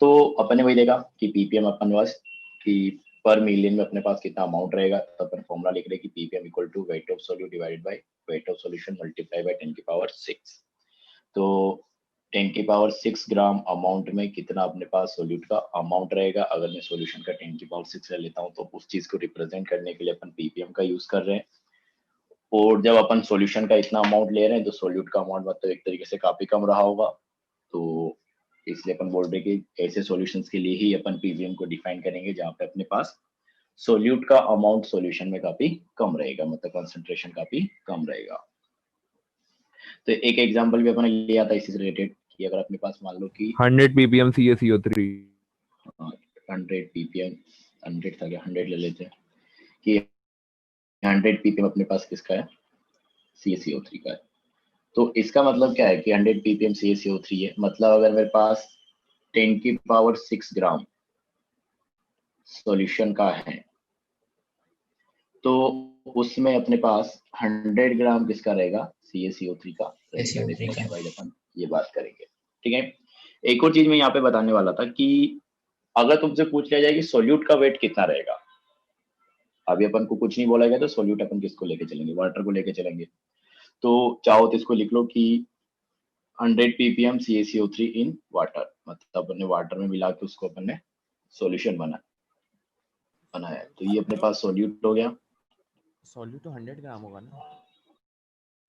तो अपन ने वही देखा कि पीपीएम अपन पास कि पर मिलियन में अपने पास कितना अमाउंट रहेगा, तो अपन फॉर्मूला लिख रहे हैं कि PPM equal to weight of solute divided by weight of solution multiply by 10⁻⁶। तो 10⁻⁶ ग्राम अमाउंट में कितना अपने पास सोल्यूट का अमाउंट रहेगा। अगर मैं सोल्यूशन का 10⁻⁶ ले लेता हूँ तो उस चीज को रिप्रेजेंट करने के लिए अपन पीपीएम का यूज कर रहे हैं। और जब अपन सॉल्यूशन का इतना अमाउंट ले रहे हैं तो सोल्यूट का अमाउंट मतलब एक तरीके से काफी कम रहा होगा, तो इसलिए अपन बोल रहे हैं कि ऐसे सॉल्यूशंस के लिए ही अपन पीवीएम को डिफाइन करेंगे जहां पे अपने पास सोल्यूट का अमाउंट सॉल्यूशन में काफी कम रहेगा, मतलब कंसंट्रेशन काफी कम रहेगा। तो एक एग्जांपल भी अपन ने लिया था इससे रिलेटेड कि अगर अपने पास मान लो कि 100 ppm CaCO3, 100 ppm 100 था क्या, 100 ले लेते हैं कि 100 ppm अपने पास किसका है, CaCO3 का है। तो इसका मतलब क्या है कि 100 ppm CaCO3 है, मतलब अगर मेरे पास 10⁻⁶ ग्राम सॉल्यूशन का है तो उसमें अपने पास 100 ग्राम किसका रहेगा, CaCO3 का रहेगा। डेफिनेशन वाइज अपन ये बात करेंगे, ठीक है। एक और चीज मैं यहाँ पे बताने वाला था कि अगर तुमसे पूछ लिया जाए कि सोल्यूट का वेट कितना रहेगा, अभी अपन को कुछ नहीं बोला गया तो सोल्यूट अपन किसको लेके चलेंगे, वाटर को लेके चलेंगे। तो चाहो तो इसको लिख लो कि 100 ppm CaCO3 इन वाटर, मतलब अपन ने वाटर में मिला के उसको अपन ने सॉल्यूशन बनाया। तो ये अपने पास सॉल्यूट हो गया। सॉल्यूट तो 100 ग्राम होगा ना,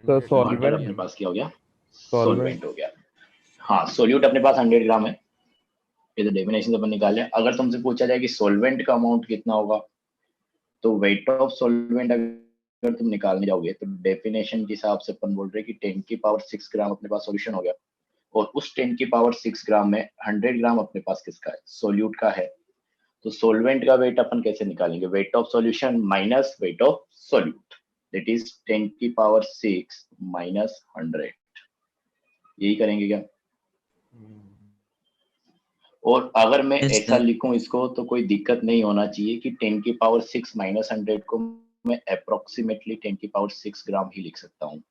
तो वाटर सॉल्वेंट अपने पास क्या हो गया, सॉल्वेंट हो गया। हाँ, सोल्यूट अपने पास 100 ग्राम है, ये तो डेफिनेशन अपन निकाले। अगर तुमसे पूछा जाए कि सॉल्वेंट का अमाउंट कितना होगा, तो वेट ऑफ सॉल्वेंट अगर तुम निकालने जाओगे तो डेफिनेशन के हिसाब से अपन बोल रहे हैं कि 10⁻⁶ ग्राम अपने पास सॉल्यूशन हो गया, और उस 10⁻⁶ ग्राम में 100 ग्राम अपने पास किसका है, सोल्यूट का है। तो सोलवेंट का वेट अपन कैसे निकालेंगे, wait of solution minus weight of solute, that is 10⁻⁶ minus 100, यही करेंगे क्या। और अगर मैं Yes, ऐसा sir. लिखूं इसको तो कोई दिक्कत नहीं होना चाहिए कि 10⁻⁶ माइनस 100 को मैं अप्रोक्सीमेटली 10⁻⁶ ग्राम ही लिख सकता हूँ।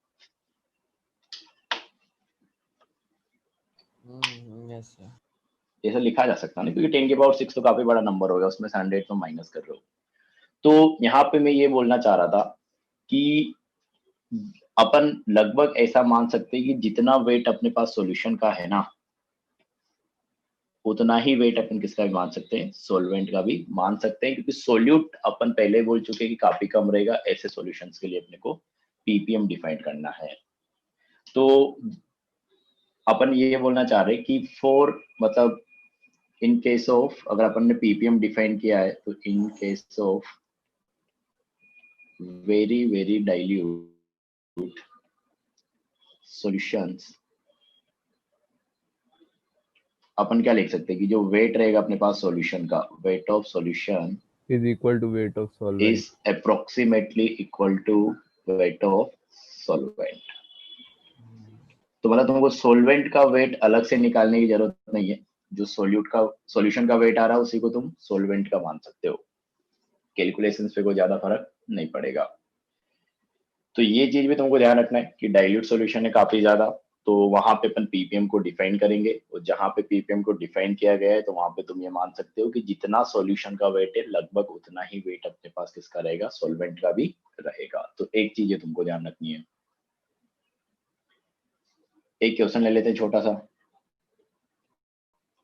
यस सर, ऐसा लिखा जा सकता है ना, क्योंकि 10⁻⁶ तो काफी बड़ा नंबर होगा, उसमें से 100 तो माइनस कर रहे हो। तो यहाँ पे मैं ये बोलना चाह रहा था कि अपन लगभग ऐसा मान सकते हैं कि जितना वेट अपने पास सॉल्यूशन का है ना, उतना ही वेट अपन किसका भी मान सकते हैं, सॉल्वेंट का भी मान सकते हैं, क्योंकि सोल्यूट अपन पहले बोल चुके हैं कि काफी कम रहेगा। ऐसे सॉल्यूशंस के लिए अपने को पीपीएम डिफाइन करना है। तो अपन ये बोलना चाह रहे हैं कि फॉर मतलब इन केस ऑफ, अगर अपन ने पीपीएम डिफाइन किया है तो in case of very very dilute solutions अपन क्या लिख सकते हैं कि जो वेट रहेगा अपने पास सॉल्यूशन का, weight of solution is equal to weight of solvent. is approximately equal to weight of solvent। तो मतलब तुमको सोलवेंट का वेट अलग से निकालने की जरूरत नहीं है, जो सोल्यूट का सॉल्यूशन का वेट आ रहा है उसी को तुम सोलवेंट का मान सकते हो, कैलकुलेशंस पे कोई ज्यादा फर्क नहीं पड़ेगा। तो ये चीज भी तुमको ध्यान रखना है कि डाइल्यूट सॉल्यूशन है काफी ज्यादा, तो वहां पे अपन पीपीएम को डिफाइन करेंगे, और जहां पे पीपीएम को डिफाइन किया गया है तो वहां पे तुम ये मान सकते हो कि जितना सॉल्यूशन का वेट है लगभग उतना ही वेट अपने पास किसका रहेगा, सॉल्वेंट का भी रहेगा। तो एक चीज है तुमको ध्यान रखनी है। एक क्वेश्चन ले लेते हैं छोटा सा,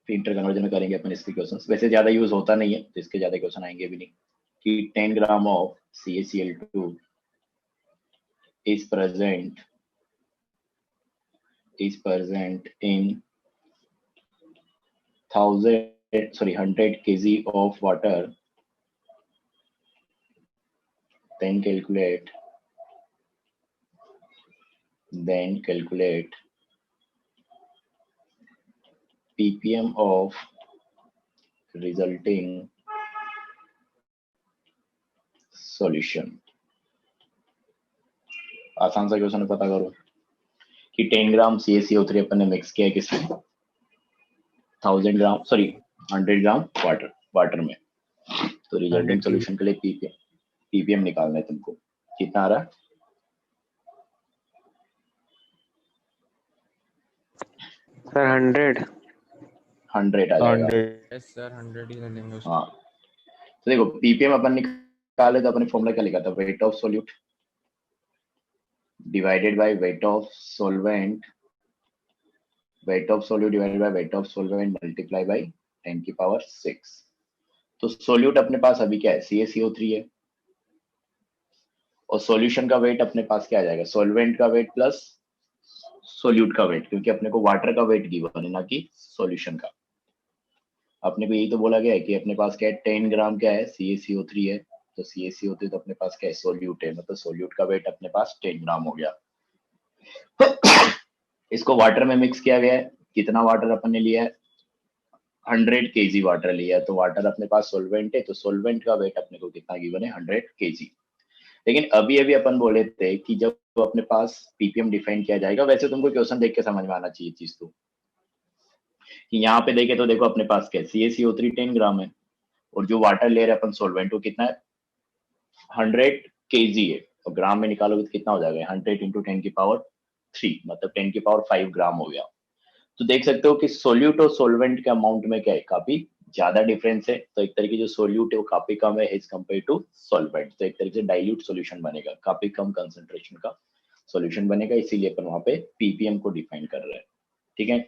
फिर इंटर कन्वर्जन में करेंगे अपन इसके क्वेश्चन। वैसे ज्यादा यूज होता नहीं है तो इसके ज्यादा क्वेश्चन आएंगे भी नहीं। कि 10 gram of CaCl2 is present in 100 kg of water, then calculate ppm of resulting solution। आसान सा क्वेश्चन पता करो कि 10 ग्राम CaCO3 अपन ने मिक्स किया है किसमें, 100 ग्राम वाटर में। तो रिजल्टिंग सॉल्यूशन के लिए पीपीएम निकालना है तुमको, कितना आ रहा है, सर 100। 100 आ जाएगा। 100. यस सर 100 ही लेंगे उसको। हाँ, तो देखो पीपीएम अपन निकाले तो अपने फॉर्मूला क्या लिखा था, wait of solute divided by weight of solvent, weight of solute divided by weight of solvent multiply by 10 की पावर 6। तो सोल्यूट अपने पास अभी क्या है, CaCO3 है, और सॉल्यूशन का वेट अपने पास क्या आ जाएगा, सॉल्वेंट का वेट प्लस सोल्यूट का वेट, क्योंकि अपने को वाटर का वेट गिवन है ना कि सॉल्यूशन का। अपने को यही तो बोला गया है कि अपने पास क्या है, 10 ग्राम क्या है, CaCO3 है, तो CaCO3 तो अपने पास क्या है, सोल्यूट है, मतलब सोल्यूट का वेट अपने पास 10 ग्राम हो गया। इसको वाटर में मिक्स किया गया है, कितना वाटर अपन ने लिया है, 100 kg वाटर लिया है, तो वाटर अपने पास सोल्वेंट है, तो सोल्वेंट का वेट अपने को कितना गिवन है, 100 kg। लेकिन अभी अभी अपन बोले थे कि जब अपने पास पीपीएम डिफाइन किया जाएगा, वैसे तुमको क्वेश्चन देख के समझ में आना चाहिए चीज तो, कि यहाँ पे देखे तो देखो अपने पास क्या है, CaCO3 10 ग्राम है, और जो वाटर ले रहे अपन सोल्वेंट वो कितना है, 100 kg है, और ग्राम में निकालोगे तो कितना हो जाएगा, 100 इंटू 10 की पावर 3, मतलब 10 की पावर 5 ग्राम हो गया। तो देख सकते हो कि सोल्यूट और सोल्वेंट के अमाउंट में क्या है, काफी ज्यादा डिफरेंस है। तो एक तरीके जो सोल्यूट है वो काफी कम है एज कम्पेयर टू सॉल्वेंट, तो एक तरीके से डाइल्यूट सॉल्यूशन बनेगा, काफी कम कंसंट्रेशन का सॉल्यूशन बनेगा, इसीलिए अपन वहां पे पीपीएम को डिफाइन कर रहे हैं। ठीक है,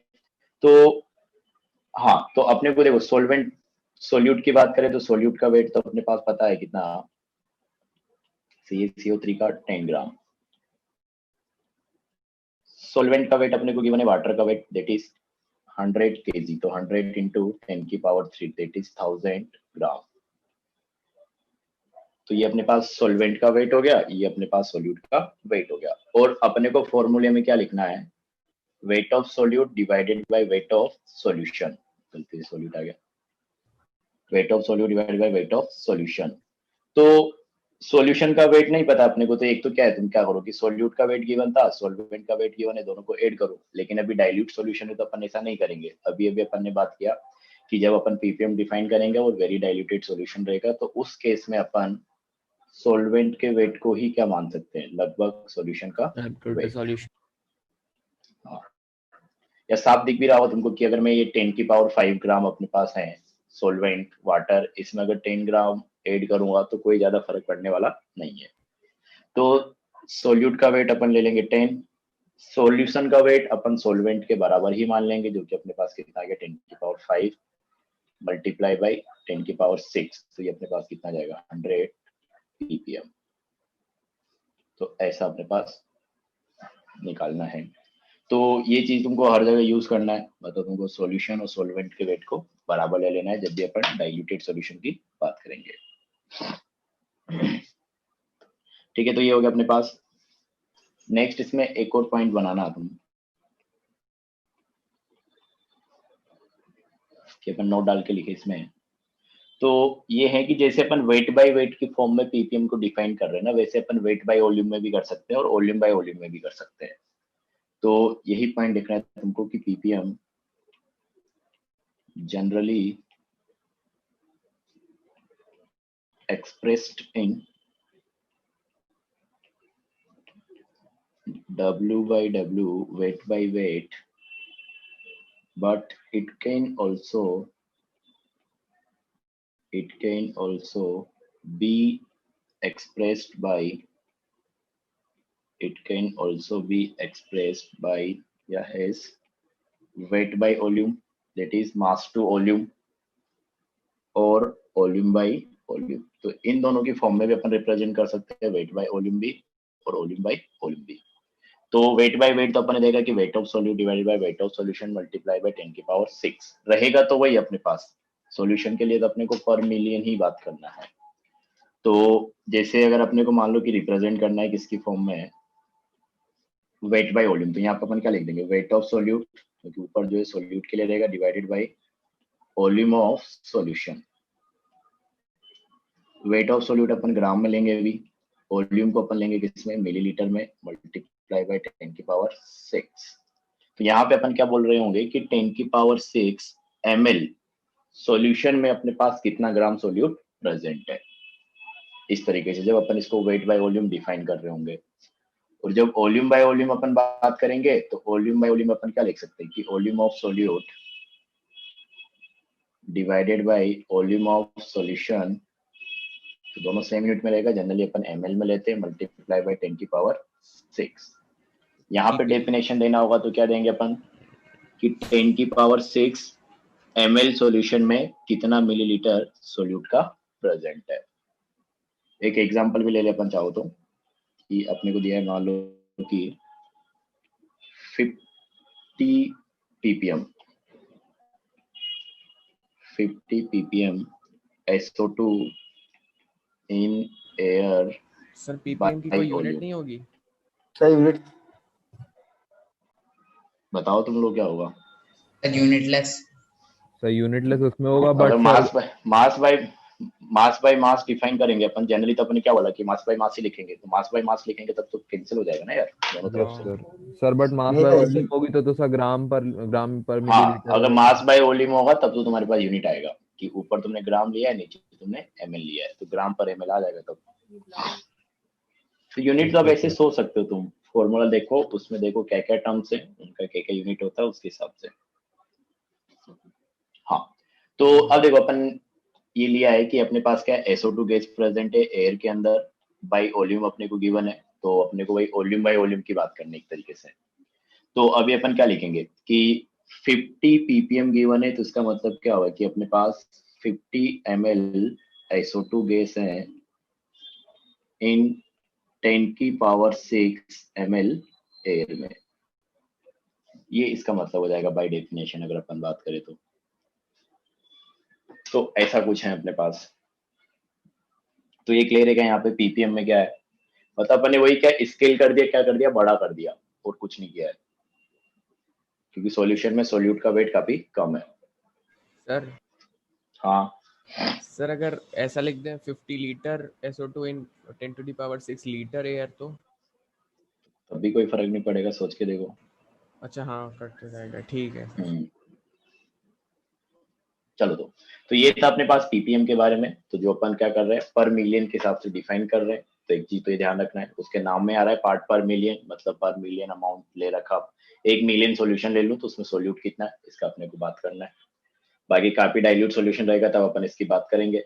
तो हाँ, तो अपने को देखो सोल्वेंट सोल्यूट की बात करें तो सोल्यूट का वेट तो अपने पास पता है कितना, CaCO3 का 10 ग्राम, सोल्वेंट का वेट अपने को गिवन है, वाटर का वेट दैट इज 100 kg, तो 100 इंटू 10 की पावर 3 दैट इज 1000 ग्राम। तो ये अपने पास सोल्वेंट का वेट हो गया, ये अपने पास सोल्यूट का वेट हो गया। और अपने को फॉर्मूले में क्या लिखना है, weight of solute divided by weight of solution, गलती से सोल्यूट आ गया, wait of solute divided by weight of solution. तो सॉल्यूशन का वेट नहीं पता अपने को, तो एक तो क्या है, तुम क्या करो कि सोल्यूट का वेट गिवन था, सॉल्वेंट का वेट गिवन है, दोनों को ऐड करो। लेकिन अभी डाइल्यूट सॉल्यूशन है तो अपन ऐसा नहीं करेंगे, अभी अभी अपन ने बात किया कि जब अपन पीपीएम डिफाइन करेंगे और वेरी डाइल्यूटेड सॉल्यूशन रहेगा, तो उस केस में अपन सॉल्वेंट के वेट को ही क्या मान सकते हैं, लगभग सॉल्यूशन का एब्सोल्यूट वेट। सॉल्यूशन। हाँ, या साफ दिख भी रहा हो तुमको कि अगर मैं ये 10 की पावर 5 ग्राम अपने पास है सोल्वेंट वाटर, इसमें अगर 10 ग्राम ऐड करूंगा तो कोई ज्यादा फर्क पड़ने वाला नहीं है। तो सोल्यूट का वेट अपन ले लेंगे 10, सॉल्यूशन का वेट अपन सोल्वेंट के बराबर ही मान लेंगे, जो कि अपने पास कितना आ गया, 10 की पावर 5 मल्टीप्लाई बाई 10 की पावर 6, तो ये अपने पास कितना जाएगा, 100 ppm। तो ऐसा अपने पास निकालना है। तो ये चीज तुमको हर जगह यूज करना है, मतलब तुमको सॉल्यूशन और सॉल्वेंट के वेट को बराबर ले लेना है जब भी अपन डाइल्यूटेड सॉल्यूशन की बात करेंगे। ठीक है, तो ये हो गया अपने पास। नेक्स्ट इसमें एक और पॉइंट बनाना तुम, कि अपन नोट डाल के लिखे इसमें। तो ये है कि जैसे अपन वेट बाय वेट की फॉर्म में पीपीएम को डिफाइन कर रहे हैं ना, वैसे अपन वेट बाय वॉल्यूम में भी कर सकते हैं और वॉल्यूम बाय वॉल्यूम में भी कर सकते हैं। तो यही पॉइंट देखना है तुमको कि ppm generally expressed in W by W, weight by weight, but it can also be expressed by, yeah, as weight by volume, that is mass to volume, और वॉल्यूम बाय वॉल्यूम। तो इन दोनों की form में भी अपन represent कर सकते हैं, wait by volume भी और वॉल्यूम बाय वॉल्यूम भी। तो वेट बाय वेट तो अपन ने देखा कि weight of solute divided by weight of solution multiply bye 10 की पावर 6 रहेगा, तो वही अपने पास सॉल्यूशन के लिए तो अपने को पर मिलियन ही बात करना है। तो जैसे अगर अपने को मान लो कि रिप्रेजेंट करना है किसकी फॉर्म में, वेट बाय वॉल्यूम, तो यहाँ पर अपन क्या लिख देंगे, वेट ऑफ सोल्यूट, क्योंकि ऊपर जो है सोल्यूट के लिए रहेगा, divided by volume of solution. Weight of solute अपन ग्राम में लेंगे अभी, वॉल्यूम को अपन लेंगे किसमें, मिलीलीटर में, मल्टीप्लाई बाय 10 की पावर 6। तो यहाँ पे अपन क्या बोल रहे होंगे कि 10 की पावर 6 ml सॉल्यूशन में अपने पास कितना ग्राम सोल्यूट प्रेजेंट है। इस तरीके से जब अपन इसको वेट बाय वॉल्यूम डिफाइन कर रहे होंगे, और जब वॉल्यूम बाय वॉल्यूम अपन बात करेंगे, तो वॉल्यूम बाय वॉल्यूम अपन क्या लिख सकते हैं कि volume of solute divided by volume of solution, तो दोनों सेम यूनिट में रहेगा, जनरली अपन ml में लेते हैं, मल्टीप्लाई बाय 10 की पावर 6। यहाँ पे ठीक है। डेफिनेशन देना होगा तो क्या देंगे अपन कि 10 की पावर 6 ml सॉल्यूशन में कितना मिलीलीटर सोल्यूट का प्रेजेंट है। एक एग्जांपल भी ले ले अपन चाहो तो, कि अपने को दिया है मान लो कि 50 ppm 50 ppm SO2 in air sir ppm की कोई यूनिट नहीं होगी? सर यूनिट बताओ तुम लोग क्या होगा। यूनिटलेस सर यूनिटलेस उसमें होगा, बट अगर मास बाय मास डिफाइन करेंगे अपन जनरली, तो अपन क्या बोला कि मास बाय मास ही लिखेंगे, तो मास बाय मास लिखेंगे तब तो कैंसिल हो जाएगा ना यार दोनों तरफ से। सर बट मास नहीं, बाय नहीं, वॉल्यूम होगी तो सर ग्राम पर हाँ, मिलीलीटर अगर होगा। मास बाय वॉल्यूम होगा तब तो तुम्हारे पास यूनिट आएगा कि ऊपर तुमने ग्राम लिया है, नीचे तुमने ml लिया है, तो ग्राम पर ml आ जाएगा तब। तो यूनिट तो अब ऐसे सोच सकते हो तुम, फॉर्मूला देखो उसमें देखो क्या क्या टर्म्स है, उनका क्या क्या यूनिट होता है उसके हिसाब से। हाँ, तो अब देखो अपन ये लिया है कि अपने पास क्या SO2 गैस प्रेजेंट है एयर के अंदर, बाई वॉल्यूम अपने को गिवन है, तो अपने को भाई वॉल्यूम बाई वॉल्यूम की बात करनी एक तरीके से। तो अभी अपन क्या लिखेंगे कि 50 ppm गिवन है, तो इसका मतलब क्या हुआ कि अपने पास 50 ml SO2 गैस है इन 10 की पावर 6 ml एयर में, ये इसका मतलब हो जाएगा बाय डेफिनेशन अगर अपन बात करें तो ऐसा कुछ है अपने पास। तो ये क्लियर है क्या यहाँ पे ppm में क्या है, मतलब अपने वही क्या स्केल कर दिया, क्या कर दिया, बड़ा कर दिया और कुछ नहीं किया है, क्योंकि सॉल्यूशन में सोल्यूट का वेट काफी कम है। सर हाँ सर अगर ऐसा लिख दें 50 litre SO2 in 10 to the power 6 litre air तो? तब भी कोई फर्क नहीं पड़ेगा, सोच के देखो। अच्छा हाँ, कटते जाएगा, ठीक है सर। चलो तो ये था अपने पास ppm के बारे में। तो जो अपन क्या कर रहे हैं पर मिलियन के हिसाब से डिफाइन कर रहे हैं, तो एक चीज तो ये ध्यान रखना है, उसके नाम में आ रहा है पार्ट पर मिलियन, मतलब पर मिलियन अमाउंट ले रखा। 1 मिलियन सॉल्यूशन ले लूं तो उसमें सोल्यूट कितना है इसका अपने को बात करना है। बाकी काफी डाइल्यूट सॉल्यूशन रहेगा तब अपन इसकी बात करेंगे।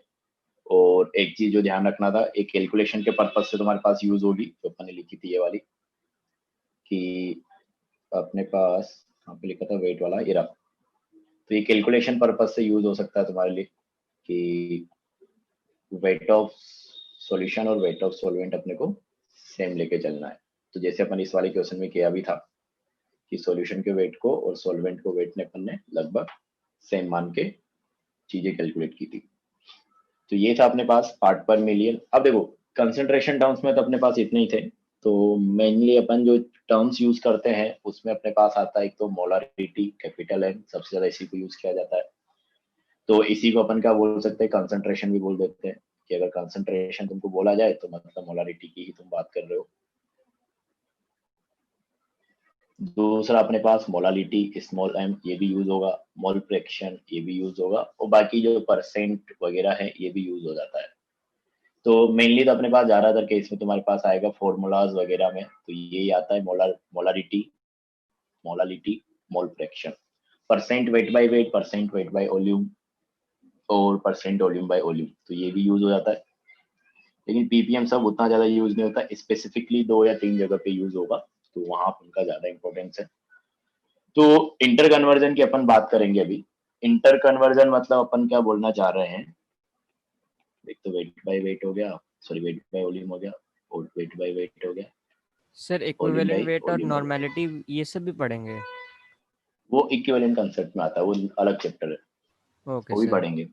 और एक चीज जो ध्यान रखना था, एक कैलकुलेशन के पर्पज से तुम्हारे पास यूज होगी, जो अपन ने लिखी थी ये वाली, कि अपने पास कहाँ पे लिखा था वेट वाला, ये रहा। तो ये कैलकुलेशन पर्पज से यूज हो सकता है तुम्हारे लिए कि वेट ऑफ सॉल्यूशन और वेट ऑफ सॉल्वेंट अपने को सेम लेके चलना है। तो जैसे अपन इस वाले क्वेश्चन में किया भी था कि सॉल्यूशन के वेट को और सॉल्वेंट को वेट ने अपन ने लगभग सेम मान के चीजें कैलकुलेट की थी। तो ये था अपने पास पार्ट पर मिलियन। अब देखो कंसंट्रेशन टर्म्स में तो अपने पास इतने ही थे, तो मेनली अपन जो टर्म्स यूज करते हैं उसमें अपने पास आता है एक तो मोलारिटी, कैपिटल M, सबसे ज्यादा इसी को यूज किया जाता है। तो इसी को अपन क्या बोल सकते हैं, कंसंट्रेशन भी बोल देते हैं, कि अगर कंसंट्रेशन तुमको बोला जाए तो मतलब मोलारिटी की ही तुम बात कर रहे हो। दूसरा अपने पास मोलालिटी स्मॉल m, ये भी यूज होगा, मोल फ्रैक्शन ये भी यूज होगा, और बाकी जो परसेंट वगैरह है ये भी यूज हो जाता है। तो मेनली तो अपने पास ज्यादातर केस में तुम्हारे पास आएगा फॉर्मूलाज वगैरह में, तो यही आता है molarity, molality, mole fraction, percent weight by wait, percent weight by volume, और परसेंट वॉल्यूम बाय वॉल्यूम, तो ये भी यूज हो जाता है। लेकिन ppm सब उतना ज्यादा यूज नहीं होता, स्पेसिफिकली 2 या 3 जगह पे यूज होगा, तो वहां उनका ज्यादा इंपॉर्टेंस है। तो इंटर कन्वर्जन की अपन बात करेंगे अभी। इंटर कन्वर्जन मतलब अपन क्या बोलना चाह रहे हैं, एक तो वेट बाय वेट हो गया, सॉरी वेट बाय वॉल्यूम हो गया, और वेट बाय वेट हो गया, sir volume equivalent by weight और वॉल्यूम हो गया। नॉर्मेलिटी ये सब भी पढ़ेंगे? वो इक्विवेलेंट कंसेप्ट में आता है, वो अलग चैप्टर है, ओके वो भी सर। पढ़ेंगे।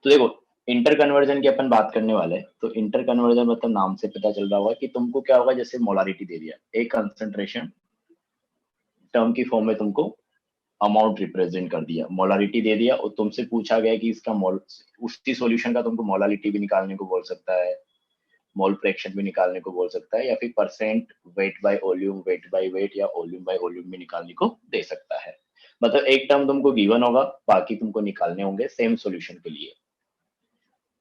तो देखो इंटर कन्वर्जन की अपन बात करने वाले हैं, तो इंटर कन्वर्जन मतलब नाम से पता चल रहा होगा कि तुमको क्या होगा, जैसे मोलारिटी दे दिया, एक कंसंट्रेशन टर्म की फॉर्म में तुमको अमाउंट रिप्रेजेंट कर दिया, मोलारिटी दे दिया, और तुमसे पूछा गया कि इसका मोल, उसी सॉल्यूशन का तुमको मोलारिटी भी निकालने को बोल सकता है, मोल फ्रैक्शन भी निकालने को बोल सकता है, या फिर percent weight by volume, wait by wait, या वॉल्यूम बाय वॉल्यूम भी निकालने को दे सकता है। मतलब एक टर्म तुमको गिवन होगा, बाकी तुमको निकालने होंगे सेम सॉल्यूशन के लिए।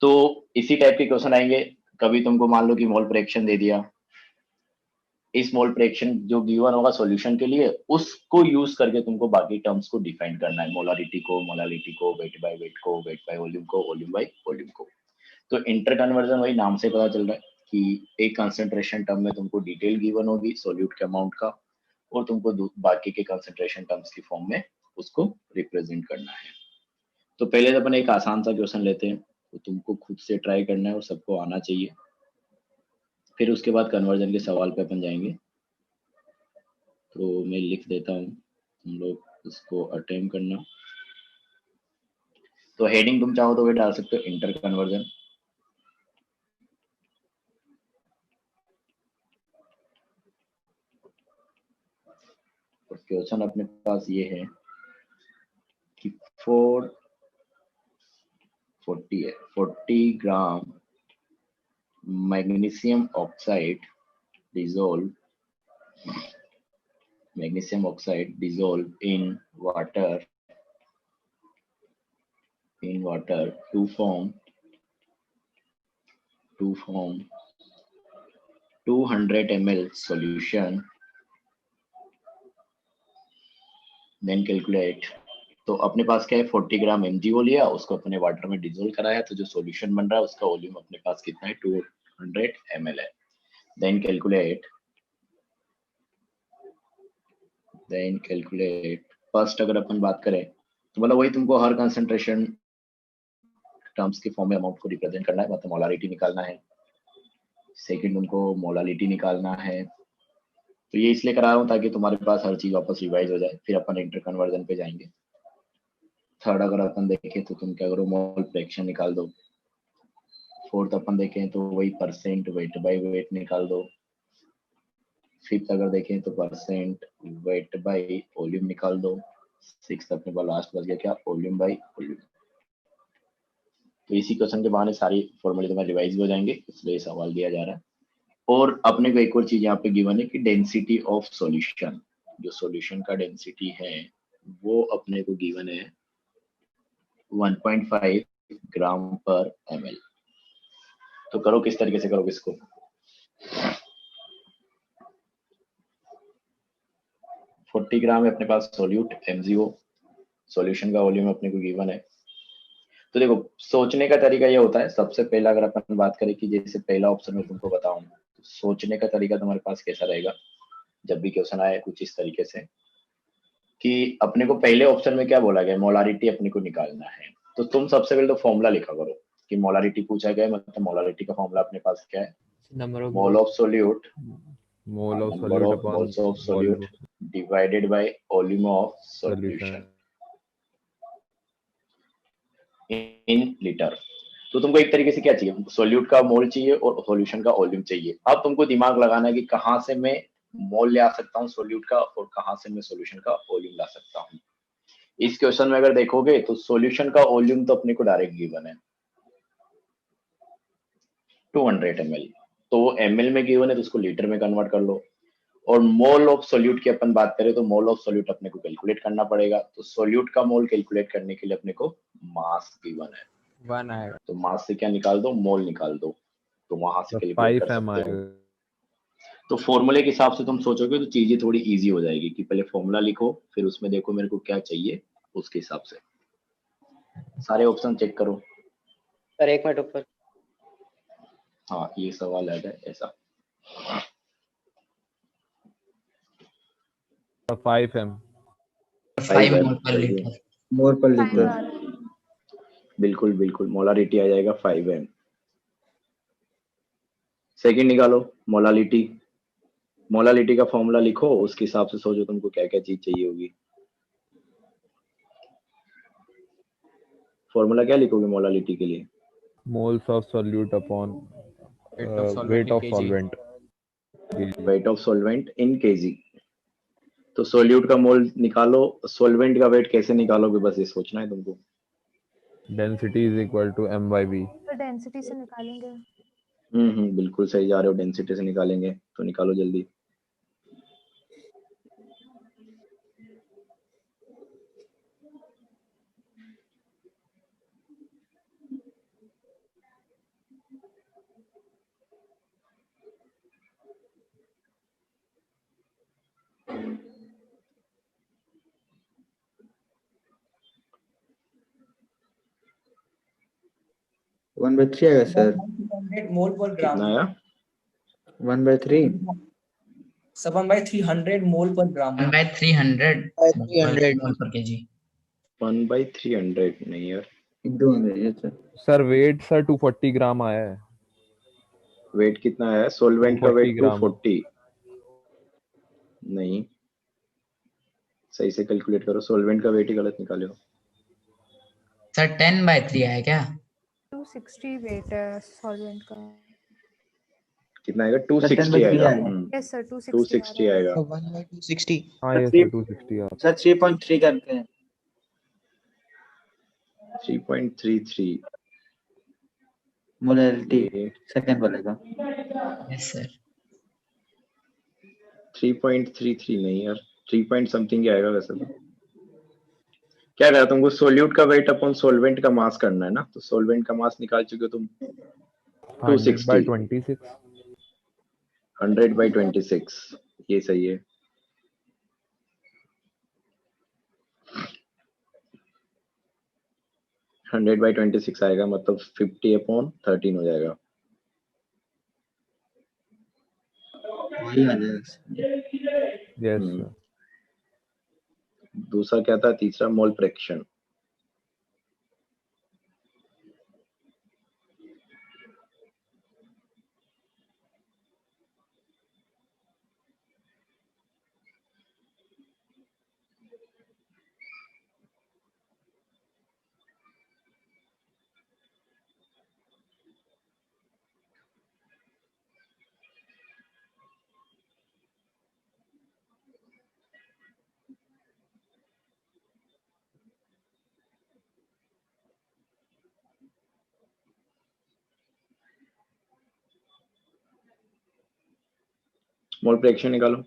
तो इसी टाइप के क्वेश्चन आएंगे, कभी तुमको मान लो कि मोल फ्रैक्शन दे दिया, स्मॉल फ्रैक्शन जो गिवन होगा सॉल्यूशन के लिए उसको यूज करके तुमको बाकी टर्म्स को डिफाइन करना है, मोलारिटी को, वेट बाय वेट को, वेट बाय वॉल्यूम को, वॉल्यूम बाय वॉल्यूम को। तो इंटर कन्वर्जन वही नाम से पता चल रहा है कि एक कंसंट्रेशन टर्म में तुमको डिटेल गिवन होगी सॉल्यूट के अमाउंट का, और तुमको बाकी के कंसंट्रेशन टर्म्स की फॉर्म में उसको रिप्रेजेंट करना है। तो पहले तो अपन एक आसान सा क्वेश्चन लेते हैं, तो तुमको खुद से ट्राई करना है और सबको आना चाहिए, फिर उसके बाद कन्वर्जन के सवाल पे अपन जाएंगे। तो मैं लिख देता हूँ, तुम लोग इसको अटेम्प्ट करना। तो हेडिंग तुम चाहो तो वे डाल सकते हो इंटर कन्वर्जन। और क्वेश्चन अपने पास ये है कि 40 gram magnesium oxide dissolve in water to form 200 ml solution, then calculate। तो अपने पास क्या है, 40 ग्राम MgO लिया, उसको अपने वाटर में डिजोल्व कराया, तो जो सॉल्यूशन बन रहा है उसका वॉल्यूम अपने पास कितना है, 200 ml है। देन कैलकुलेट फर्स्ट अगर अपन बात करें तो मतलब वही तुमको हर कंसंट्रेशन टर्म्स के फॉर्म में अमाउंट को रिप्रेजेंट करना है, मतलब मोलारिटी निकालना है। सेकंड उनको मोलालिटी निकालना है। तो ये इसलिए करा रहा हूँ ताकि तुम्हारे पास हर चीज वापस रिवाइज हो जाए, फिर अपन इंटर कन्वर्जन पे जाएंगे। थर्ड अगर अपन देखें तो तुम क्या करो, मोल फ्रैक्शन निकाल दो। फोर्थ अपन देखें तो वही परसेंट वेट बाय वेट निकाल दो। फिफ्थ अगर देखें तो परसेंट वेट बाय वॉल्यूम निकाल दो। सिक्स अपने पास लास्ट बच गया क्या, वॉल्यूम बाय वॉल्यूम। तो इसी क्वेश्चन के बहाने सारी फॉर्मूले तुम्हारे रिवाइज हो जाएंगे, इसलिए सवाल दिया जा रहा है। और अपने को एक और चीज यहाँ पे गिवन है कि डेंसिटी ऑफ सॉल्यूशन, जो सॉल्यूशन का डेंसिटी है वो अपने को गिवन है 1.5 ग्राम पर ml। तो करो किस तरीके से करोगे इसको। फोर्टी ग्राम है अपने पास सोल्यूट MgO, सॉल्यूशन का वॉल्यूम अपने को गिवन है। तो देखो सोचने का तरीका ये होता है, सबसे पहला अगर अपन बात करें कि जैसे पहला ऑप्शन में तुमको बताऊं, तो सोचने का तरीका तुम्हारे पास कैसा रहेगा जब भी क्वेश्चन आए, कुछ इस तरीके से कि अपने को पहले ऑप्शन में क्या बोला गया, मोलारिटी अपने को निकालना है। तो तुम सबसे पहले तो फॉर्मूला लिखा करो कि मोलारिटी पूछा गया, मतलब मोलारिटी का फॉर्मूला अपने पास क्या है, number of mole of solute, mole of number solute of upon moles of solute divided by volume of solution solution in litre. तो तुमको एक तरीके से क्या चाहिए, सोल्यूट का मोल चाहिए और सॉल्यूशन का वॉल्यूम चाहिए। अब तुमको दिमाग लगाना है कि कहाँ से मैं मोल ले आ सकता हूँ सोल्यूट का और कहाँ से मैं सॉल्यूशन का वॉल्यूम ला सकता हूँ। इस क्वेश्चन में अगर देखोगे तो सॉल्यूशन का वॉल्यूम तो अपने को डायरेक्ट गिवन है 200 ml, तो ml में गिवन है तो उसको लीटर में कन्वर्ट कर लो। और मोल ऑफ सोल्यूट की अपन बात करें तो मोल ऑफ सोल्यूट अपने को कैलकुलेट करना पड़ेगा। तो सोल्यूट का मोल कैलकुलेट करने के लिए अपने को मास गिवन है, 1 आएगा। तो मास से क्या निकाल दो, मोल निकाल दो, तो वहां से तो कैलकुलेट कर 5 m सकते हो। आएगा। तो फॉर्मूले के हिसाब से तुम सोचोगे तो चीजें थोड़ी इजी हो जाएगी कि पहले फॉर्मूला लिखो, फिर उसमें देखो मेरे को क्या चाहिए, उसके हिसाब से सारे ऑप्शन चेक करो। सर एक मिनट ऊपर। हाँ ये सवाल है ऐसा। 5 m 5 मोल पर लीटर। मोल पर लीटर। बिल्कुल बिल्कुल, मोलारिटी आ जाएगा 5m। सेकंड निकालो मोलालिटी, मोलालिटी का फॉर्मूला लिखो, उसके हिसाब से सोचो तुमको क्या क्या चीज चाहिए होगी। फॉर्मूला क्या लिखोगे मोलालिटी के लिए, moles of solute upon Weight of solvent weight in of kg। Solvent. Weight of solvent in KG. तो सोल्यूट का मोल निकालो, सॉल्वेंट का वेट कैसे निकालोगे, बस ये सोचना है तुमको। Density is equal to m/v। तो डेंसिटी से निकालेंगे। बिल्कुल सही जा रहे हो, डेंसिटी से निकालेंगे, तो निकालो जल्दी। 1/3 आएगा सर। 100 मोल पर ग्राम। कितना आया? 1/3 सब 1/300 मोल पर ग्राम। 1/300 300 मोल पर केजी 1/300 नहीं यार, into 100 yes sir. Sir weight sir 240 gram आया है। वेट कितना है? सोलवेंट का 240 वेट ग्राम। 240 नहीं, सही से कैलकुलेट करो, सोलवेंट का वेट ही गलत निकाले हो। सर 10/3 आया क्या? 260 वेट है सॉल्वेंट का। कितना आएगा? सर 260 10/3 आएगा। आएगा। यस सर 260 260 आएगा। 1/260। हाँ ये सर 260 आ सर 3.3 करते हैं। 3.33 मोलैरिटी ये सेकंड वाले का। Yes sir. 3.33 नहीं यार, 3 पॉइंट समथिंग आएगा वैसे तो। क्या कहा तुमको? सोल्यूट का वेट अपन सोलवेंट का मास करना है ना, तो सोलवेंट का मास निकाल चुके हो तुम 260। 100/26। 100/26 ये सही है। हंड्रेड बाई 26 आएगा, मतलब 50/13 हो जाएगा। वही आ जाएगा। यस हम्म। सर। दूसरा क्या था? तीसरा मोल फ्रैक्शन। मोल फ्रैक्शन निकालो।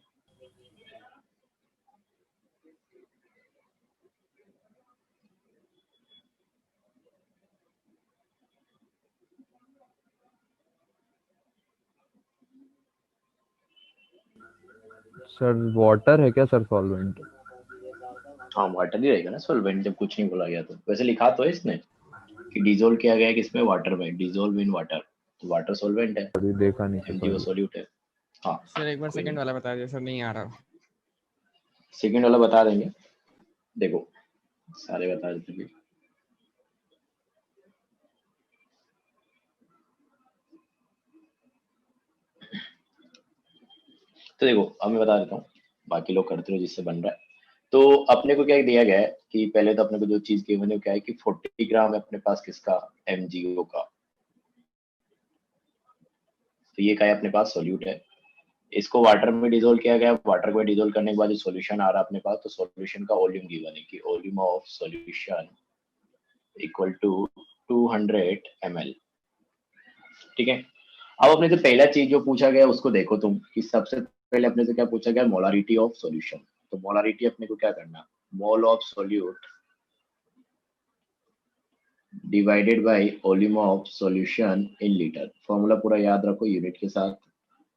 सर वाटर है क्या सर सॉल्वेंट? हाँ वाटर ही रहेगा ना सॉल्वेंट, जब कुछ नहीं बोला गया तो। वैसे लिखा तो है इसने कि डिजोल्व किया गया है किसमें? वाटर में, डिजोल्व इन वाटर, तो वाटर सॉल्वेंट है, अभी देखा नहीं सर। MgO सॉल्यूट है। हाँ सर एक बार कोई सेकंड नहीं, वाला बता दीजिए सर, नहीं आ रहा। सेकंड वाला बता देंगे। देखो सारे बता देते हैं। तो देखो अब मैं बता देता हूँ, बाकी लोग करते रहो जिससे बन रहा है। तो अपने को क्या दिया गया है कि पहले तो अपने को जो चीज गिवन है क्या है कि 40 ग्राम है अपने पास किसका? MgO का। तो ये क्या है अपने पास? सोल्यूट है। इसको वाटर में डिजोल्व किया गया, वाटर को डिजोल्व करने के बाद जो सॉल्यूशन आ रहा है अपने पास, तो सॉल्यूशन का वॉल्यूम गिवन है कि volume of solution equal to 200 ml। ठीक है। अब अपने से पहला चीज जो पूछा गया उसको देखो तुम, कि सबसे पहले अपने से क्या पूछा गया? Molarity of solution. तो मोलारिटी अपने को क्या करना? मोल of solute divided by volume of solution in litre. Formula पूरा याद रखो यूनिट के साथ,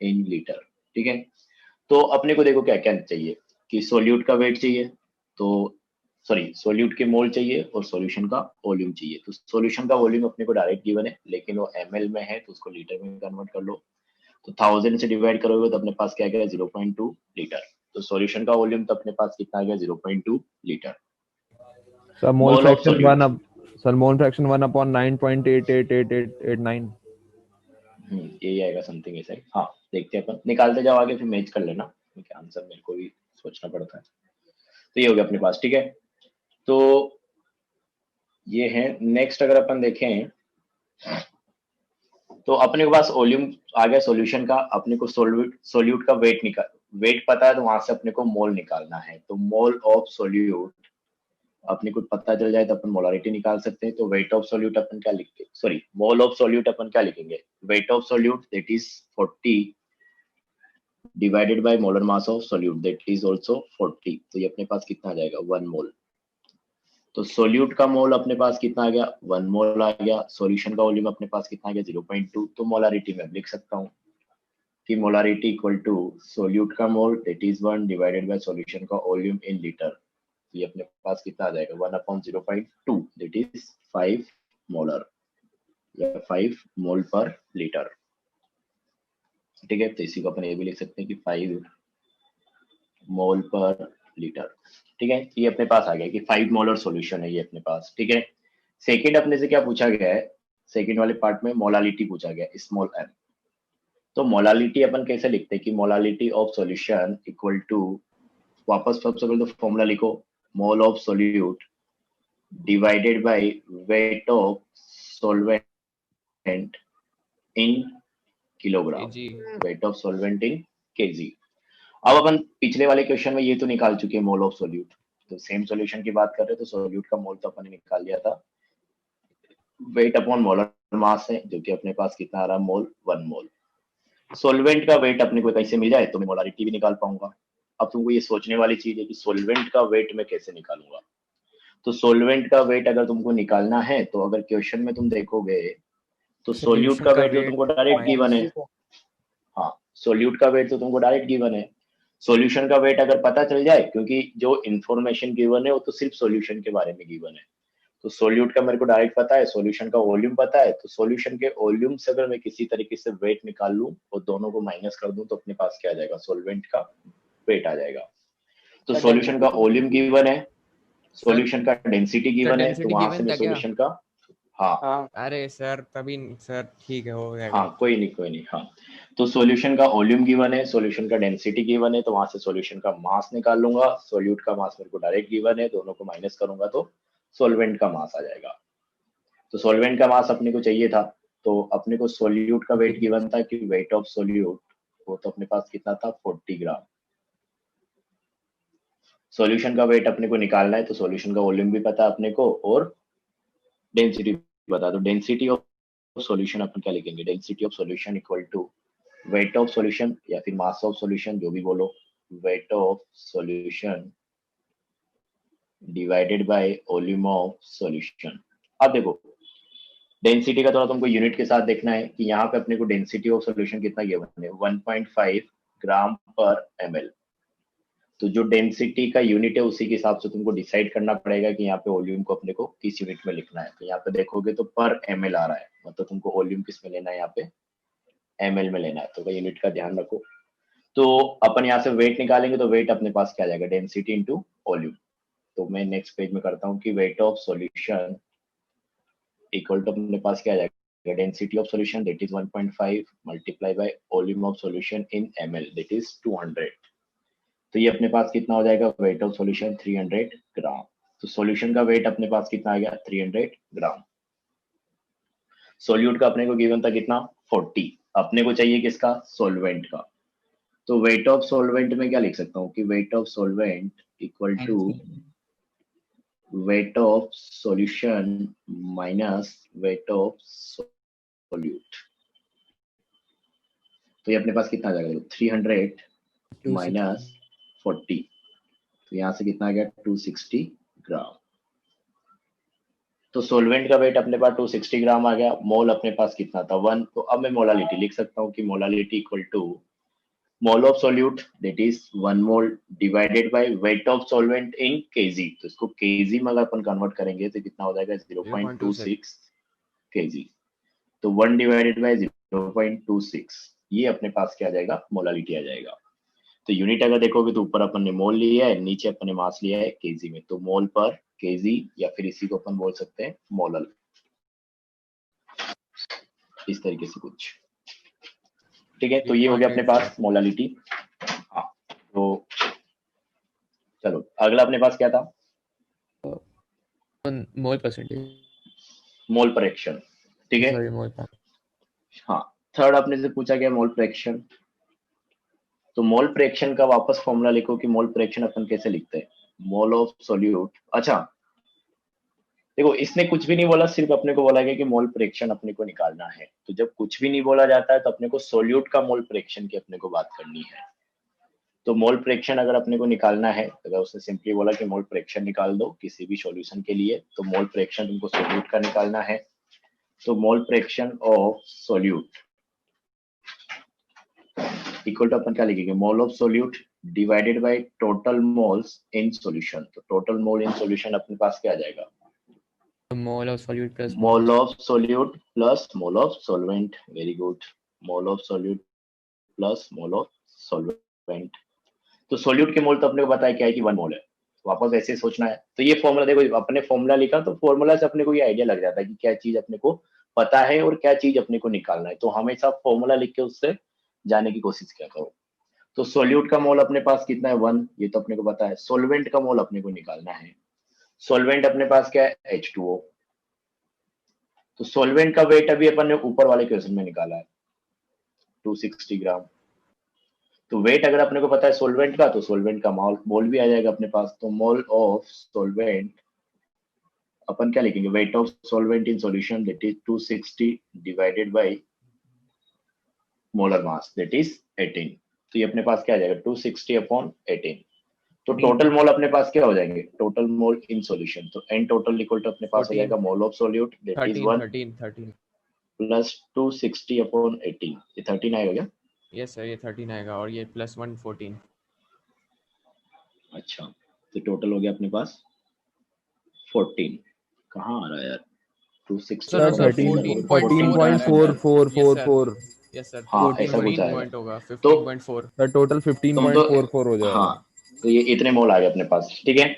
इन लीटर। ठीक है। तो अपने को देखो क्या क्या चाहिए कि सोल्यूट का वेट चाहिए, तो सॉरी सोल्यूट के मोल चाहिए और सॉल्यूशन का वॉल्यूम चाहिए। तो सॉल्यूशन का वॉल्यूम अपने को डायरेक्ट गिवन है, लेकिन वो ml में है तो उसको लीटर में कन्वर्ट कर लो। तो 1000 से डिवाइड करोगे तो अपने पास क्या गया? 0.2 लीटर। तो सॉल्यूशन का वॉल्यूम तो अपने पास कितना आ गया? 0.2 litre. Sir mole mole of fraction solute 1 up sir mole fraction 1/9.888889। यही आएगा समथिंग ऐसा ही। हाँ देखते हैं अपन, निकालते जाओ आगे, फिर मैच कर लेना क्योंकि आंसर मेरे को भी सोचना पड़ता है। तो ये हो गया अपने पास। ठीक है। तो ये है। नेक्स्ट अगर अपन देखें तो अपने के पास वॉल्यूम आ गया सॉल्यूशन का, अपने को सोल्यूट का वेट पता है, तो वहां से अपने को मोल निकालना है। तो मोल ऑफ सोल्यूट अपने को पता चल जाए तो अपन मोलारिटी निकाल सकते हैं। तो वेट ऑफ सोल्यूट अपन क्या लिखेंगे? सॉरी मोल ऑफ सोल्यूट अपन क्या लिखेंगे? Wait of solute that is 40 divided by molar mass of solute that is also 40। तो ये अपने पास कितना आ जाएगा? 1 मोल। तो सोल्यूट का मोल अपने पास कितना आ गया? 1 मोल आ गया। सॉल्यूशन का वॉल्यूम अपने पास कितना आ गया? 0.2। तो मोलारिटी में लिख सकता हूँ कि मोलारिटी इक्वल टू सोल्यूट का मोल that is 1 divided by solution का वॉल्यूम इन लीटर। तो ये अपने पास कितना आ जाएगा? 1/0.2 दैट इज 5 मोलर। या 5 मोल पर लीटर। ठीक है, तो इसी को अपन ये भी लिख सकते हैं कि 5 मोल पर लीटर। ठीक है, ये अपने पास आ गया कि 5 मोलर सॉल्यूशन है ये अपने पास। ठीक है, सेकंड अपने से क्या पूछा गया है, सेकंड वाले पार्ट में मोलालिटी पूछा गया, स्मॉल m। तो मोलालिटी अपन कैसे लिखते हैं कि molality of solution equal to, वापस सबसे पहले तो फॉर्मूला लिखो, mole of solute divided by weight of solvent in kilogram, जी weight of solvent in KG. अब अपन पिछले वाले क्वेश्चन में ये तो निकाल चुके हैं मोल ऑफ सोल्यूट, तो सेम सॉल्यूशन की बात कर रहे हैं, तो सोल्यूट का मोल तो अपन ने निकाल लिया था। वेट अपॉन मोलर मास है जो कि अपने पास कितना आ रहा है, मोल 1 मोल। सॉल्वेंट का वेट अपने को कैसे मिल जाए तो मैं मोलारिटी भी निकाल पाऊंगा। अब तुमको ये सोचने वाली चीज है कि सॉल्वेंट का वेट मैं कैसे निकालूंगा। तो सॉल्वेंट का वेट अगर तुमको निकालना है तो अगर क्वेश्चन में तुम देखोगे तो सोल्यूट का वेट तो तुमको डायरेक्ट गिवन है। हाँ, सोल्यूट का वेट तो तुमको डायरेक्ट गिवन है। सॉल्यूशन का वेट अगर पता चल जाए, क्योंकि जो इन्फॉर्मेशन गिवन है वो तो सिर्फ सॉल्यूशन के बारे में गिवन है, तो सोल्यूट का मेरे को डायरेक्ट पता है, सॉल्यूशन का वॉल्यूम पता है, तो सॉल्यूशन के वॉल्यूम से अगर मैं किसी तरीके से वेट निकाल लूं और दोनों को माइनस कर दूं तो अपने पास क्या आ जाएगा, सॉल्वेंट का वेट आ जाएगा। तो सॉल्यूशन का वॉल्यूम गिवन है, सॉल्यूशन का डेंसिटी गिवन है, तो density वहां given से मैं था क्या? सॉल्यूशन का, हाँ अरे सर तभी सर ठीक है हो जाएगा। हाँ कोई नहीं, हाँ तो सॉल्यूशन का वॉल्यूम गिवन है, सॉल्यूशन का डेंसिटी गिवन है, तो वहां से सॉल्यूशन का मास निकाल लूंगा। सॉल्यूट का मास मेरे को डायरेक्ट गिवन है, दोनों को माइनस करूंगा तो सॉल्वेंट का मास आ जाएगा। तो सॉल्वेंट का मास अपने को चाहिए था, तो अपने को सॉल्यूट का वेट गिवन था कि वेट ऑफ सॉल्यूट वो तो अपने पास कितना था, 40 ग्राम। सॉल्यूशन का वेट अपने को निकालना है, तो सॉल्यूशन का वॉल्यूम भी पता है अपने को और डेंसिटी बता दो। डेंसिटी ऑफ सॉल्यूशन अपन क्या लिखेंगे, density of solution equal to weight of solution या फिर मास ऑफ सॉल्यूशन, जो भी बोलो, weight of solution divided by volume of solution. अब देखो डेंसिटी का थोड़ा तुमको यूनिट के साथ देखना है कि यहाँ पे अपने को डेंसिटी ऑफ सॉल्यूशन कितना गिवन है, 1.5 ग्राम पर ml। तो जो डेंसिटी का यूनिट है उसी के हिसाब से तुमको डिसाइड करना पड़ेगा कि यहाँ पे वॉल्यूम को अपने को किस यूनिट में लिखना है। तो यहाँ पे देखोगे तो पर ml आ रहा है, मतलब तुमको वॉल्यूम किस में लेना है, यहाँ पे ml में लेना है, तो यूनिट का ध्यान रखो। तो अपन यहाँ से वेट निकालेंगे तो वेट अपने पास क्या आ जाएगा, डेंसिटी इंटू वॉल्यूम। तो मैं नेक्स्ट पेज में करता हूँ कि weight of solution equal to अपने पास क्या आ जाएगा, density of solution that is 1.5 multiply by volume of solution in ml that is 200। तो ये अपने पास कितना हो जाएगा, वेट ऑफ सॉल्यूशन 300 ग्राम। तो सॉल्यूशन का वेट अपने पास कितना आ गया, 300 ग्राम। सोल्यूट का अपने को गिवन था कितना, 40। अपने को चाहिए किसका, सॉल्वेंट का। तो वेट ऑफ सॉल्वेंट में क्या लिख सकता हूँ कि weight of solvent equal to weight of solution minus weight of solute. तो ये अपने पास कितना आ जाएगा, 300 माइनस 40, तो यहाँ से कितना आ गया, 260 ग्राम। तो सोलवेंट का वेट अपने पास 260 ग्राम आ गया, मोल अपने पास कितना था, 1। तो अब मैं मोलालिटी लिख सकता हूँ कि molality equal to mole of solute that is 1 mole divided by weight of solvent in KG. तो इसको केजी में अगर अपन कन्वर्ट करेंगे तो कितना हो जाएगा, 0.26 केजी। तो 1 डिवाइडेड बाय 0.26, ये अपने पास क्या आ जाएगा, मोलालिटी आ जाएगा। तो यूनिट अगर देखोगे तो ऊपर अपन ने मोल लिया है, नीचे अपन ने मास लिया है केजी में, तो मोल पर केजी या फिर इसी को अपन बोल सकते हैं मोलल, इस तरीके से कुछ। ठीक है, तो ये हो गया अपने पास मोलालिटी। हाँ, तो चलो अगला अपने पास क्या था, मोल परसेंटेज, मोल पर एक्शन। ठीक है, सॉरी मोल पर। हाँ थर्ड अपने से पूछा गया मोल फ्रैक्शन। तो मोल फ्रैक्शन का वापस फॉर्मूला लिखो कि मोल फ्रैक्शन अपन कैसे लिखते हैं, मोल ऑफ सोल्यूट। अच्छा देखो इसने कुछ भी नहीं बोला, सिर्फ अपने को बोला गया कि मोल फ्रैक्शन अपने को निकालना है। तो जब कुछ भी नहीं बोला जाता है तो अपने को सोल्यूट का मोल फ्रैक्शन की अपने को बात करनी है। तो मोल फ्रैक्शन अगर अपने को निकालना है, अगर उसने सिंपली बोला कि मोल फ्रैक्शन निकाल दो किसी भी सॉल्यूशन के लिए, तो मोल फ्रैक्शन तुमको सोल्यूट का निकालना है। तो mole fraction of solute equal to अपन क्या लिखेंगे, mole of solute divided by total moles in solution. तो टोटल मोल इन सॉल्यूशन अपने पास क्या आ जाएगा, mole of solute plus mole of solute plus mole of solvent, very good, mole of solute plus mole of solvent. तो solute के mole तो अपने को पता है क्या है कि 1 मोल है, वापस ऐसे सोचना है। तो ये फॉर्मूला देखो, अपने फॉर्मूला लिखा तो फॉर्मूला से अपने को ये आइडिया लग जाता है कि क्या चीज अपने को पता है और क्या चीज अपने को निकालना है। तो हमेशा फॉर्मूला लिख के उससे जाने की कोशिश क्या करो। तो सोल्यूट का मोल अपने पास कितना है 1, ये तो अपने को पता है। सोल्वेंट का मोल अपने को निकालना है। सोल्वेंट अपने पास क्या है H2O। तो सोल्वेंट का वेट अभी अपन ने ऊपर वाले क्वेश्चन में निकाला है 260 ग्राम। तो वेट अगर अपने को पता है सोल्वेंट का, तो सोल्वेंट का मोल भी आ जाएगा अपने पास। तो मोल ऑफ सोल्वेंट अपन क्या लिखेंगे, weight of सोल्वेंट in solution that is 260 divided by molar mass that is 18। तो ये अपने पास क्या आ जाएगा 260 अपॉन 18। तो टोटल मोल अपने पास क्या हो जाएंगे, टोटल मोल इन सॉल्यूशन। तो एन टोटल इक्वल टू अपने पास हो 14 जाएगा mole of solute that is 1 13 plus 260 upon 18। ये 13 आएगा क्या? यस सर, ये 13 आएगा और ये प्लस 1 14। अच्छा, तो टोटल हो गया अपने पास 14। कहाँ आ रहा है यार 260 सर, upon 18, 14.4444। यस सर, हाँ 14 ऐसा कुछ 14 आएगा। पॉइंट होगा, तो 15.4। सर टोटल तुम तो 15.44 हो जाएगा। हाँ, तो ये इतने मोल आ गए अपने पास, ठीक है।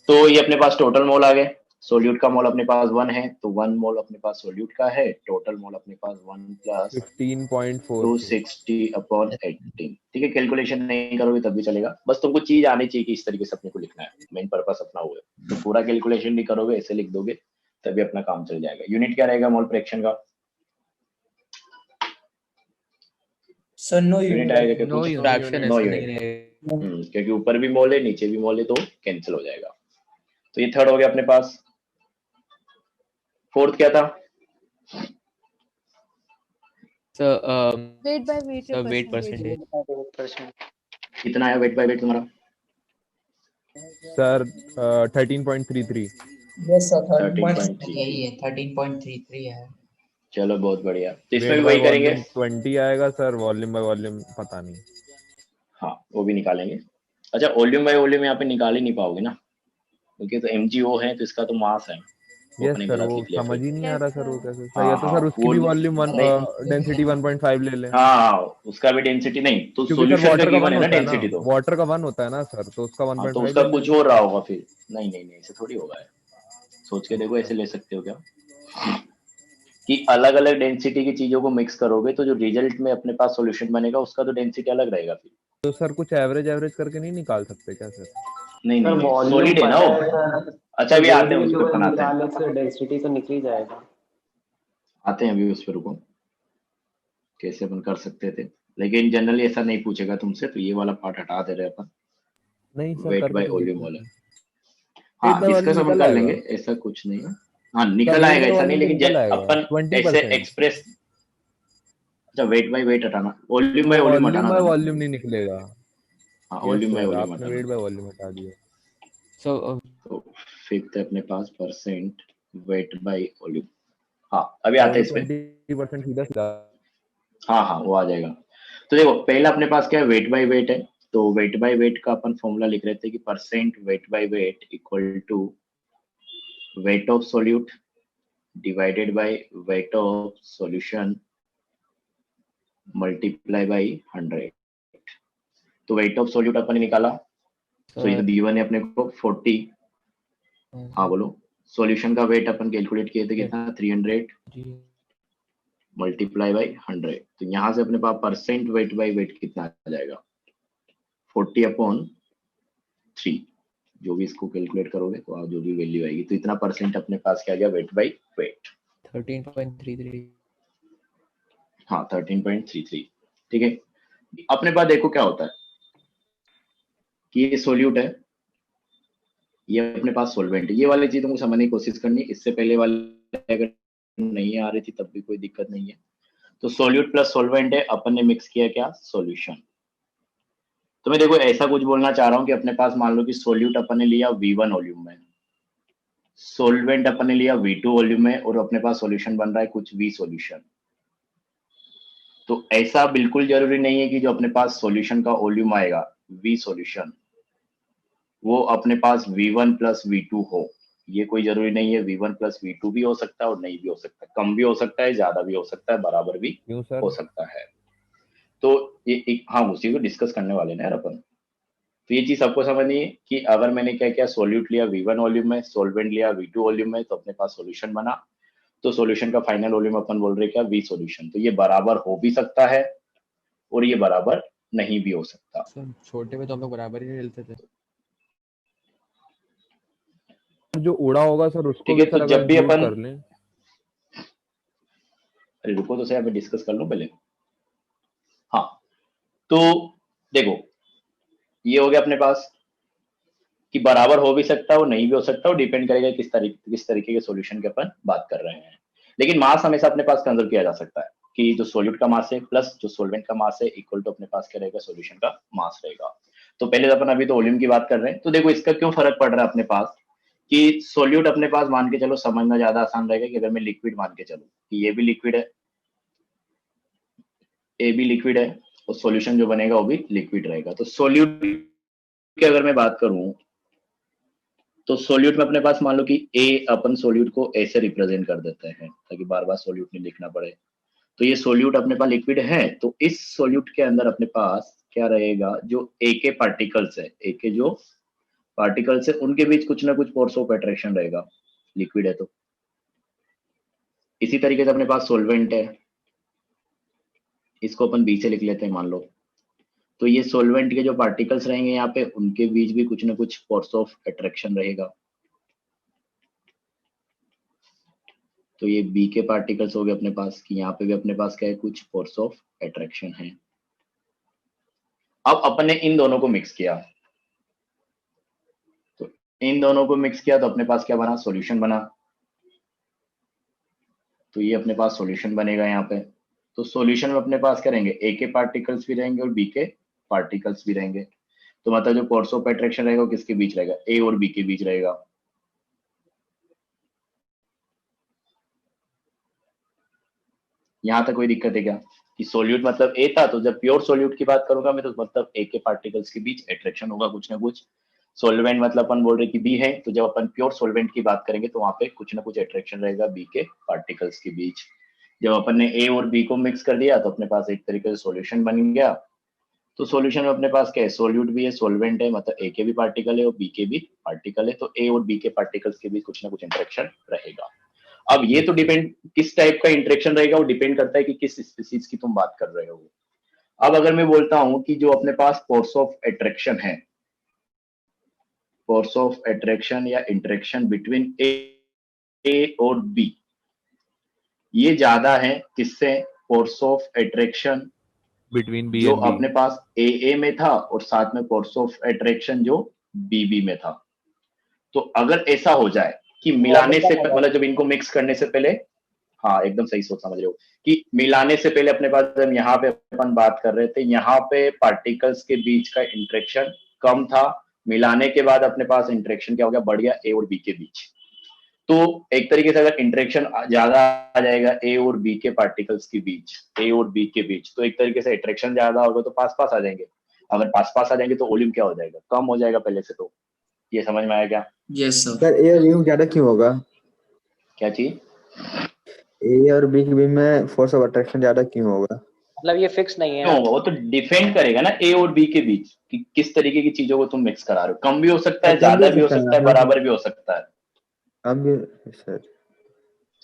तो ये अपने पास टोटल मोल आ गए। सोल्यूट का मोल अपने पास 1 है, तो 1 मोल अपने पास सोल्यूट का है। टोटल मोल अपने पास 1 प्लस 15.44। 260 अपॉन 18। ठीक है, कैलकुलेशन नहीं करोगे तब भी चलेगा, बस तुमको चीज आनी चाहिए कि इस तरीके से अपने को लिखना है। मेन पर्पस अपना वो है। तो पूरा कैलकुलेशन नहीं करोगे, ऐसे लिख दोगे तभी अपना काम चल जाएगा। यूनिट क्या रहेगा मोल फ्रैक्शन का? Sir no unit unit. आएगा क्या नो कुछ? फ्रैक्शन नो ऐसा यूनिट, नहीं रहेगा। क्योंकि ऊपर भी मोल है नीचे भी मोल है, तो कैंसिल हो जाएगा। तो ये थर्ड हो गया अपने पास। फोर्थ क्या था? Sir wait by wait sir wait percentage. Percentage. कितना आया वेट बाय वेट तुम्हारा? सर 13.33। Yes sir, 13.33। यही है 13.33 है। चलो बहुत बढ़िया। तो इसमें वेट भी बाय वही करेंगे। वॉल्यूम 20 आएगा सर, वॉल्यूम बाय वॉल्यूम पता नहीं। हाँ वो भी निकालेंगे। अच्छा, वॉल्यूम बाय वॉल्यूम यहाँ पे निकाल ही नहीं पाओगे ना, क्योंकि तो MgO है तो इसका तो मास है, वो यस अपने सर, गलत वो लिख लिया समझ फिर। ही नहीं आ यस रहा सर वो सर। कैसे सर, हाँ या तो हाँ सर उसकी वो भी वॉल्यूम डेंसिटी 1.5 ले लें। हाँ उसका भी डेंसिटी नहीं, तो क्योंकि सर सॉल्यूशन का वाटर का गिवन 1 है ना होता है ना, डेंसिटी तो। वाटर का 1 होता है ना सर, तो उसका हाँ तो 1.5 उसका ले कुछ लें। हो रहा होगा फिर। नहीं नहीं नहीं, ऐसे थोड़ी होगा है। सोच के देखो, अच्छा ऐसे ले सकते हो क्या कि अलग अलग डेंसिटी की चीजों को मिक्स करोगे तो जो रिजल्ट में अपने पास सॉल्यूशन बनेगा उसका तो डेंसिटी अलग रहेगा फिर। तो सर कुछ एवरेज एवरेज करके नहीं निकाल सकते क्या सर? नहीं सर नहीं नहीं, वॉल्यूम सॉलिड है ना पता वो। है सर, अच्छा तो अभी वेट आते हैं उस रेशियो पर, अपन आते हैं, निकालने से डेंसिटी तो निकल ही जाएगा। आते हैं अभी उस पर, रुको कैसे अपन कर सकते थे। लेकिन जनरली ऐसा नहीं पूछेगा तुमसे, तो ये वाला पार्ट हटा दे रहे हैं अपन। नहीं सर, वेट करके बाय तो वॉल्यूम देखिए वाला, सर। वेट हाँ बाय डिस्कस वॉल्यूम अपन निकल कर आएगा लेंगे, ऐसा कुछ नहीं है। हाँ सर, निकल वेट आएगा बाय ऐसा नहीं, वॉल्यूम तो लेकिन निकल आएगा अपन ऐसे 20%। एक्सप्रेस। अच्छा वेट बाय वेट हटाना, वॉल्यूम बाय वॉल्यूम वॉल्यूम हटाना बाय था ना। वॉल्यूम नहीं निकलेगा। हाँ yes volume by sir, volume आपने हटाना वेट था। बाय वॉल्यूम हटा दिया। सो तो फिफ्थ है अपने पास परसेंट वेट बाय वॉल्यूम। हाँ अभी हाँ, आते वो हैं तो इस पे। 20% सीधा सीधा। हाँ हाँ वो आ जाएगा। तो देखो पहला अपने पास क्या है, वेट बाय वेट है। तो वेट बाय वेट का अपन फॉर्मूला लिख रहे थे कि percent weight by weight equal to weight of solute divided by weight of solution multiply by 100। तो वेट ऑफ सॉल्यूट अपन ने निकाला, तो ये तो गिवन है अपने को 40। हाँ बोलो। सॉल्यूशन का वेट अपन कैलकुलेट किए थे कितना, 300 मल्टीप्लाई बाय 100। तो यहाँ से अपने पास परसेंट वेट बाय वेट कितना आ जाएगा 40 अपॉन 3। जो भी इसको कैलकुलेट करोगे तो आप जो भी वैल्यू आएगी, तो इतना परसेंट अपने पास क्या आ गया वेट बाय वेट। 13.33। हाँ 13.33। ठीक है, अपने पास देखो क्या होता है कि ये सोल्यूट है, ये अपने पास सोल्वेंट है। ये वाली चीजों को समझने की कोशिश करनी, इससे पहले वाले अगर नहीं आ रही थी तब भी कोई दिक्कत नहीं है। तो सोल्यूट प्लस सोल्वेंट है, अपन ने मिक्स किया क्या, सॉल्यूशन। तो मैं देखो ऐसा कुछ बोलना चाह रहा हूँ कि अपने पास मान लो कि सोल्यूट अपन ने लिया V1 वॉल्यूम में, सोल्वेंट अपन ने लिया V2 वॉल्यूम में, और अपने पास सॉल्यूशन बन रहा है कुछ V सॉल्यूशन। तो ऐसा बिल्कुल जरूरी नहीं है कि जो अपने पास सॉल्यूशन का वॉल्यूम आएगा V सॉल्यूशन वो अपने पास V1 प्लस V2 हो। ये कोई जरूरी नहीं है V1 प्लस V2 भी हो सकता है और नहीं भी हो सकता, कम भी हो सकता है, ज्यादा भी हो सकता है, बराबर भी क्यों हो सर? सकता है। तो ये एक, हाँ उसी को डिस्कस करने वाले ना यार अपन। तो ये चीज सबको समझनी है कि अगर मैंने क्या किया, सोल्यूट लिया V1 वॉल्यूम में, सोलवेंट लिया V2 वॉल्यूम में, तो अपने पास सॉल्यूशन बना। तो सॉल्यूशन का फाइनल वॉल्यूम अपन बोल रहे क्या, V सॉल्यूशन। तो ये बराबर हो भी सकता है और ये बराबर नहीं भी हो सकता। सर छोटे में तो हम लोग बराबर ही खेलते थे। जो उड़ा होगा सर उसको ठीक भी है, सर तो अगर जब भी इंक्लूड अपन, कर लें। अरे रुको तो सही, अभी डिस्कस कर लो पहले। हाँ तो देखो, ये हो गया अपने पास कि बराबर हो भी सकता है और नहीं भी हो सकता, और डिपेंड करेगा किस तरीके के सॉल्यूशन के अपन बात कर रहे हैं। लेकिन मास हमेशा अपने पास कंजर्व किया जा सकता है कि जो सोल्यूट का मास है प्लस जो सोलवेंट का मास है इक्वल टू अपने पास क्या रहेगा, सॉल्यूशन का मास रहेगा। तो पहले अपन अभी तो वॉल्यूम की बात कर रहे हैं। तो देखो इसका क्यों फर्क पड़ रहा है अपने पास, कि सोल्यूट अपने पास मान के चलो, समझना ज्यादा आसान रहेगा कि अगर मैं लिक्विड मान के चलूं कि ये भी लिक्विड है, ए भी लिक्विड है, और सॉल्यूशन जो बनेगा वो भी लिक्विड रहेगा। तो सोल्यूट की अगर मैं बात करूं, तो सोल्यूट में अपने पास मान लो कि ए, अपन सोल्यूट को ऐसे रिप्रेजेंट कर देते हैं ताकि बार बार सोल्यूट नहीं लिखना पड़े। तो ये सोल्यूट अपने पास लिक्विड है, तो इस सोल्यूट के अंदर अपने पास क्या रहेगा, जो ए के पार्टिकल्स है, ए के जो पार्टिकल्स है उनके बीच कुछ ना कुछ फोर्स ऑफ अट्रैक्शन रहेगा, लिक्विड है तो। इसी तरीके से अपने पास सोलवेंट है, इसको अपन बी से लिख लेते हैं मान लो। तो ये सोलवेंट के जो पार्टिकल्स रहेंगे यहाँ पे, उनके बीच भी कुछ ना कुछ फोर्स ऑफ अट्रैक्शन रहेगा। तो ये बी के पार्टिकल्स हो गए अपने पास, कि यहाँ पे भी अपने पास क्या है, कुछ फोर्स ऑफ अट्रैक्शन है। अब अपन ने इन दोनों को मिक्स किया, तो इन दोनों को मिक्स किया तो अपने पास क्या बना, सॉल्यूशन बना। तो ये अपने पास सॉल्यूशन बनेगा यहाँ पे। तो सॉल्यूशन में अपने पास क्या रहेंगे, ए के पार्टिकल्स भी रहेंगे और बी के पार्टिकल्स भी रहेंगे। तो मतलब जो फोर्स ऑफ अट्रैक्शन रहेगा वो किसके बीच रहेगा, ए और बी के बीच रहेगा। यहाँ तक कोई दिक्कत है क्या, कि सोल्यूट मतलब ए था, तो जब प्योर सोल्यूट की बात करूंगा मैं, तो मतलब ए के पार्टिकल्स के बीच अट्रैक्शन होगा कुछ ना कुछ। सोलवेंट मतलब अपन बोल रहे कि बी है, तो जब अपन प्योर सोलवेंट की बात करेंगे तो वहां पे कुछ ना कुछ अट्रैक्शन रहेगा बी के पार्टिकल्स के बीच। जब अपन ने ए और बी को मिक्स कर दिया तो अपने पास एक तरीके से सॉल्यूशन बन गया। तो सॉल्यूशन में अपने पास क्या है, सोल्यूट भी है, सोलवेंट है, मतलब ए के भी पार्टिकल है और बी के भी पार्टिकल है। तो ए और बी के पार्टिकल्स के बीच कुछ ना कुछ इंटरेक्शन रहेगा। अब ये तो डिपेंड किस टाइप का इंटरेक्शन रहेगा, वो डिपेंड करता है कि किस स्पीसीज की तुम बात कर रहे हो। अब अगर मैं बोलता हूं कि जो अपने पास फोर्स ऑफ अट्रैक्शन है, फोर्स ऑफ अट्रैक्शन या इंटरेक्शन बिटवीन ए और बी, ये ज्यादा है किससे, force of attraction between B जो एंड बी। अपने पास ए में था और साथ में फोर्स ऑफ अट्रैक्शन जो बी में था। तो अगर ऐसा हो जाए कि मिलाने से मतलब जब इनको मिक्स करने से पहले, हाँ एकदम सही सोच समझ रहे हो, कि मिलाने से पहले अपने पास जब यहाँ पे अपन बात कर रहे थे, यहाँ पे पार्टिकल्स के बीच का इंटरेक्शन कम था, मिलाने के बाद अपने पास इंटरेक्शन क्या हो गया, बढ़ गया ए और बी के बीच। तो एक तरीके से अगर इंटरेक्शन ज्यादा आ जाएगा ए और बी के पार्टिकल्स के बीच, ए और बी के बीच, तो एक तरीके से अट्रैक्शन ज्यादा होगा तो पास पास आ जाएंगे। अगर पास पास आ जाएंगे तो वॉल्यूम क्या हो जाएगा, कम हो जाएगा पहले से। तो ये समझ में आया क्या? Yes sir. सर ए और बी में ज्यादा क्यों होगा? क्या चीज? ए और बी के बीच में फोर्स ऑफ अट्रैक्शन ज्यादा क्यों होगा? मतलब ये फिक्स नहीं है क्यों ना। होगा, वो तो डिपेंड करेगा ना ए और बी के बीच कि किस तरीके की चीजों को तुम मिक्स करा रहे हो। कम भी हो सकता है, ज्यादा भी हो सकता है, बराबर भी हो सकता है। कम भी सर।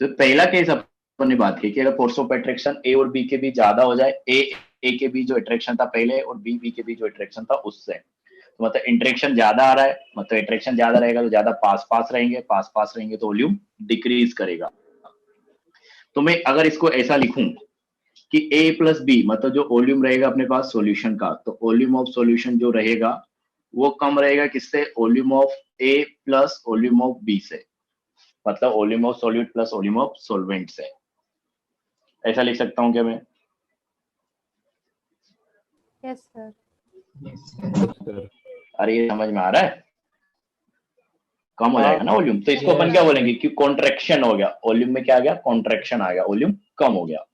तो पहला केस अपन ने बात की कि अगर फोर्स ऑफ अट्रैक्शन ए और बी के बीच ज्यादा हो जाए, ए के बीच जो अट्रैक्शन था पहले और बी के बीच जो अट्रैक्शन था उससे, तो मतलब इंटरेक्शन ज्यादा आ रहा है, मतलब अट्रैक्शन ज्यादा रहेगा तो ज्यादा पास पास रहेंगे तो वॉल्यूम डिक्रीज करेगा। तो मैं अगर इसको ऐसा लिखूं कि ए प्लस बी, मतलब जो वॉल्यूम रहेगा अपने पास सॉल्यूशन का, तो वॉल्यूम ऑफ सॉल्यूशन जो रहेगा वो कम रहेगा किससे, volume of A plus volume of B से, मतलब volume of solute plus volume of solvent से। ऐसा लिख सकता हूं क्या मैं? Yes sir. सर अरे ये समझ में आ रहा है? कम हो हाँ। जाएगा ना वॉल्यूम, तो इसको अपन क्या बोलेंगे कि कॉन्ट्रैक्शन हो गया, वॉल्यूम में क्या आ गया, कॉन्ट्रैक्शन आ गया, वॉल्यूम कम हो गया।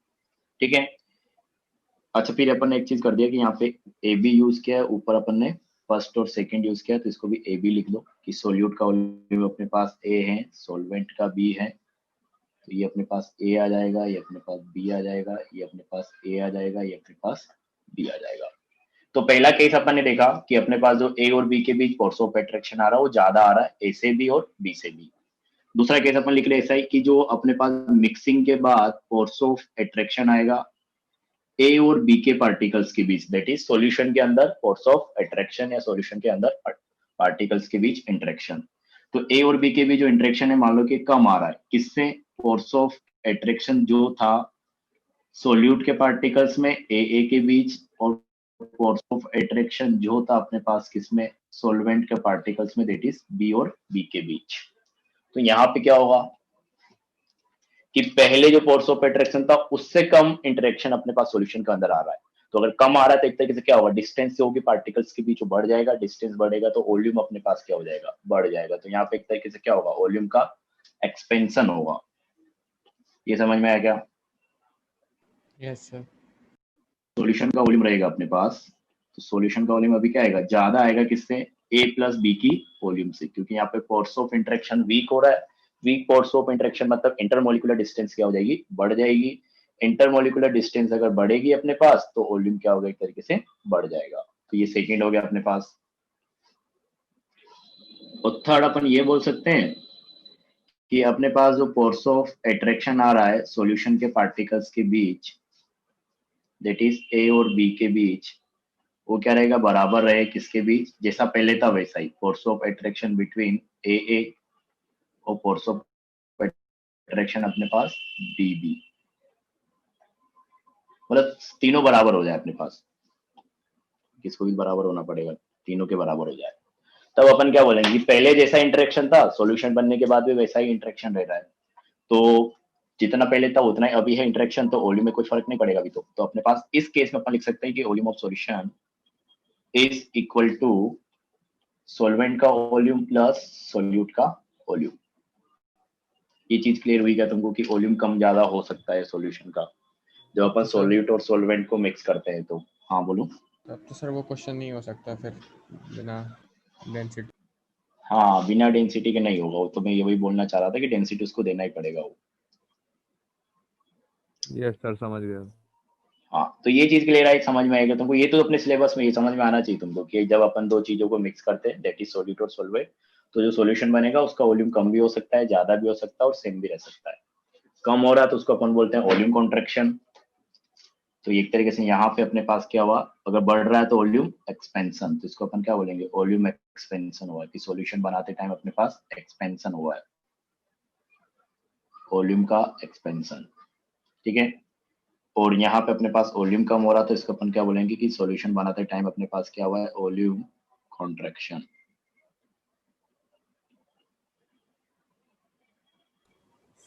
ठीक है। अच्छा फिर अपन ने एक चीज कर दिया कि यहाँ पे ए बी यूज किया है, ऊपर अपन ने फर्स्ट और सेकंड यूज किया तो इसको भी ए बी लिख दो कि सोल्यूट का वॉल्यूम अपने पास ए है, सॉल्वेंट का बी है, तो ये अपने पास ए आ जाएगा, ये अपने पास बी आ जाएगा, ये अपने पास ए आ जाएगा, ये अपने पास बी आ जाएगा। तो पहला केस अपन ने देखा कि अपने पास जो ए और बी के बीच फोर्स ऑफ अट्रैक्शन आ रहा है वो ज्यादा आ रहा है ए से बी और बी से बी। दूसरा केस अपन लिख रहे ऐसा ही कि जो अपने पास मिक्सिंग के बाद फोर्स ऑफ अट्रैक्शन आएगा ए और बी के पार्टिकल्स के बीच, दैट इज सॉल्यूशन के अंदर फोर्स ऑफ अट्रैक्शन या सॉल्यूशन के अंदर पार्टिकल्स के बीच इंटरेक्शन। तो ए और बी के बीच जो इंटरेक्शन है मान लो कि कम आ रहा है, किससे? फोर्स ऑफ अट्रैक्शन जो था सोल्यूट के पार्टिकल्स में ए के बीच, और फोर्स ऑफ अट्रैक्शन जो था अपने पास किसमें? सॉल्वेंट के पार्टिकल्स में, दैट इज बी और बी के बीच। तो यहाँ पे क्या होगा कि पहले जो फोर्स ऑफ अट्रैक्शन था उससे कम इंटरेक्शन अपने पास सॉल्यूशन के अंदर आ रहा है। तो अगर कम आ रहा है तो एक तरीके से क्या होगा, डिस्टेंस जो होगी पार्टिकल्स के बीच वो बढ़ जाएगा, डिस्टेंस बढ़ेगा तो वॉल्यूम अपने पास क्या हो जाएगा, बढ़ जाएगा। तो यहाँ पे एक तरीके से क्या होगा, वॉल्यूम का एक्सपेंशन होगा। ये समझ में आया क्या? Yes sir. सॉल्यूशन का वॉल्यूम रहेगा अपने पास, तो सॉल्यूशन का वॉल्यूम अभी क्या आएगा, ज्यादा आएगा किससे? ए प्लस बी की वॉल्यूम से, क्योंकि यहाँ पे फोर्स ऑफ इंटरेक्शन वीक हो रहा है। वीक फोर्स ऑफ इंटरेक्शन मतलब इंटरमोलिकुलर डिस्टेंस क्या हो जाएगी, बढ़ जाएगी। इंटरमोलिकुलर डिस्टेंस अगर बढ़ेगी अपने पास तो वॉल्यूम क्या होगा, एक तरीके से बढ़ जाएगा। तो ये सेकंड हो गया अपने पास। और थर्ड अपन ये बोल सकते हैं कि अपने पास जो फोर्स ऑफ अट्रैक्शन आ रहा है सॉल्यूशन के पार्टिकल्स के बीच, दैट इज ए और बी के बीच, वो क्या रहेगा, बराबर रहे किसके बीच? जैसा पहले था वैसा ही, force of attraction between A और फोर्स ऑफ अट्रैक्शन अपने पास बी बी, मतलब तीनों बराबर हो जाए अपने पास, किसको भी बराबर होना पड़ेगा, तीनों के बराबर हो जाए। तब अपन क्या बोलेंगे कि पहले जैसा इंटरेक्शन था सॉल्यूशन बनने के बाद भी वैसा ही इंटरेक्शन रह रहा है, तो जितना पहले था उतना ही अभी है इंटरेक्शन, तो वॉल्यूम में कुछ फर्क नहीं पड़ेगा अभी। तो अपने पास इस केस में अपन लिख सकते हैं कि volume of solution is equal to solvent का वॉल्यूम प्लस सॉल्यूट का वॉल्यूम। ये चीज क्लियर हुई क्या तुमको कि वॉल्यूम कम ज्यादा हो सकता है सॉल्यूशन का जब अपन सॉल्यूट और सॉल्वेंट को मिक्स करते हैं? तो हाँ बोलो। तब तो सर वो क्वेश्चन नहीं हो सकता फिर बिना डेंसिटी। हाँ बिना डेंसिटी के नहीं होगा वो, तो मैं ये वही बोलना चाह रहा था कि डेंसिटी उसको देना ही पड़ेगा वो। यस सर समझ गया। हाँ तो ये चीज क्लियर आई, समझ में आएगा तुमको। ये तो अपने सिलेबस में ये समझ में आना चाहिए तुमको कि जब अपन दो चीजों को मिक्स करते हैं दैट इज सॉल्यूट और सॉल्वेंट, तो जो सॉल्यूशन बनेगा उसका वॉल्यूम कम भी हो सकता है, ज्यादा भी हो सकता है और सेम भी रह सकता है। कम हो रहा है तो उसको अपन बोलते हैं वॉल्यूम कॉन्ट्रैक्शन। तो एक तरीके से यहाँ पे अपने पास क्या हुआ, अगर बढ़ रहा है तो वॉल्यूम एक्सपेंशन, तो इसको अपन क्या बोलेंगे, वॉल्यूम एक्सपेंशन हुआ कि सॉल्यूशन बनाते टाइम अपने पास एक्सपेंशन हुआ है, वॉल्यूम का एक्सपेंशन। ठीक है, और यहाँ पे अपने पास वॉल्यूम कम हो रहा तो इसको अपन क्या बोलेंगे कि सॉल्यूशन बनाते टाइम अपने पास क्या हुआ है, वॉल्यूम कॉन्ट्रैक्शन।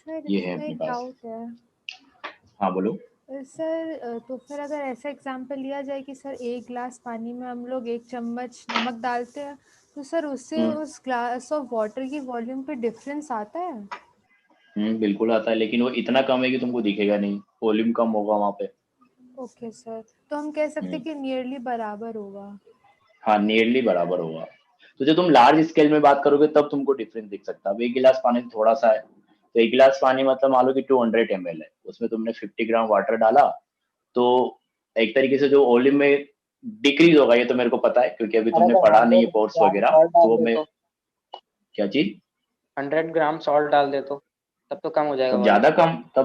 सर ये है इसमें अपने एक पास। डाउट है हाँ बोलो। सर, तो फिर अगर ऐसा एग्जांपल लिया जाए कि सर एक गिलास पानी में हम लोग 1 चम्मच नमक डालते हैं, तो सर उससे उस ग्लास ऑफ वाटर की वॉल्यूम पे डिफरेंस आता है? बिल्कुल आता है, लेकिन वो इतना कम है कि तुमको दिखेगा नहीं, वॉल्यूम कम होगा वहाँ पे। ओके सर, तो हम कह सकते हैं कि नियरली बराबर होगा। हाँ नियरली बराबर होगा। तो जब तुम लार्ज स्केल में बात करोगे तब तुमको डिफरेंस दिख सकता है। अब 1 गिलास पानी थोड़ा सा है, तो 1 गिलास पानी मतलब मान लो कि 200 ml है, उसमें तुमने 50 ग्राम वाटर डाला, तो एक तरीके से जो वॉल्यूम में डिक्रीज होगा ये तो मेरे को पता है क्योंकि अभी तुमने पढ़ा नहीं है फोर्स वगैरह, तो मैं क्या चीज 100 ग्राम सॉल्ट डाल दे तो तब तो कम हो जाएगा तब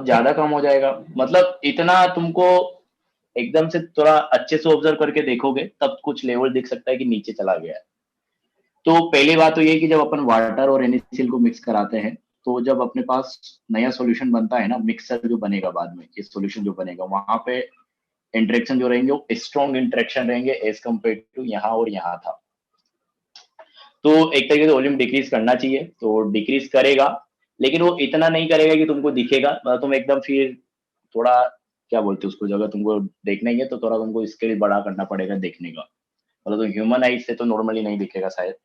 ज्यादा कम हो जाएगा। मतलब इतना तुमको एकदम से थोड़ा अच्छे से ऑब्जर्व करके देखोगे तब कुछ लेवल दिख सकता है कि नीचे चला गया है। तो पहली बात तो ये कि जब अपन वाटर और NaCl को मिक्स कराते हैं तो जब अपने पास नया सॉल्यूशन बनता है ना, मिक्सर जो बनेगा बाद में, ये सॉल्यूशन जो बनेगा वहां पे इंटरेक्शन जो रहेंगे वो स्ट्रॉन्ग इंटरेक्शन रहेंगे एज कम्पेयर टू यहाँ और यहाँ था। तो एक तरीके से वॉल्यूम डिक्रीज करना चाहिए, तो डिक्रीज करेगा, लेकिन वो इतना नहीं करेगा कि तुमको दिखेगा। मतलब तुम एकदम फिर थोड़ा क्या बोलते हैं उसको, जगह तुमको देखना ही है तो थोड़ा तुमको स्केल बड़ा करना पड़ेगा देखने का। मतलब तो ह्यूमन आइज से तो नॉर्मली नहीं दिखेगा शायद,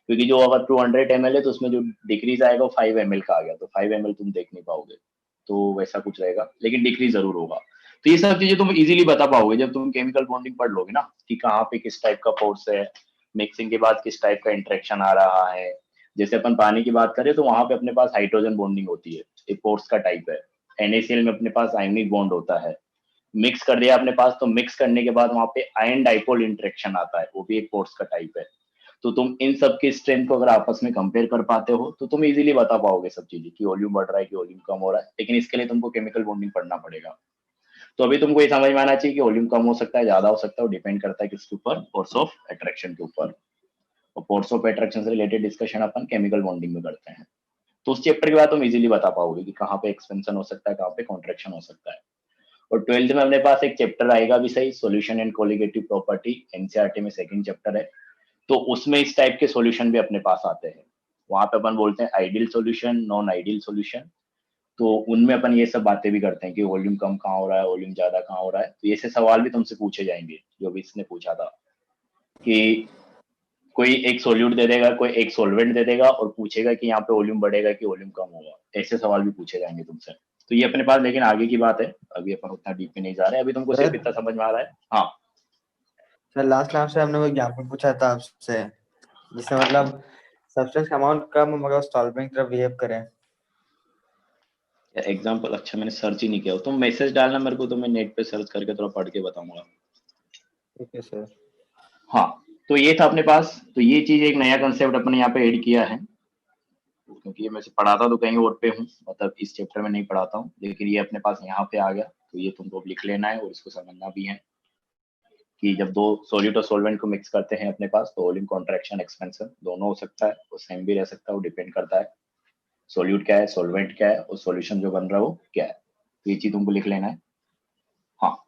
क्योंकि जो अगर 200 ml है तो उसमें जो डिक्रीज आएगा वो 5 ml का आ गया, तो 5 ml तुम देख नहीं पाओगे, तो वैसा कुछ रहेगा, लेकिन डिक्रीज जरूर होगा। तो ये सब चीजें तुम इजीली बता पाओगे जब तुम केमिकल बॉन्डिंग पढ़ लोगे ना कि कहाँ पे किस टाइप का फोर्स है, मिक्सिंग के बाद किस टाइप का इंटरेक्शन आ रहा है। जैसे अपन पानी की बात करें तो वहां पे अपने पास हाइड्रोजन बॉन्डिंग होती है, एक पोर्स का टाइप है। NaCl में अपने पास आयनिक बॉन्ड होता है। मिक्स कर दिया अपने पास, तो मिक्स करने के बाद वहां पे आयन डाइपोल इंटरेक्शन आता है, वो भी एक फोर्स का टाइप है। तो तुम इन सब की स्ट्रेंथ को अगर आपस में कंपेयर कर पाते हो तो तुम इजीली बता पाओगे सब चीजें कि वॉल्यूम बढ़ रहा है कि वॉल्यूम कम हो रहा है। लेकिन इसके लिए तुमको केमिकल बॉन्डिंग पढ़ना पड़ेगा। तो अभी तुमको ये समझ में आना चाहिए कि वॉल्यूम कम हो सकता है, ज्यादा हो सकता है, वो डिपेंड करता है किसके ऊपर, फोर्स ऑफ अट्रैक्शन के ऊपर। और फोर्स ऑफ अट्रैक्शन से रिलेटेड डिस्कशन अपन केमिकल बॉन्डिंग में करते हैं। तो उस चैप्टर के बाद तुम इजीली बता पाओगे कि कहाँ पे एक्सपेंशन हो सकता है, कहाँ पे कॉन्ट्रैक्शन हो सकता है। और 12th में अपने पास एक चैप्टर आएगा भी सही, solution and colligative property, NCERT में सेकंड चैप्टर है। तो उसमें इस टाइप के सॉल्यूशन भी अपने पास आते हैं। वहां पे अपन बोलते हैं ideal solution, non ideal solution. तो उनमें अपन ये सब बातें भी करते हैं कि वॉल्यूम कम कहाँ हो रहा है, वॉल्यूम ज्यादा कहाँ हो रहा है। तो ऐसे सवाल भी तुमसे पूछे जाएंगे, जो भी इसने पूछा था कि कोई एक सोल्यूट दे देगा, कोई एक सोलवेंट दे देगा और पूछेगा कि यहाँ पे वॉल्यूम बढ़ेगा कि वॉल्यूम कम होगा। ऐसे सवाल भी पूछे जाएंगे तुमसे। तो ये अपने पास लेकिन आगे की बात है, अभी अपन उतना डीप में नहीं जा रहे हैं। अभी तुमको सिर्फ इतना समझ में आ रहा है। हाँ सर, लास्ट क्लास में हमने वो एग्जाम्पल पूछा था आपसे, जिसमें मतलब सब्सटेंस का अमाउंट कम मगर सॉल्वेंट की तरह बिहेव करें। एग्जाम्पल, अच्छा मैंने सर्च ही नहीं किया। तुम मैसेज डालना मेरे को, तो मैं नेट पे सर्च करके थोड़ा पढ़ के बताऊंगा। ठीक है सर। हाँ, तो ये था अपने पास। तो ये चीज एक नया कंसेप्ट अपने यहाँ पे ऐड किया है, क्योंकि ये मैं से पढ़ाता तो कहीं और पे हूँ, मतलब इस चैप्टर में नहीं पढ़ाता हूँ, लेकिन ये अपने पास यहाँ पे आ गया। तो ये तुमको लिख लेना है और इसको समझना भी है कि जब दो सॉल्यूट और सॉल्वेंट को मिक्स करते हैं अपने पास, तो वॉल्यूम कॉन्ट्रैक्शन एक्सपेंशन दोनों हो सकता है, वो सेम भी रह सकता है, वो डिपेंड करता है सॉल्यूट क्या है, सॉल्वेंट क्या है और सॉल्यूशन जो बन रहा है वो क्या है। तो ये चीज तुमको लिख लेना है। हाँ,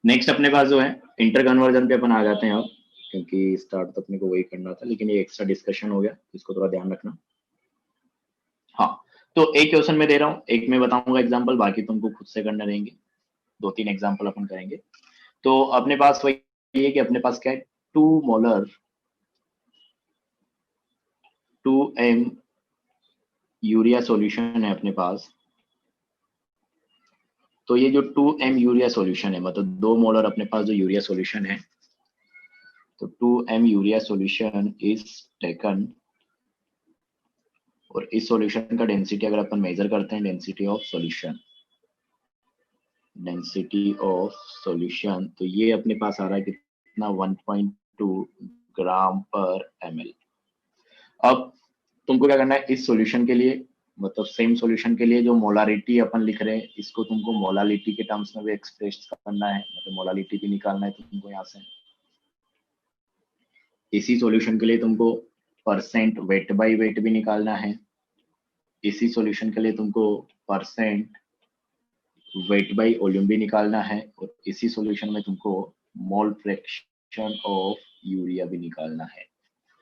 नेक्स्ट अपने पास जो है इंटर कन्वर्जन पे अपन आ जाते हैं अब, क्योंकि स्टार्ट तो अपने को वही करना था, लेकिन ये एक्स्ट्रा डिस्कशन हो गया, इसको थोड़ा ध्यान रखना। हाँ, तो एक क्वेश्चन में दे रहा हूँ, एक में बताऊंगा एग्जाम्पल, बाकी तुमको खुद से करने रहेंगे। 2-3 एग्जाम्पल अपन करेंगे। तो अपने पास वही है कि अपने पास क्या है, 2 मोलर 2m यूरिया सॉल्यूशन है अपने पास। तो ये जो 2m यूरिया सॉल्यूशन है, मतलब 2 मोलर अपने पास जो यूरिया सॉल्यूशन है, तो 2m urea solution is taken, और इस सॉल्यूशन का डेंसिटी अगर अपन मेजर करते हैं, डेंसिटी ऑफ सॉल्यूशन, तो ये अपने पास आ रहा है कितना, 1.2 ग्राम पर ml। अब तुमको क्या करना है, इस सॉल्यूशन के लिए, मतलब सेम सॉल्यूशन के लिए जो मोलारिटी अपन लिख रहे हैं, इसको तुमको मोलालिटी के टर्म्स में भी एक्सप्रेस करना है, मतलब मोलालिटी भी निकालना है तुमको यहाँ से। इसी सॉल्यूशन के लिए तुमको परसेंट वेट बाय वेट भी निकालना है। इसी सॉल्यूशन के लिए तुमको परसेंट वेट बाय वॉल्यूम भी निकालना है, और इसी सॉल्यूशन में तुमको मोल फ्रैक्शन ऑफ यूरिया भी निकालना है।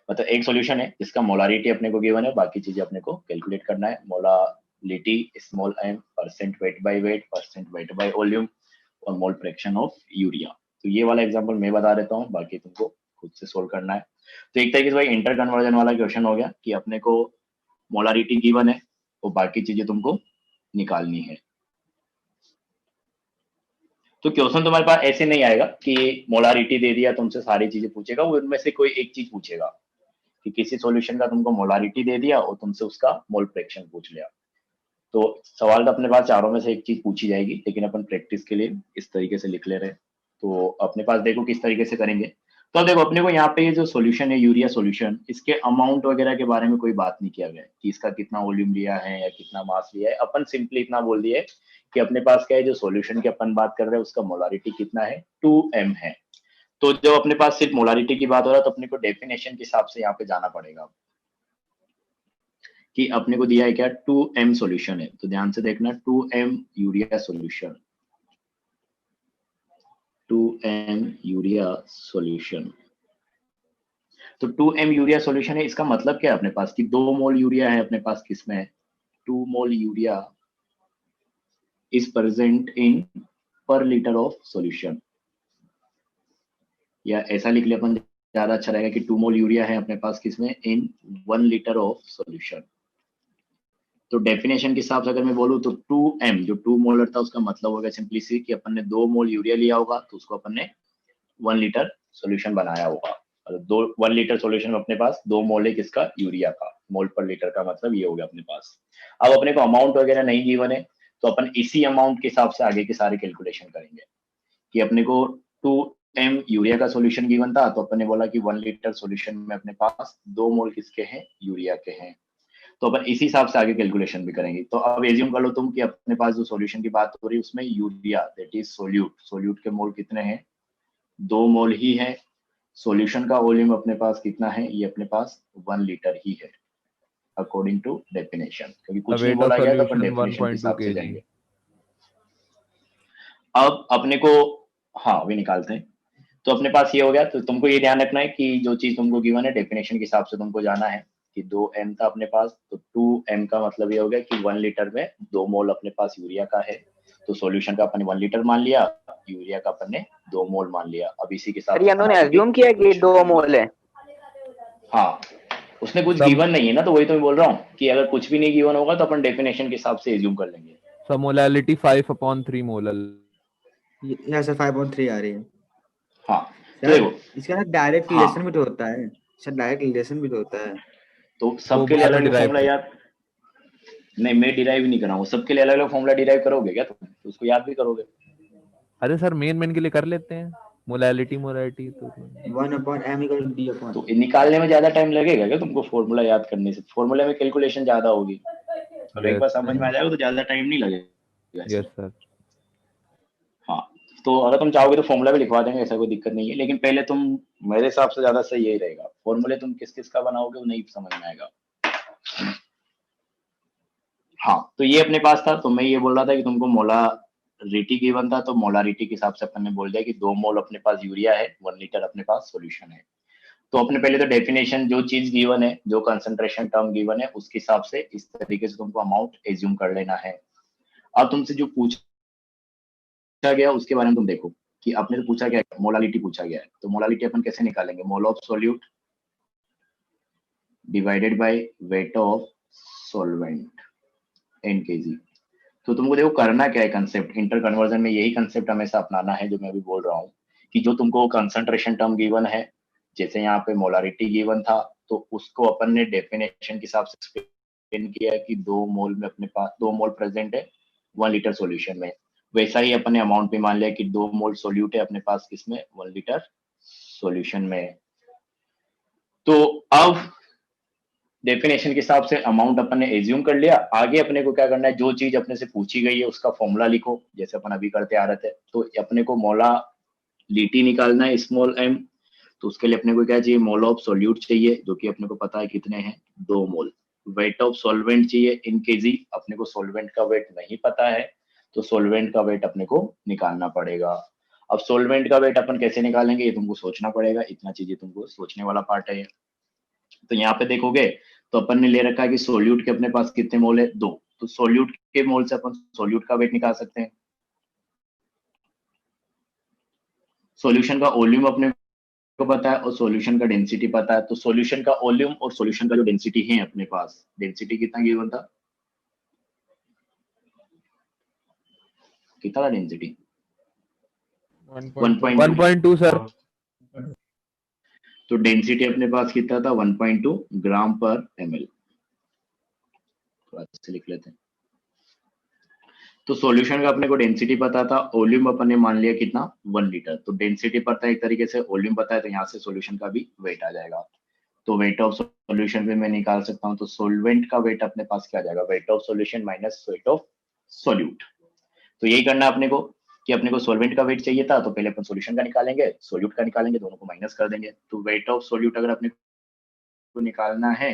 मतलब एक सॉल्यूशन है जिसका मोलारिटी अपने को गिवन है, बाकी चीजें अपने को कैलकुलेट करना है। Molality small m, percent weight by wait, percent weight by volume, और मोल फ्रैक्शन ऑफ यूरिया। तो ये वाला एग्जांपल मैं बता देता हूँ, बाकी तुमको खुद से सोल्व करना है। तो एक तरीके से भाई इंटर कन्वर्जन वाला क्वेश्चन हो गया कि अपने को मोलारिटी गिवन है और बाकी चीजें तुमको निकालनी है। तो क्वेश्चन तुम्हारे पास ऐसे नहीं आएगा कि मोलारिटी दे दिया तुमसे सारी चीजें पूछेगा, वो उनमें से कोई एक चीज पूछेगा कि किसी सॉल्यूशन का तुमको मोलारिटी दे दिया और तुमसे उसका मोल फ्रैक्शन पूछ लिया। तो सवाल तो अपने पास चारों में से एक चीज पूछी जाएगी, लेकिन अपन प्रैक्टिस के लिए इस तरीके से लिख ले रहे हैं। तो अपने पास देखो किस तरीके से करेंगे। तो देखो अपने को यहाँ पे ये जो सॉल्यूशन है यूरिया सॉल्यूशन, इसके अमाउंट वगैरह के बारे में कोई बात नहीं किया गया कि इसका कितना वॉल्यूम लिया है या कितना मास लिया है। अपन सिंपली इतना बोल दिया है कि अपने पास क्या है, जो सॉल्यूशन की अपन बात कर रहे हैं उसका मोलारिटी कितना है, 2m है। तो जब अपने पास सिर्फ मोलारिटी की बात हो रहा है तो अपने को डेफिनेशन के हिसाब से यहाँ पे जाना पड़ेगा कि अपने को दिया है क्या, 2m सॉल्यूशन है। तो ध्यान से देखना, 2m urea solution, 2m urea solution. तो 2m यूरिया सॉल्यूशन है, इसका मतलब क्या है अपने पास कि 2 मोल यूरिया है अपने पास, किसमें, 2 मोल यूरिया इज प्रेजेंट इन पर लीटर ऑफ सॉल्यूशन। या ऐसा लिख ले अपन, ज्यादा अच्छा रहेगा कि 2 मोल यूरिया है अपने पास किसमें, इन 1 लीटर ऑफ सॉल्यूशन। तो डेफिनेशन के हिसाब से अगर मैं बोलूँ तो 2m जो 2 मोलर था उसका मतलब होगा सिंपली सी कि अपन ने 2 मोल यूरिया लिया होगा तो उसको अपन ने 1 लीटर सॉल्यूशन बनाया होगा। दो 1 लीटर सॉल्यूशन में अपने पास 2 मोल है किसका, यूरिया का। मोल पर लीटर का मतलब ये हो गया अपने पास। अब अपने को अमाउंट वगैरह नहीं गिवन है, तो अपन इसी अमाउंट के हिसाब से आगे के सारे कैलकुलेशन करेंगे। कि अपने को 2m यूरिया का सॉल्यूशन गिवन था, तो अपन ने बोला कि 1 लीटर सॉल्यूशन में अपने पास 2 मोल किसके हैं, यूरिया के हैं। तो अपन इसी हिसाब से आगे कैलकुलेशन भी करेंगे। तो अब एज्यूम कर लो तुम कि अपने पास जो सॉल्यूशन की बात हो रही है उसमें यूरिया दैट इज सोल्यूट के मोल कितने हैं, 2 मोल ही है। सॉल्यूशन का वॉल्यूम अपने पास कितना है, ये अपने पास 1 लीटर ही है अकॉर्डिंग टू डेफिनेशन, क्योंकि कुछ नहीं weight of बोला गया तो अपन solution डेफिनेशन के 1.2 हिसाब से kg. जाएंगे। अब अपने को हाँ अभी निकालते हैं। तो अपने पास ये हो गया। तो तुमको ये ध्यान रखना है कि जो चीज तुमको गिवन है डेफिनेशन के हिसाब से तुमको जाना है कि 2m था अपने पास, तो 2m का मतलब ये हो गया कि 1 लीटर में 2 मोल अपने पास यूरिया का है। तो सॉल्यूशन का अपन ने 1 लीटर मान लिया, यूरिया का अपन ने 2 मोल मान लिया। अब इसी के साथ उन्होंने अज्यूम किया कि 2 मोल है। हाँ, उसने कुछ Some- गिवन नहीं है ना, तो वही तो मैं बोल रहा हूँ कि अगर कुछ भी नहीं गिवन होगा तो अपन डेफिनेशन के हिसाब से एज्यूम कर लेंगे। So molality 5/3 molar. यहाँ से 5.3 आ रही है। हाँ तो सर देखो इसका ना डायरेक्ट हाँ। रिलेशन भी तो होता है सर, डायरेक्ट रिलेशन भी तो होता है। तो सबके लिए बाद में अलग अलग derive फॉर्मूला याद नहीं, मैं डिराइव नहीं कराऊंगा। सबके लिए अलग अलग फॉर्मूला डिराइव करोगे क्या तुम, तो उसको याद भी करोगे। अरे सर मेन के लिए कर लेते हैं मोलालिटी तो 1/m = d/. तो निकालने में ज्यादा टाइम लगेगा क्या तुमको फॉर्मूला याद करने से? फॉर्मूले में कैलकुलेशन ज्यादा होगी, और एक बार समझ में आ जाएगा तो ज्यादा टाइम नहीं लगेगा। Yes sir. हाँ, तो अगर तुम चाहोगे तो फॉर्मूला भी लिखवा देंगे, ऐसा कोई दिक्कत नहीं है। लेकिन पहले तुम, मेरे हिसाब से ज्यादा सही यही रहेगा। फॉर्मूले तुम किस किस का बनाओगे वो नहीं समझ में आएगा। हाँ, तो ये अपने पास था। तो मैं ये बोल रहा था कि तुमको मोलारिटी गिवन था, तो मोलारिटी के हिसाब से अपन ने बोल दिया कि 2 मोल अपने पास यूरिया है, 1 लीटर अपने पास सॉल्यूशन है। तो अपने पहले तो डेफिनेशन जो चीज गिवन है, जो कंसंट्रेशन टर्म गिवन है, उसके हिसाब से इस तरीके से तुमको अमाउंट एज्यूम कर लेना है। अब तुमसे जो पूछा गया उसके बारे में तुम देखो कि आपने तो पूछा गया मोलालिटी पूछा गया है, तो मोलालिटी अपन कैसे निकालेंगे, मोल of solute divided by weight of solvent n kg। तो तुमको देखो करना क्या है, कंसेप्ट इंटर कन्वर्जन में यही कंसेप्ट हमेशा अपनाना है जो मैं अभी बोल रहा हूँ कि जो तुमको कंसंट्रेशन टर्म गिवन है, जैसे यहाँ पे मोलारिटी गिवन था, तो उसको अपन ने डेफिनेशन के हिसाब से एक्सप्लेन किया कि 2 मोल में अपने पास 2 मोल प्रेजेंट है 1 लीटर सॉल्यूशन में। वैसा ही अपन ने अमाउंट भी मान लिया कि 2 मोल सोल्यूट है अपने पास किसमें, 1 लीटर सॉल्यूशन में। तो अब डेफिनेशन के हिसाब से अमाउंट अपन ने एज्यूम कर लिया। आगे अपने को क्या करना है, जो चीज अपने से पूछी गई है उसका फॉर्मूला लिखो, जैसे अपन अभी करते आ रहे थे। तो अपने को मोलालिटी निकालना है स्मॉल m, तो उसके लिए अपने को क्या चाहिए, मोल ऑफ सोल्यूट चाहिए जो कि अपने को पता है कितने हैं, 2 मोल। वेट ऑफ सॉल्वेंट चाहिए इन केजी, अपने को सॉल्वेंट का वेट नहीं पता है, तो सॉल्वेंट का वेट अपने को निकालना पड़ेगा। अब सॉल्वेंट का वेट अपन कैसे निकालेंगे ये तुमको सोचना पड़ेगा, इतना चीजें तुमको सोचने वाला पार्ट है। तो यहाँ पे देखोगे तो अपन ने ले रखा है कि सोल्यूट के अपने पास कितने मोल है, 2। तो सोल्यूट के मोल से अपन सोल्यूट का वेट निकाल सकते हैं। सॉल्यूशन का वॉल्यूम अपने को पता है और सॉल्यूशन का डेंसिटी पता है। तो सॉल्यूशन का वॉल्यूम और सॉल्यूशन का जो डेंसिटी है अपने पास, डेंसिटी कितना गिवन था, कितना था डेंसिटी, 1.2 सर। तो डेंसिटी अपने पास कितना था, 1.2 ग्राम पर ml। थोड़ा से लिख लेते हैं। तो सॉल्यूशन का अपने को डेंसिटी पता था, वॉल्यूम अपन ने मान लिया कितना, 1 लीटर। तो डेंसिटी पता है एक तरीके से, वॉल्यूम पता है, तो यहाँ से सॉल्यूशन का भी वेट आ जाएगा। तो वेट ऑफ सॉल्यूशन भी मैं निकाल सकता हूँ। तो सॉल्वेंट का वेट अपने पास क्या आ जाएगा, wait of solution minus weight of solute. तो यही करना अपने को कि अपने को सॉल्वेंट का वेट चाहिए था, तो पहले अपन सॉल्यूशन का निकालेंगे, सॉल्यूट का निकालेंगे, दोनों को माइनस कर देंगे। तो वेट ऑफ सॉल्यूट अगर अपने को निकालना है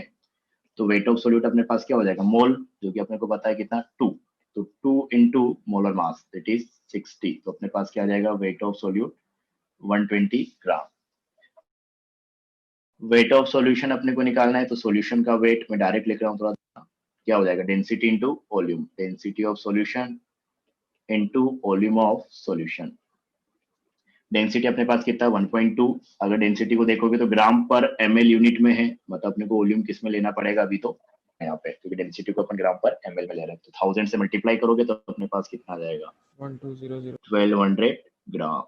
तो वेट ऑफ सॉल्यूट अपने पास क्या हो जाएगा, मोल, जो कि अपने को पता है कितना, 2। तो 2 into molar mass that is 60। तो अपने पास क्या आ जाएगा, wait of solute 120 gram. Wait of solution अपने को निकालना है, तो सॉल्यूशन का वेट मैं डायरेक्ट लिख रहा हूँ, थोड़ा क्या हो जाएगा, density into volume, density of solution into volume of solution. Density अपने पास कितना है, 1.2। अगर डेंसिटी को देखोगे तो ग्राम पर ml यूनिट में है, मतलब अपने को वॉल्यूम किस में लेना पड़ेगा अभी, तो यहाँ पे, क्योंकि डेंसिटी को अपन ग्राम पर ml में ले रहे हैं। तो 1000 से मल्टीप्लाई करोगे तो अपने पास कितना आ जाएगा, 1200 1200 ग्राम।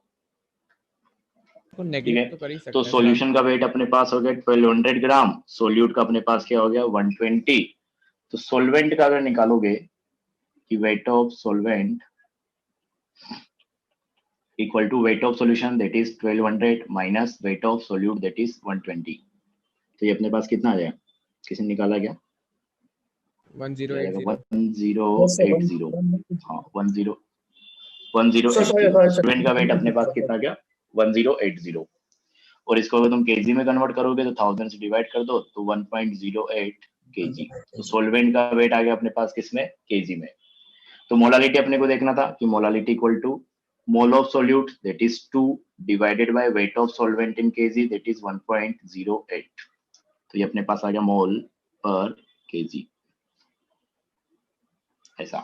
को ठीक है। नेगलेक्ट तो कर ही सकते तो हैं सॉल्यूशन का वेट अपने पास हो गया 1200 ग्राम, सोल्यूट का अपने पास क्या हो गया 120। तो सोलवेंट का अगर निकालोगे कि weight of solvent equal to weight of solution that is 1200 minus weight of solute that is 120, तो ये अपने पास कितना आ जाएगा, किसी ने निकाला क्या? 1080 1080, हाँ 1080 सोलवेंट का वेट अपने पास कितना गया 1080, और इसको अगर तुम केजी में कन्वर्ट करोगे तो 1000 से डिवाइड कर दो तो 1.08 केजी। तो सोलवेंट का वेट आ गया अपने पास किसमें, केजी में। तो मोलालिटी अपने को देखना था कि molality equal to mole of solute that is 2 divided by weight of solvent in KG that is 1.08। तो ये अपने पास आ गया मोल पर केजी, ऐसा।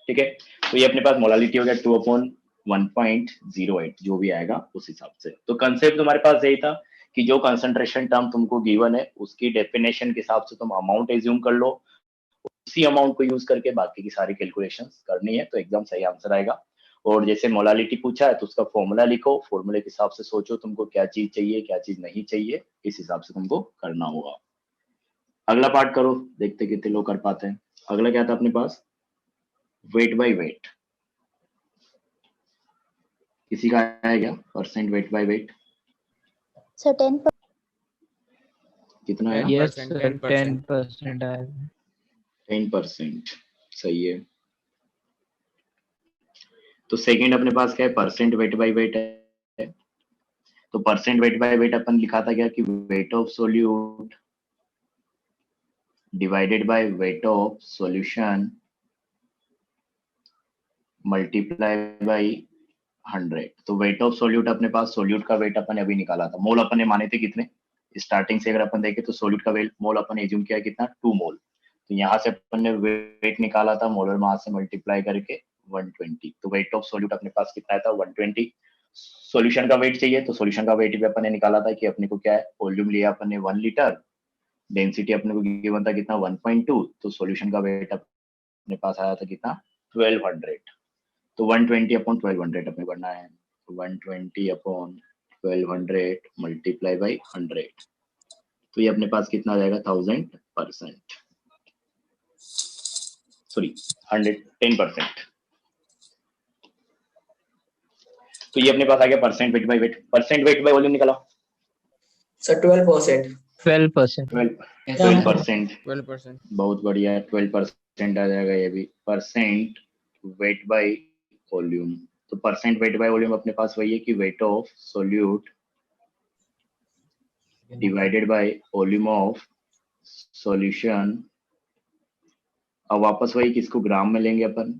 ठीक है, तो ये अपने पास मोलालिटी हो गया 2/1.08 जो भी आएगा उस हिसाब से। तो कंसेप्ट तुम्हारे पास यही था कि जो कंसंट्रेशन टर्म तुमको गिवन है उसकी डेफिनेशन के हिसाब से तुम अमाउंट एज्यूम कर लो, उसी अमाउंट को यूज करके बाकी की सारी कैलकुलेशंस करनी है तो एकदम सही आंसर आएगा। और जैसे मोलालिटी पूछा है तो उसका फॉर्मूला लिखो, फॉर्मूले के हिसाब से सोचो तुमको क्या चीज चाहिए क्या चीज नहीं चाहिए, इस हिसाब से तुमको करना होगा। अगला पार्ट करो, देखते कितने लोग कर पाते हैं। अगला क्या था अपने पास, वेट बाय वेट। किसी का आया क्या percent weight by wait? Sir 10 कितना आया? Yes, sir, 10% आएगा। 10%, सही है। तो सेकंड अपने पास क्या है, परसेंट वेट बाय वेट है। तो परसेंट वेट बाय वेट अपन लिखा था क्या कि weight of solute divided by weight of solution multiply by 100। तो वेट ऑफ सोल्यूट अपने पास, सोल्यूट का वेट अपन अभी निकाला था, मोल अपन ने माने थे कितने स्टार्टिंग से, अगर अपन देखें तो सोल्यूट का वेट मोल अपन ने एज्यूम किया कितना 2 मोल। तो यहाँ से अपन ने वेट निकाला था मोलर मास से मल्टीप्लाई करके 120। तो वेट ऑफ सोल्यूट अपने पास कितना था 120। सॉल्यूशन का वेट चाहिए तो सॉल्यूशन का वेट भी अपन ने निकाला था कि अपने को क्या है, वॉल्यूम लिया अपन ने 1 लीटर, डेंसिटी अपने को गिवन था कितना 1.2, तो सॉल्यूशन का वेट अपने पास आया था कितना 1200। तो 120 अपॉन 1200 अपने करना है, 120 अपॉन 1200 मल्टीप्लाई बाई 100, तो ये अपने पास कितना आ जाएगा 1000%, सॉरी 10%। तो ये अपने पास आ गया percent weight by wait. Percent weight by volume निकाला सर 12%। 12%। 12%, बहुत बढ़िया, 12% आ जाएगा ये भी। परसेंट वेट बाय वॉल्यूम, तो परसेंट वेट बाय वॉल्यूम अपने पास वही है कि weight of solute divided by volume of solution. अब वापस वही, किसको ग्राम में लेंगे अपन,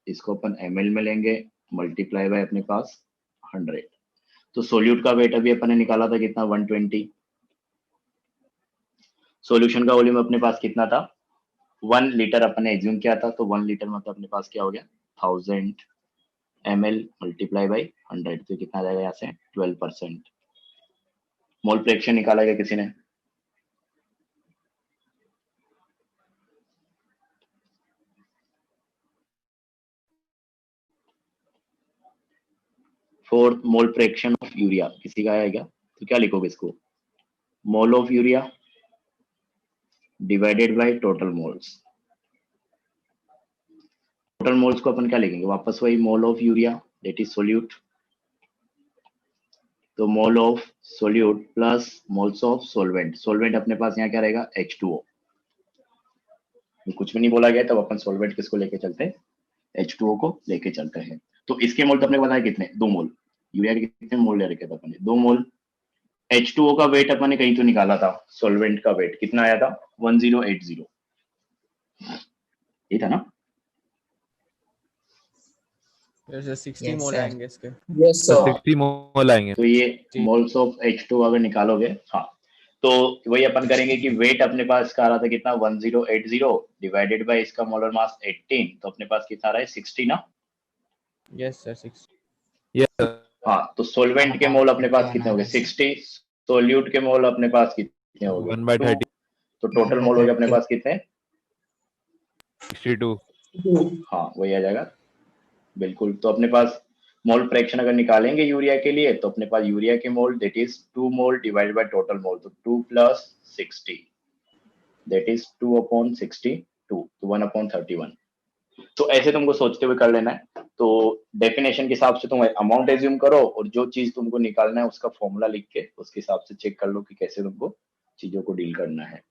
इसको अपन ml में लेंगे, मल्टीप्लाई बाय अपने पास 100। तो सोल्यूट का वेट अभी अपन ने निकाला था कितना 120। सॉल्यूशन का वॉल्यूम अपने पास कितना था 1 लीटर अपन ने एज्यूम किया था, तो 1 लीटर मतलब अपने पास क्या हो गया 1000 ml मल्टीप्लाई बाई 100, तो कितना आ जाएगा यहाँ से 12%। मोल फ्रैक्शन निकाला गया किसी ने, fourth mole fraction of urea किसी का आया क्या? तो क्या लिखोगे इसको, mole of urea divided by total moles. Total moles को अपन क्या लिखेंगे, वापस वही mole of urea that is solute, तो mole of solute plus moles of solvent. Solvent अपने पास यहाँ क्या रहेगा H2O, कुछ भी नहीं बोला गया तब अपन सोलवेंट किसको लेके चलते हैं, H2O को लेके चलते हैं। तो इसके मोल तो अपने बताया कितने 2 मोल, यूरिया के कितने मोल ले रखे थे अपन ने 2 मोल। H2O का वेट अपन ने कहीं तो निकाला था, सोलवेंट का वेट कितना आया था 1080, ये था ना? जैसे 60 मोल आएंगे इसके। यस तो सर। 60 मोल आएंगे। तो ये मोल्स ऑफ H2 अगर निकालोगे, हाँ तो वही अपन करेंगे कि वेट अपने पास का आ रहा था कितना 1080 डिवाइडेड बाय इसका मोलर मास 18, तो अपने पास कितना आ रहा है 60 ना? Yes sir 60। यस हाँ, तो सोलवेंट के मोल अपने पास कितने हो गए 60, सोल्यूट के मोल अपने पास कितने हो गए 1/30, तो टोटल मोल हो गए अपने पास कितने 62। हाँ वही आ जाएगा बिल्कुल। तो अपने पास मोल फ्रैक्शन अगर निकालेंगे यूरिया के लिए तो अपने पास यूरिया के मोल that is 2 mole divided by total mole, तो 2 + 60 दैट इज 2/62, तो 1/31। तो ऐसे तुमको सोचते हुए कर लेना है। तो डेफिनेशन के हिसाब से तुम अमाउंट एज्यूम करो और जो चीज तुमको निकालना है उसका फॉर्मूला लिख के उसके हिसाब से चेक कर लो कि कैसे तुमको चीजों को डील करना है।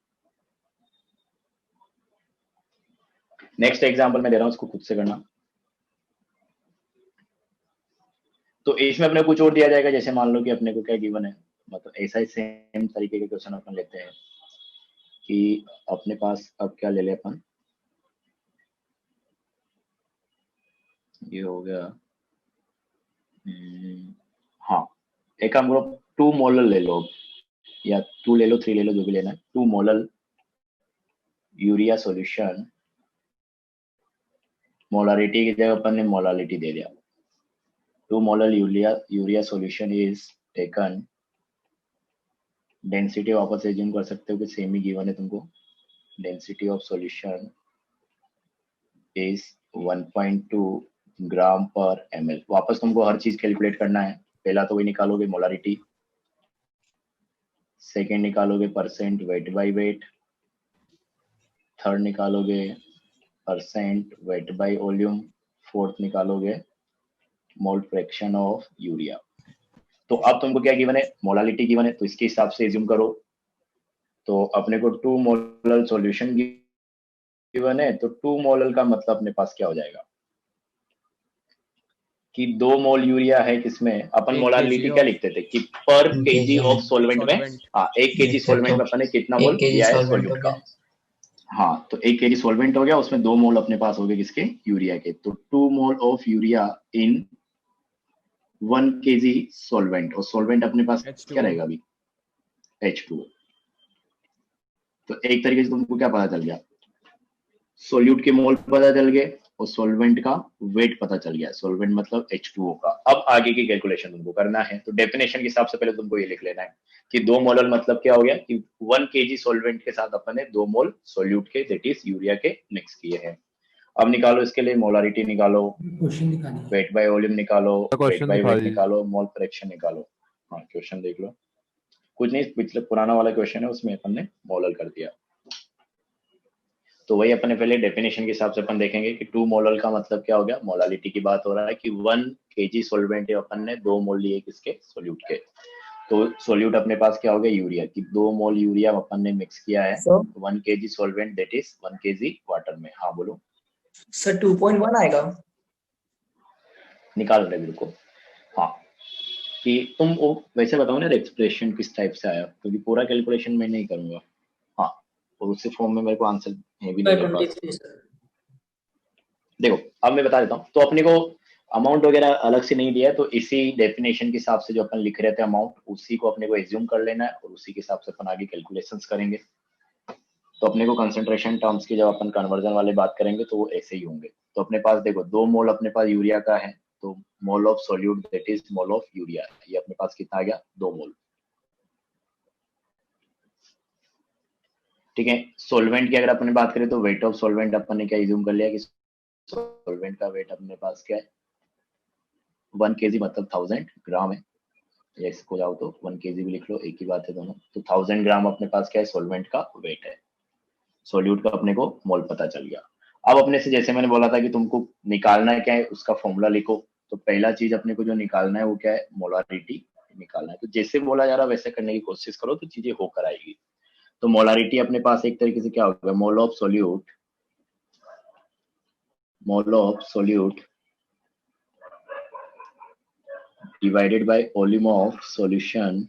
नेक्स्ट एग्जांपल मैं दे रहा हूं, इसको खुद से करना। तो इसमें अपने कुछ और दिया जाएगा, जैसे मान लो कि अपने को क्या गिवन है, मतलब ऐसा ही सेम तरीके के क्वेश्चन अपन लेते हैं कि अपने पास अब क्या ले ले अपन, ये हो गया हाँ, एक हम लोग 2 मोलल ले लो या 2 ले लो 3 ले लो, जो भी लेना है। 2 मोलल यूरिया सॉल्यूशन, मोलारिटी की जगह अपन ने मोलालिटी दे दिया। 2 molal urea solution is taken, density वापस एज्यूम कर सकते हो कि सेम ही गिवन है तुमको। Density of solution is 1.2 gram पर ml। वापस तुमको हर चीज कैलकुलेट करना है। पहला तो वही निकालोगे मोलारिटी, सेकेंड निकालोगे percent weight by weight, third निकालोगे percent weight by volume, fourth निकालोगे मोल फ्रैक्शन ऑफ यूरिया। तो अब तुमको क्या गिवन है, मोलालिटी गिवन है, तो इसके हिसाब से एज्यूम करो। तो अपने को 2 मोलल सॉल्यूशन गिवन है, तो 2 मोलल का मतलब अपने पास क्या हो जाएगा कि 2 मोल यूरिया है, किसमें अपन मोलालिटी क्या लिखते थे कि पर केजी ऑफ सॉल्वेंट में, हाँ 1 केजी सॉल्वेंट में अपन ने कितना मोल लिया है सॉल्यूट का। हाँ, तो 1 केजी सॉल्वेंट हो गया, उसमें 2 मोल अपने पास हो गए किसके, यूरिया के। तो 2 मोल of urea in 1 KG solvent, और सॉल्वेंट अपने पास क्या रहेगा अभी, H2O। तो एक तरीके से तुमको क्या पता चल गया, सोल्यूट के मोल पता चल गए और सॉल्वेंट का वेट पता चल गया। सॉल्वेंट मतलब H2O का। अब आगे की कैलकुलेशन तुमको करना है। तो डेफिनेशन के हिसाब से पहले तुमको ये लिख लेना है कि 2 मोलल मतलब क्या हो गया कि 1 केजी सॉल्वेंट के साथ अपन ने 2 मोल सोल्यूट के दैट इज यूरिया के मिक्स किए हैं। अब निकालो इसके लिए मोलारिटी निकालो, वेट बाय वॉल्यूम निकालो, वेट बाय वेट निकालो, मोल फ्रैक्शन निकालो। हाँ, क्वेश्चन देख लो, कुछ नहीं, पिछले पुराना वाला क्वेश्चन है उसमें अपन ने मोलल कर दिया। तो वही अपन ने पहले डेफिनेशन के हिसाब से अपन देखेंगे कि 2 मोलल का मतलब क्या हो गया, मोलालिटी की बात हो रहा है कि 1 केजी सॉल्वेंट अपन ने 2 मोल लिए किसके, सोल्यूट के। तो सोल्यूट अपने पास क्या हो गया, यूरिया की 2 मोल यूरिया अपन ने मिक्स किया है 1 KG solvent that is 1 KG water में। हाँ बोलो सर 2.1 आएगा, निकाल रहे बिल्कुल। हाँ, कि तुम वो वैसे बताओ ना एक्सप्रेशन किस टाइप से आया, क्योंकि पूरा कैलकुलेशन मैं नहीं करूंगा। हाँ, और उसी फॉर्म में मेरे को आंसर है भी नहीं मेरे पास। देखो अब मैं बता देता हूँ। तो अपने को अमाउंट वगैरह अलग से नहीं दिया है, तो इसी डेफिनेशन के हिसाब से जो अपन लिख रहे थे अमाउंट, उसी को अपने को एज्यूम कर लेना है और उसी के हिसाब से अपन आगे कैलकुलेशंस करेंगे। तो अपने को कंसंट्रेशन टर्म्स की जब अपन कन्वर्जन वाले बात करेंगे तो वो ऐसे ही होंगे। तो अपने पास देखो 2 मोल अपने पास यूरिया का है, तो mole of solute that is mole of urea, ये अपने पास कितना आ गया, 2 मोल। ठीक है, सोल्वेंट की अगर अपन बात करें तो वेट ऑफ सोल्वेंट अपन ने क्या एज्यूम कर लिया कि सोल्वेंट का वेट अपने पास क्या है, 1 केजी मतलब 1000 ग्राम है, या इसको जाओ तो 1 केजी भी लिख लो, एक ही बात है दोनों। तो 1000 ग्राम अपने पास क्या है, सोल्वेंट का वेट है। सोल्यूट का अपने को मोल पता चल गया। अब अपने से जैसे मैंने बोला था कि तुमको निकालना क्या है, उसका फॉर्मूला लिखो। तो पहला चीज अपने को जो निकालना है वो क्या है, मोलारिटी निकालना है। तो जैसे बोला जा रहा वैसे करने की कोशिश करो तो चीजें होकर आएगी। तो मोलारिटी अपने पास एक तरीके से क्या होगा, मोल of solute, mole of solute divided by volume of solution,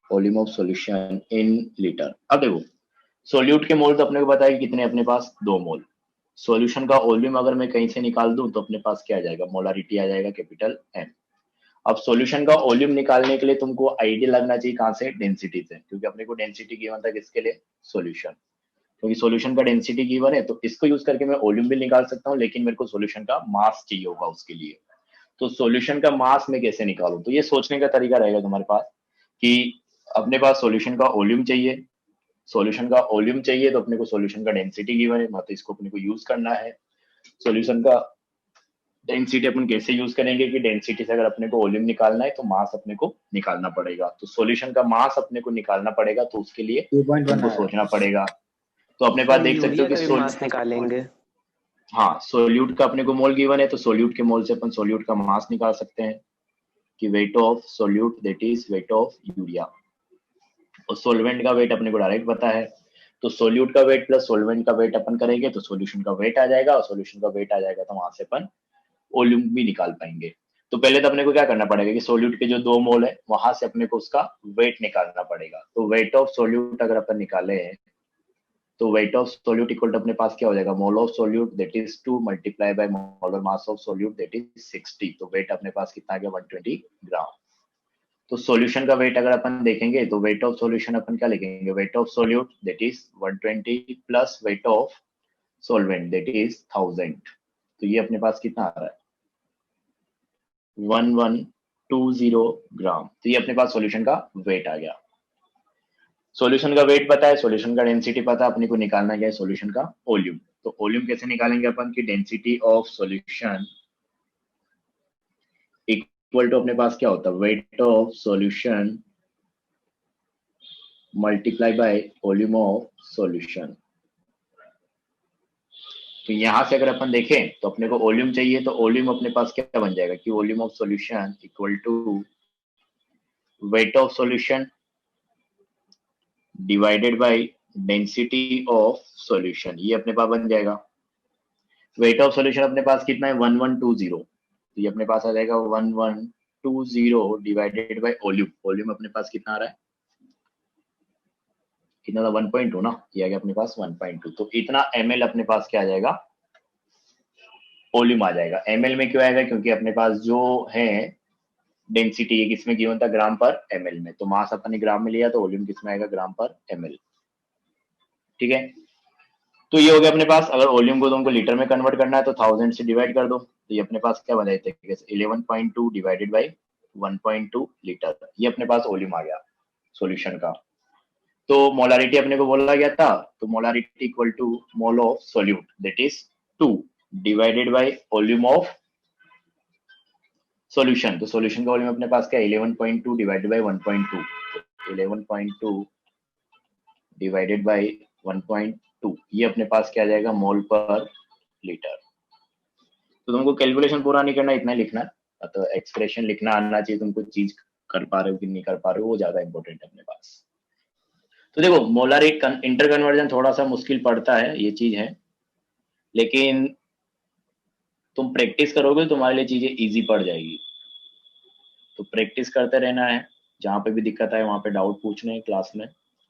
volume of solution in litre. अब देखो सोल्यूट के मोल तो अपने को पता है कि कितने, अपने पास 2 मोल। सॉल्यूशन का वॉल्यूम अगर मैं कहीं से निकाल दूं तो अपने पास क्या आ जाएगा, मोलारिटी आ जाएगा कैपिटल M। अब सॉल्यूशन का वॉल्यूम निकालने के लिए तुमको आइडिया लगना चाहिए कहां से, डेंसिटी से, क्योंकि अपने को डेंसिटी गिवन था किसके लिए, सॉल्यूशन। क्योंकि सॉल्यूशन का डेंसिटी गिवन है तो इसको यूज करके मैं वॉल्यूम भी निकाल सकता हूँ, लेकिन मेरे को सॉल्यूशन का मास चाहिए होगा उसके लिए। तो सॉल्यूशन का मास मैं कैसे निकालूं, तो ये सोचने का तरीका रहेगा तुम्हारे पास कि अपने पास सॉल्यूशन का वॉल्यूम चाहिए, सॉल्यूशन का वॉल्यूम चाहिए तो अपने को सॉल्यूशन का डेंसिटी गिवन है, मतलब इसको अपने को यूज करना है। सॉल्यूशन का डेंसिटी अपन कैसे यूज करेंगे कि डेंसिटी से अगर अपने को वॉल्यूम निकालना है तो मास अपने को निकालना पड़ेगा। तो सॉल्यूशन का मास अपने को निकालना पड़ेगा, तो उसके लिए 2.1 हमको आया। सोचना पड़ेगा। तो अपने पास देख सकते हो कि मास निकालेंगे। हाँ, सोल्यूट का अपने को मोल गिवन है, तो सोल्यूट के मोल से अपन सोल्यूट का मास निकाल सकते हैं कि weight of solute that is weight of urea. और सोलवेंट का वेट अपने को डायरेक्ट पता है, तो सोल्यूट का वेट प्लस सोलवेंट का वेट अपन करेंगे तो सोल्यूशन का वेट आ जाएगा, और सोल्यूशन का वेट आ जाएगा तो वहां से अपन वॉल्यूम भी निकाल पाएंगे। तो पहले तो अपने को क्या करना पड़ेगा कि सोल्यूट के जो 2 मोल है वहां से अपने को उसका वेट निकालना पड़ेगा। तो वेट ऑफ सोल्यूट अगर अपन निकाले हैं तो weight of solute equal to अपने पास क्या हो जाएगा, mole of solute that is 2 multiply by molar mass of solute that is 60। तो वेट अपने पास कितना आ गया 120 ग्राम। तो सॉल्यूशन का वेट अगर अपन देखेंगे तो वेट ऑफ सॉल्यूशन अपन क्या लिखेंगे, wait of solute that is 120 plus wait of solvent that is 1000। तो ये अपने पास कितना आ रहा है 1120 ग्राम। तो ये अपने पास सॉल्यूशन का वेट आ गया। सॉल्यूशन का वेट पता है, सॉल्यूशन का डेंसिटी पता है, अपने को निकालना क्या है सॉल्यूशन का वॉल्यूम। तो वॉल्यूम कैसे निकालेंगे अपन की density of solution equal to अपने पास क्या होता है weight of solution multiply by volume of solution. तो यहां से अगर अपन देखें तो अपने को वॉल्यूम चाहिए, तो वॉल्यूम अपने पास क्या बन जाएगा कि volume of solution equal to weight of solution divided by density of solution. ये अपने पास बन जाएगा। वेट ऑफ सॉल्यूशन अपने पास कितना है 1120, तो ये अपने पास आ जाएगा 1120 डिवाइडेड बाय वॉल्यूम। वॉल्यूम अपने पास कितना आ रहा है, कितना था 1.2 ना, ये आ गया अपने पास 1.2। तो इतना ml अपने पास क्या आ जाएगा वॉल्यूम आ जाएगा। ml में क्यों आएगा, क्योंकि अपने पास जो है डेंसिटी ये किसमें गिवन था ग्राम पर ml में, तो मास अपन ने ग्राम में लिया तो वॉल्यूम किसमें आएगा ग्राम पर ml। ठीक है, तो ये हो गया अपने पास। अगर वॉल्यूम को तुमको लीटर में कन्वर्ट करना है तो 1000 से डिवाइड कर दो, तो ये अपने पास क्या बन जाता है 11.2 डिवाइडेड बाई 1.2 लीटर। ये अपने पास वॉल्यूम आ गया सॉल्यूशन का। तो मोलारिटी अपने को बोला गया था, तो molarity equal to mole of solute that is 2 divided by volume of solution. तो सॉल्यूशन का वॉल्यूम अपने पास क्या है 11.2 डिवाइडेड बाय 1.2, 11.2 डिवाइडेड बाय 1.2, ये अपने पास क्या आ जाएगा मोल पर लीटर। तो तुमको कैलकुलेशन पूरा नहीं करना, इतना लिखना है, तो एक्सप्रेशन लिखना आना चाहिए तुमको, चीज कर पा रहे हो कि नहीं कर पा रहे हो वो ज्यादा इंपॉर्टेंट है अपने पास। तो देखो मोलर एक इंटर कन्वर्जन थोड़ा सा मुश्किल पड़ता है, ये चीज है, लेकिन तुम प्रैक्टिस करोगे तो तुम्हारे लिए चीजें इजी पड़ जाएगी। तो प्रैक्टिस करते रहना है, जहाँ पे भी दिक्कत आए वहाँ पे डाउट पूछने, क्लास में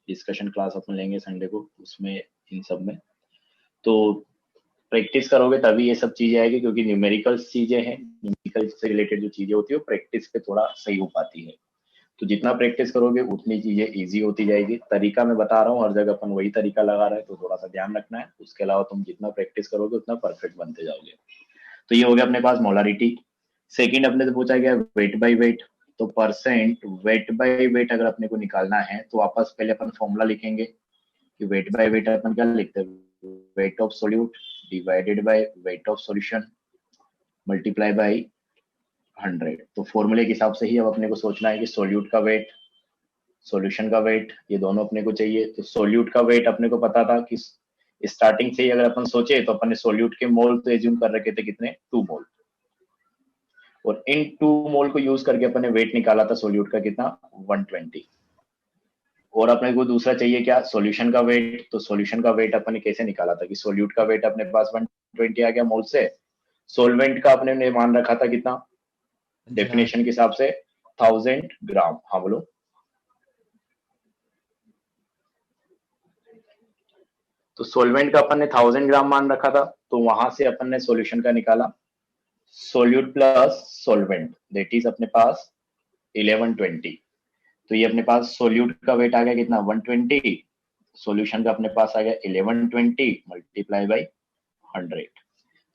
डिस्कशन क्लास अपन लेंगे संडे को, उसमें इन सब में तो प्रैक्टिस करोगे तभी ये सब चीजें आएगी, क्योंकि न्यूमेरिकल्स चीजें हैं, न्यूमेरिकल से रिलेटेड जो चीजें होती है वो प्रैक्टिस पे थोड़ा सही हो पाती है। तो जितना प्रैक्टिस करोगे उतनी चीजें इजी होती जाएगी। तरीका मैं बता रहा हूँ, हर जगह अपन वही तरीका लगा रहा है, तो थोड़ा सा ध्यान रखना है। उसके अलावा तुम जितना प्रैक्टिस करोगे उतना परफेक्ट बनते जाओगे। तो ये हो गया अपने पास मोलारिटी। सेकंड अपने से पूछा गया वेट बाय वेट, तो परसेंट वेट बाय वेट अगर अपने को निकालना है तो वापस पहले अपन फॉर्मूला लिखेंगे कि वेट बाय वेट अपन क्या लिखते हैं wait of solute divided by weight of solution multiply by 100। तो फॉर्मूले के हिसाब से ही अब अपने को सोचना है कि सोल्यूट का वेट सॉल्यूशन का वेट ये दोनों अपने को चाहिए। तो सोल्यूट का वेट अपने को पता था कि स्टार्टिंग से ही अगर अपन सोचे तो अपन ने सोल्यूट के मोल तो एज्यूम कर रखे थे कितने 2 मोल, और इन 2 मोल को यूज करके अपन ने वेट निकाला था सोल्यूट का कितना 120। और अपने को दूसरा चाहिए क्या सॉल्यूशन का वेट, तो सॉल्यूशन का वेट अपन ने कैसे निकाला था कि सोल्यूट का वेट अपने पास 120 आ गया मोल से, सोलवेंट का अपने ने मान रखा था कितना डेफिनेशन के हिसाब से 1000 ग्राम। हाँ बोलो। तो सोलवेंट का अपन ने 1000 ग्राम मान रखा था, तो वहां से अपन ने सॉल्यूशन का निकाला solute plus solvent that is अपने पास 1120। तो ये अपने पास सोल्यूट का वेट आ गया कितना 120, सॉल्यूशन का अपने पास आ गया 1120 मल्टीप्लाई बाई 100।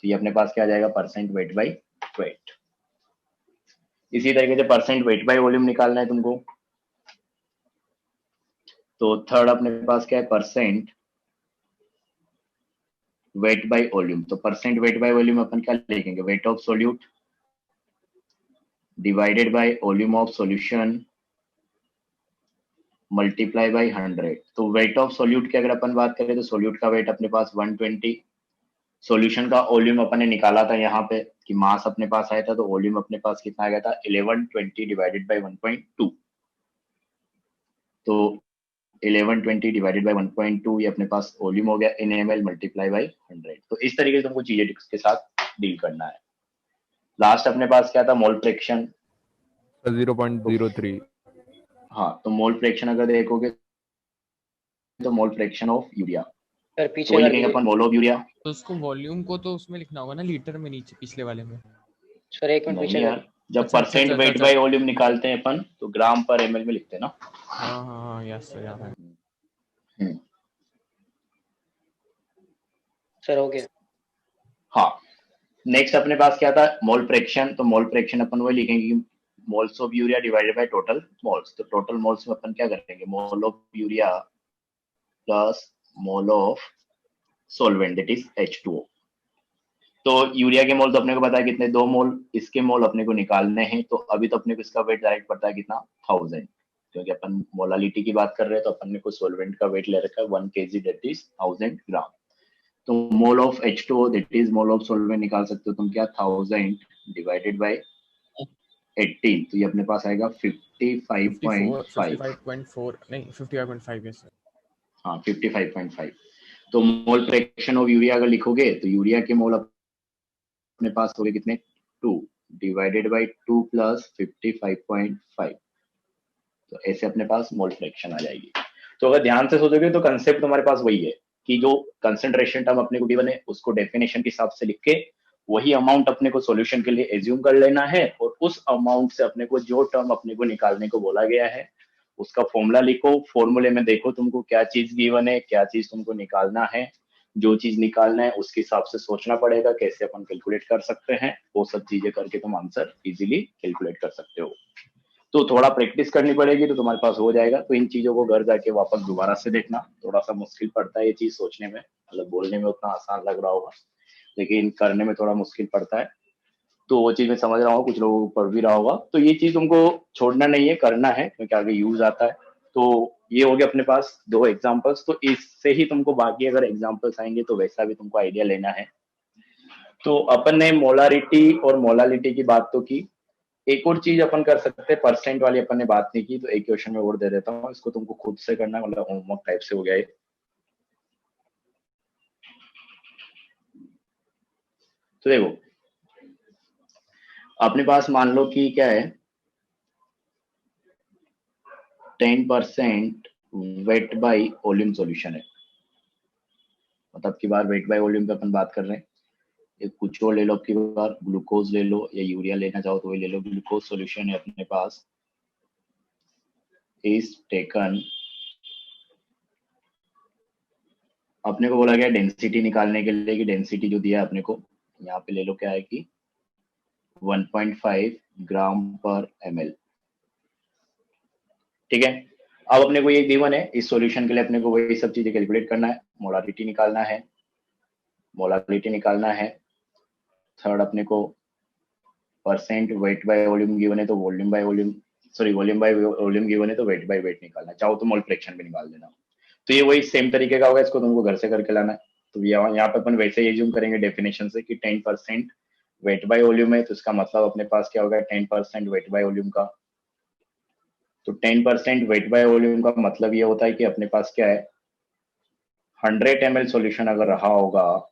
तो ये अपने पास क्या आ जाएगा परसेंट वेट बाई वेट। इसी तरीके से परसेंट वेट बाई वॉल्यूम निकालना है तुमको। तो थर्ड अपने पास क्या है परसेंट वेट बाय वॉल्यूम, तो परसेंट वेट बाय वॉल्यूम अपन क्या लिखेंगे, wait of solute divided by volume of solution multiply by 100। तो वेट ऑफ सोल्यूट की अगर अपन बात करें तो सोल्यूट का वेट अपने पास 120, सॉल्यूशन का वॉल्यूम अपन ने निकाला था यहाँ पे कि मास अपने पास आया था, तो वॉल्यूम अपने पास कितना आ गया था 1120 डिवाइडेड बाय 1.2। तो 1120 डिवाइडेड बाय 1.2 ये अपने पास वॉल्यूम हो गया इन ml मल्टीप्लाई बाय 100। तो इस तरीके से तुमको चीजें के साथ डील करना है। लास्ट अपने पास क्या था, मोल फ्रैक्शन 0.03। हाँ, तो मोल फ्रैक्शन अगर देखोगे तो mole fraction of urea, sir तो पीछे वही कर लिखेंगे दीजिए अपन मोल ऑफ यूरिया। तो उसको वॉल्यूम को तो उसमें लिखना होगा ना, लीटर में, नीचे पिछले वाले में। सर एक मिनट नहीं पीछे यार, कर। जब अच्छा, अच्छा, परसेंट अच्छा, वेट अच्छा। बाय वॉल्यूम निकालते हैं अपन तो ग्राम पर ml में लिखते हैं ना। हाँ हाँ हाँ, यस सर, याद है। सर हो गया। हाँ, नेक्स्ट अपने पास क्या था, मोल फ्रैक्शन। तो मोल फ्रैक्शन अपन वही लिखेंगे कि moles of urea divided by total moles. तो टोटल मोल्स में अपन क्या करेंगे, मोल of urea plus mole of solvent that is H2O। तो यूरिया के मोल तो अपने को पता है कितने, 2 मोल। इसके मोल अपने को निकालने हैं, तो अभी तो अपने को इसका वेट डायरेक्ट पड़ता है कितना, 1000, क्योंकि अपन मोलालिटी की बात कर रहे हैं तो अपन ने को सॉल्वेंट का वेट ले रखा है 1 kg दैट इज 1000 ग्राम। तो mole of H2O that is mole of solvent निकाल सकते हो तुम क्या, 1000 डिवाइडेड बाय 18, तो ये अपने पास आएगा 55.5। 55.4 नहीं 55.5 है सर। हाँ 55.5। तो मोल फ्रैक्शन ऑफ यूरिया अगर लिखोगे तो यूरिया के मोल अपने पास हो गए कितने, 2 डिवाइडेड बाय 2 प्लस 55.5। तो ऐसे अपने पास मोल फ्रैक्शन आ जाएगी। तो अगर ध्यान से सोचोगे तो कंसेप्ट तुम्हारे पास वही है कि जो कंसंट्रेशन टर्म अपने को गिवन है उसको डेफिनेशन के हिसाब से लिख के वही अमाउंट अपने को सॉल्यूशन के लिए एज्यूम कर लेना है, और उस अमाउंट से अपने को जो टर्म अपने को निकालने को बोला गया है उसका फॉर्मूला लिखो। फॉर्मूले में देखो तुमको क्या चीज गिवन है, क्या चीज तुमको निकालना है। जो चीज निकालना है उसके हिसाब से सोचना पड़ेगा कैसे अपन कैलकुलेट कर सकते हैं, वो सब चीजें करके तुम आंसर इजीली कैलकुलेट कर सकते हो। तो थोड़ा प्रैक्टिस करनी पड़ेगी तो तुम्हारे पास हो जाएगा। तो इन चीजों को घर जाके वापस दोबारा से देखना, थोड़ा सा मुश्किल पड़ता है ये चीज सोचने में, मतलब बोलने में उतना आसान लग रहा होगा लेकिन करने में थोड़ा मुश्किल पड़ता है। तो वो चीज मैं समझ रहा हूँ, कुछ लोगों को पढ़ भी रहा होगा। तो ये चीज तुमको छोड़ना नहीं है, करना है, क्योंकि आगे यूज आता है। तो ये हो गया अपने पास 2 एग्जांपल्स। तो इससे ही तुमको बाकी अगर एग्जांपल्स आएंगे तो वैसा भी तुमको आइडिया लेना है। तो अपन ने मोलारिटी और मोलालिटी की बात तो की। एक और चीज अपन कर सकते हैं, परसेंट वाली अपन ने बात नहीं की, तो एक क्वेश्चन में और दे देता हूँ, इसको तुमको खुद से करना है, मतलब होमवर्क टाइप से हो गया ये। तो देखो अपने पास मान लो कि क्या है, 10% वेट बाय वॉल्यूम सॉल्यूशन है। मतलब की बार वेट बाय वॉल्यूम पे अपन बात कर रहे हैं। एक कुछ और ले लो, की बार ग्लूकोज ले लो या यूरिया लेना चाहो तो वही ले लो। ग्लूकोज सॉल्यूशन है अपने पास, इज टेकन, अपने को बोला गया डेंसिटी निकालने के लिए कि डेंसिटी जो दिया अपने को यहाँ पे ले लो, क्या है कि 1.5 ग्राम पर ml। ठीक है, अब अपने को ये गिवन है, इस सॉल्यूशन के लिए अपने को वही सब चीजें कैलकुलेट करना है। मोलारिटी निकालना है, मोलारिटी निकालना है। थर्ड अपने को percent weight by volume given है, तो volume by volume, sorry volume by volume given है तो वेट बाय वेट निकालना है। चाहो तो मोल फ्रैक्शन भी निकाल देना। तो ये वही सेम तरीके का होगा, इसको तुमको घर से करके लाना है। तो यहाँ पे अपन वैसे ही एज्यूम करेंगे डेफिनेशन से कि 10% वेट बाय वॉल्यूम है, तो इसका मतलब अपने पास क्या होगा, 10% वेट बाय वॉल्यूम का। तो 10% वेट बाय वॉल्यूम का मतलब ये होता है कि अपने पास क्या है, 100 ml सॉल्यूशन अगर रहा होगा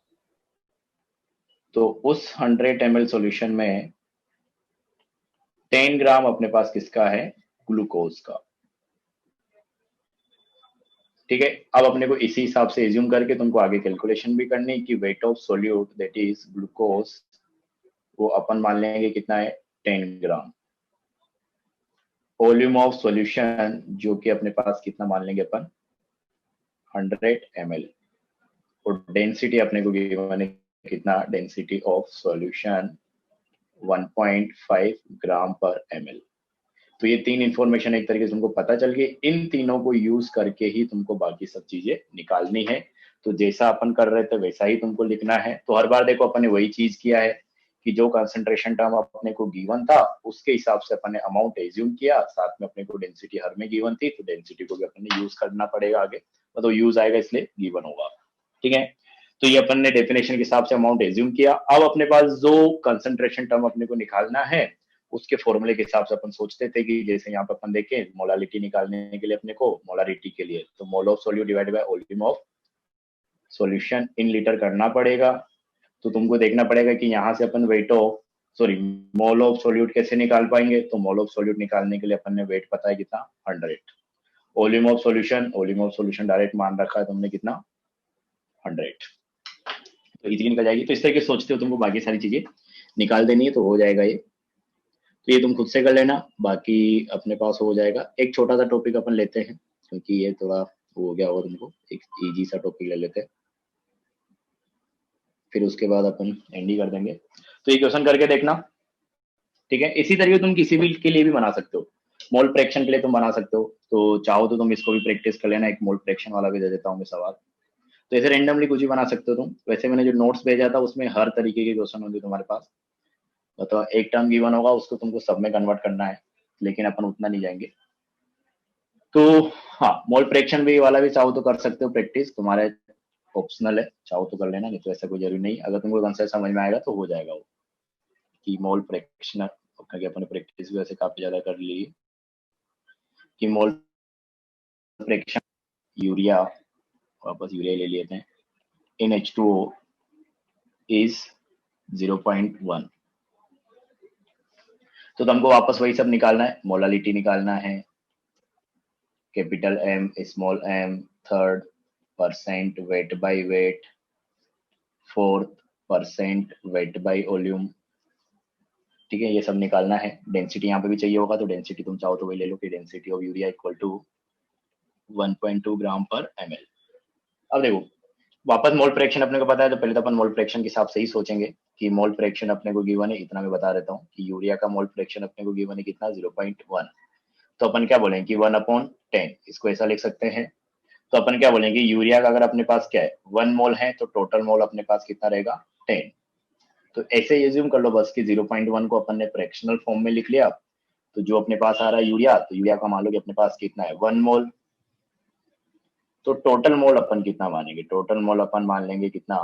तो उस 100 ml सॉल्यूशन में 10 ग्राम अपने पास किसका है, ग्लूकोज का। ठीक है, अब अपने को इसी हिसाब से एज्यूम करके तुमको आगे कैलकुलेशन भी करनी है कि weight of solute that is glucose वो अपन मान लेंगे कितना है, 10 ग्राम। वॉल्यूम ऑफ सॉल्यूशन जो कि अपने पास कितना मान लेंगे अपन, 100 ml। और डेंसिटी अपने को गिवन है कितना, डेंसिटी ऑफ सॉल्यूशन 1.5 ग्राम पर ml। तो ये 3 इंफॉर्मेशन एक तरीके से तुमको पता चल गई। इन तीनों को यूज करके ही तुमको बाकी सब चीजें निकालनी है। तो जैसा अपन कर रहे थे वैसा ही तुमको लिखना है। तो हर बार देखो अपन ने वही चीज किया है कि जो कंसंट्रेशन टर्म अपने को गिवन था उसके हिसाब से अपन ने अमाउंट एज्यूम किया, साथ में अपने को डेंसिटी हर में गिवन थी, तो डेंसिटी को भी अपन ने यूज करना पड़ेगा आगे, मतलब यूज आएगा इसलिए गिवन होगा। ठीक है, तो ये अपन ने डेफिनेशन के हिसाब से अमाउंट एज्यूम किया। अब अपने पास जो कंसंट्रेशन टर्म अपने को निकालना है उसके फॉर्मूले के हिसाब से अपन सोचते थे कि जैसे यहाँ पे अपन देखें मोलालिटी निकालने के लिए अपने को मोलारिटी के लिए तो mole of solute divided by volume of solution in litre करना पड़ेगा। तो तुमको देखना पड़ेगा कि यहाँ से अपन weight of mole of solute कैसे निकाल पाएंगे। तो मोल ऑफ सोल्यूट निकालने के लिए अपन ने वेट पता है कितना 100, वॉल्यूम ऑफ सॉल्यूशन डायरेक्ट मान रखा है तुमने कितना 100, तो इजीली निकल जाएगी। तो इस तरीके सोचते हो तुमको बाकी सारी चीजें निकाल देनी है तो हो जाएगा ये। तो ये तुम खुद से कर लेना, बाकी अपने पास हो जाएगा। एक छोटा सा टॉपिक अपन लेते हैं क्योंकि ये थोड़ा हो गया और तुमको एक इजी सा टॉपिक ले लेते हैं, फिर उसके बाद अपन एंड ही कर देंगे। तो ये क्वेश्चन करके देखना, ठीक है। इसी तरीके तुम किसी भी के लिए भी बना सकते हो, मोल फ्रैक्शन के लिए तुम बना सकते हो। तो चाहो तो तुम इसको भी प्रैक्टिस कर लेना, एक मोल फ्रैक्शन वाला भी दे देता हूँ मैं सवाल। तो ऐसे रेंडमली कुछ भी बना सकते हो तुम। वैसे मैंने जो नोट्स भेजा था उसमें हर तरीके के क्वेश्चन होंगे तुम्हारे पास, मतलब एक टर्म गिवन होगा उसको तुमको सब में कन्वर्ट करना है, लेकिन अपन उतना नहीं जाएंगे। तो हाँ, मोल फ्रैक्शन भी वाला भी चाहो तो कर सकते हो प्रैक्टिस, तुम्हारे ऑप्शनल है, चाहो तो कर लेना, नहीं तो ऐसा कोई जरूरी नहीं। अगर तुमको कंसेप्ट समझ में आएगा तो हो जाएगा वो कि मोल फ्रैक्शन अपने प्रैक्टिस भी वैसे काफी ज्यादा कर ली कि मोल फ्रैक्शन यूरिया, वापस यूरिया ले लेते हैं, इन H2O इज 0.1। तो तुमको वापस वही सब निकालना है, मोलालिटी निकालना है, capital M small m, third percent weight by wait, fourth percent weight by volume, ठीक है, ये सब निकालना है। डेंसिटी यहाँ पे भी चाहिए होगा तो डेंसिटी तुम चाहो तो वही ले लो कि density of urea equal to 1.2 gram पर ml। अब देखो वापस मोल फ्रैक्शन अपने को पता है, तो पहले तो अपन मोल फ्रैक्शन के हिसाब से ही सोचेंगे कि मोल फ्रैक्शन अपने को गिवन है इतना। मैं बता देता हूँ कि यूरिया का मोल फ्रैक्शन अपने को गिवन है कितना 0.1। तो अपन क्या बोलेंगे कि 1/10, इसको ऐसा लिख सकते हैं। तो अपन क्या बोलेंगे यूरिया का अगर अपने पास क्या है 1 मोल है तो टोटल मोल अपने पास कितना रहेगा 10। तो ऐसे एज्यूम कर लो बस कि 0.1 को अपन ने फ्रैक्शनल फॉर्म में लिख लिया। तो जो अपने पास आ रहा है यूरिया, तो यूरिया का मान लो कि अपने पास कितना है 1 मोल। तो टोटल मोल अपन कितना मानेंगे, टोटल मोल अपन मान लेंगे कितना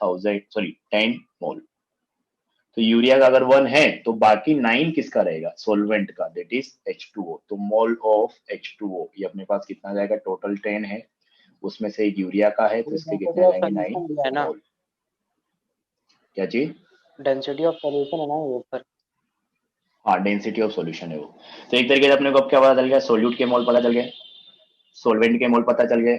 10 मोल। तो यूरिया का अगर 1 है तो बाकी 9 किसका रहेगा सॉल्वेंट का, दैट इज H2O। तो मोल ऑफ H2O ये अपने पास कितना जाएगा, टोटल 10 है, उसमें से एक यूरिया का है तो इसके कितने जाएंगे 9 मोल। क्या चीज, डेंसिटी ऑफ सॉल्यूशन है ना वो ऊपर। हाँ, डेंसिटी ऑफ सॉल्यूशन है वो। तो एक तरीके से अपने को अब क्या पता चल गया, सोल्यूट के मोल पता चल गए, सॉल्वेंट के मोल पता चल गए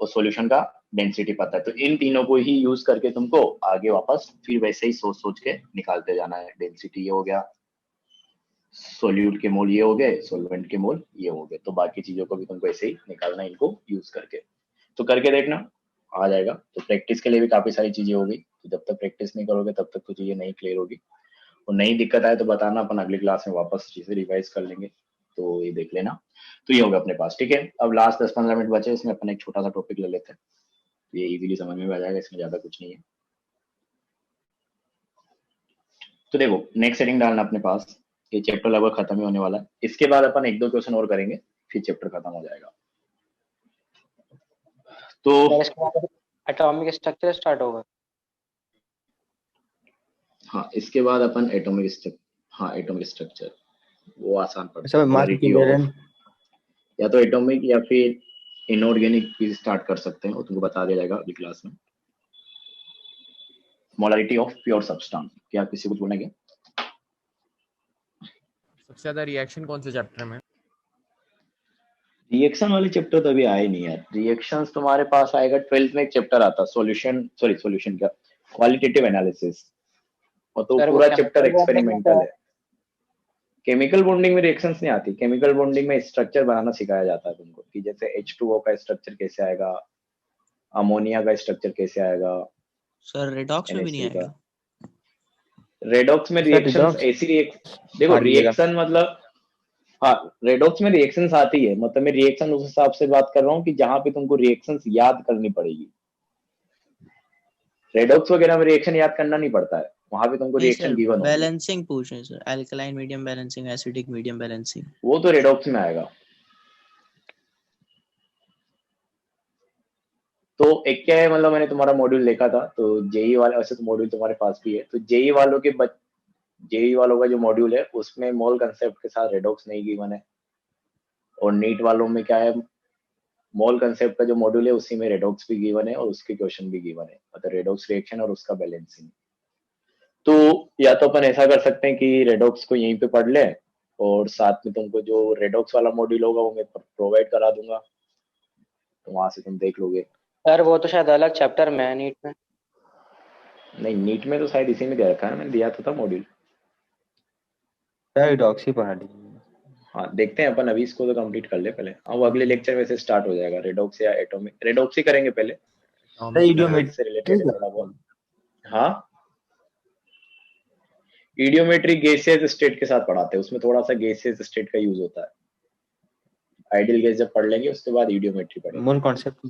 और सॉल्यूशन का डेंसिटी पता है। तो इन तीनों को ही यूज करके तुमको आगे वापस फिर वैसे ही सोच सोच के निकालते जाना है। डेंसिटी ये हो गया, सोल्यूट के मोल ये हो गए, सॉल्वेंट के मोल ये हो गए, तो बाकी चीजों को भी तुमको ऐसे ही निकालना है इनको यूज करके। तो करके देखना आ जाएगा। तो प्रैक्टिस के लिए भी काफी सारी चीजें होगी, तो जब तक प्रैक्टिस नहीं करोगे तब तक तो चीजें नहीं क्लियर होगी। और नई दिक्कत आए तो बताना, अपन अगली क्लास में वापस चीजें रिवाइज कर लेंगे। तो ये देख लेना। तो ये होगा अपने पास, ठीक है। अब लास्ट 10-15 मिनट बचे, इसमें अपन एक छोटा सा टॉपिक ले लेते हैं, ये इजीली समझ में आ जाएगा, इसमें ज्यादा कुछ नहीं है। तो देखो नेक्स्ट सेटिंग डालना अपने पास, ये चैप्टर लगभग खत्म ही होने वाला है। इसके बाद अपन 1-2 क्वेश्चन और करेंगे, फिर चैप्टर खत्म हो जाएगा। तो एटॉमिक स्ट्रक्चर स्टार्ट होगा। हाँ, इसके बाद अपन एटॉमिक स्ट्रक्चर वो आसान पड़ता अच्छा, है। मास एक्यूमुलेशन या तो एटॉमिक या फिर इनऑर्गेनिक भी स्टार्ट कर सकते हैं, वो तुमको बता दिया जाएगा अगली क्लास में। मोलारिटी ऑफ प्योर सब्सटेंस, क्या किसी को बोलेंगे? सबसे ज्यादा रिएक्शन कौन से चैप्टर में? रिएक्शन वाले चैप्टर तो अभी आए नहीं यार। रिएक्शंस तुम्हारे पास आएगा 12th में, एक चैप्टर आता सॉल्यूशन का क्वालिटेटिव एनालिसिस, और तो पूरा चैप्टर एक्सपेरिमेंटल है। केमिकल बॉन्डिंग में रिएक्शंस नहीं आती, केमिकल बॉन्डिंग में स्ट्रक्चर बनाना सिखाया जाता है तुमको, कि जैसे H2O का स्ट्रक्चर कैसे आएगा, अमोनिया का स्ट्रक्चर कैसे आएगा। सर रेडॉक्स में भी नहीं आएगा? रेडॉक्स में रिएक्शंस ऐसी देखो रिएक्शन मतलब, हाँ रेडॉक्स में रिएक्शंस आती है, मतलब मैं रिएक्शन उस हिसाब से बात कर रहा हूँ कि जहाँ पे तुमको रिएक्शंस याद करनी पड़ेगी। रेडॉक्स वगैरह में रिएक्शन याद करना नहीं पड़ता है, वहां पे तुमको नहीं रिएक्शन सर, गिवन होगी, बैलेंसिंग पूछ रहे हैं sir, alkaline medium balancing, acidic medium balancing. वो तो रेडॉक्स में आएगा। तो एक क्या है, मतलब मैंने तुम्हारा मॉड्यूल देखा था, तो जेई वाले, वैसे तो मॉड्यूल तुम्हारे पास भी है, तो जेई वालों के जेई वालों का जो मॉड्यूल है उसमें मोल कंसेप्ट के साथ रेडॉक्स नहीं गिवन है, और नीट वालों में क्या है, मोल कंसेप्ट का जो मॉड्यूल है उसी में रेडॉक्स भी गिवन है और उसके क्वेश्चन भी गिवन है, मतलब रेडॉक्स रिएक्शन और उसका बैलेंसिंग। तो या तो अपन ऐसा कर सकते हैं कि रेडॉक्स को यहीं पे पढ़ ले, और साथ में तुमको जो रेडॉक्स वाला मॉड्यूल होगा वो मैं प्रोवाइड करा दूंगा, तो वहां से तुम देख लोगे। सर वो तो शायद अलग चैप्टर में है नीट में। नहीं, नीट में तो शायद इसी में दे रखा है, मैंने दिया था मॉड्यूल। रेडॉक्स ही पढ़ा लीजिए। हाँ देखते हैं अपन, अभी इसको तो कंप्लीट कर ले पहले। हाँ वो अगले लेक्चर में से स्टार्ट हो जाएगा, रेडॉक्स या एटॉमिक, रेडॉक्स ही करेंगे पहले, से रिलेटेड है थोड़ा बहुत। हाँ इडियोमेट्रिक गैसियस स्टेट के साथ पढ़ाते हैं, उसमें थोड़ा सा गैसियस स्टेट का यूज होता है। आइडियल गैस जब पढ़ लेंगे उसके बाद इडियोमेट्री पढ़ेंगे। मूल कॉन्सेप्ट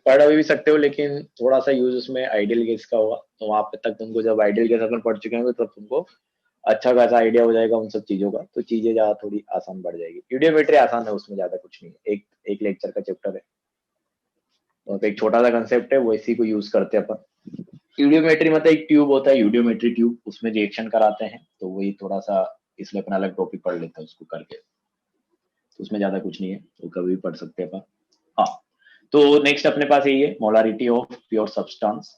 पढ़ अभी भी सकते हो, लेकिन थोड़ा सा यूज उसमें आइडियल गैस का होगा, तो वहां पे तक तुमको जब आइडियल गैस अपन पढ़ चुके होंगे तब तुमको अच्छा खासा आइडिया हो जाएगा उन सब चीजों का, तो चीजें ज्यादा थोड़ी आसान बढ़ जाएगी। इडियोमेट्री आसान है, उसमें ज्यादा कुछ नहीं है, एक लेक्चर का चैप्टर है, तो एक छोटा सा कंसेप्ट है, वो इसी को यूज करते हैं अपन। इडियोमेट्री मतलब एक ट्यूब होता है, यूडियोमेट्री ट्यूब, उसमें रिएक्शन कराते हैं, तो वही थोड़ा सा, इसलिए अपना अलग टॉपिक पढ़ लेते हैं उसको करके, तो उसमें ज्यादा कुछ नहीं है, वो कभी भी पढ़ सकते हैं अपन। हाँ तो नेक्स्ट अपने पास यही है, मोलारिटी ऑफ प्योर सब्सटेंस।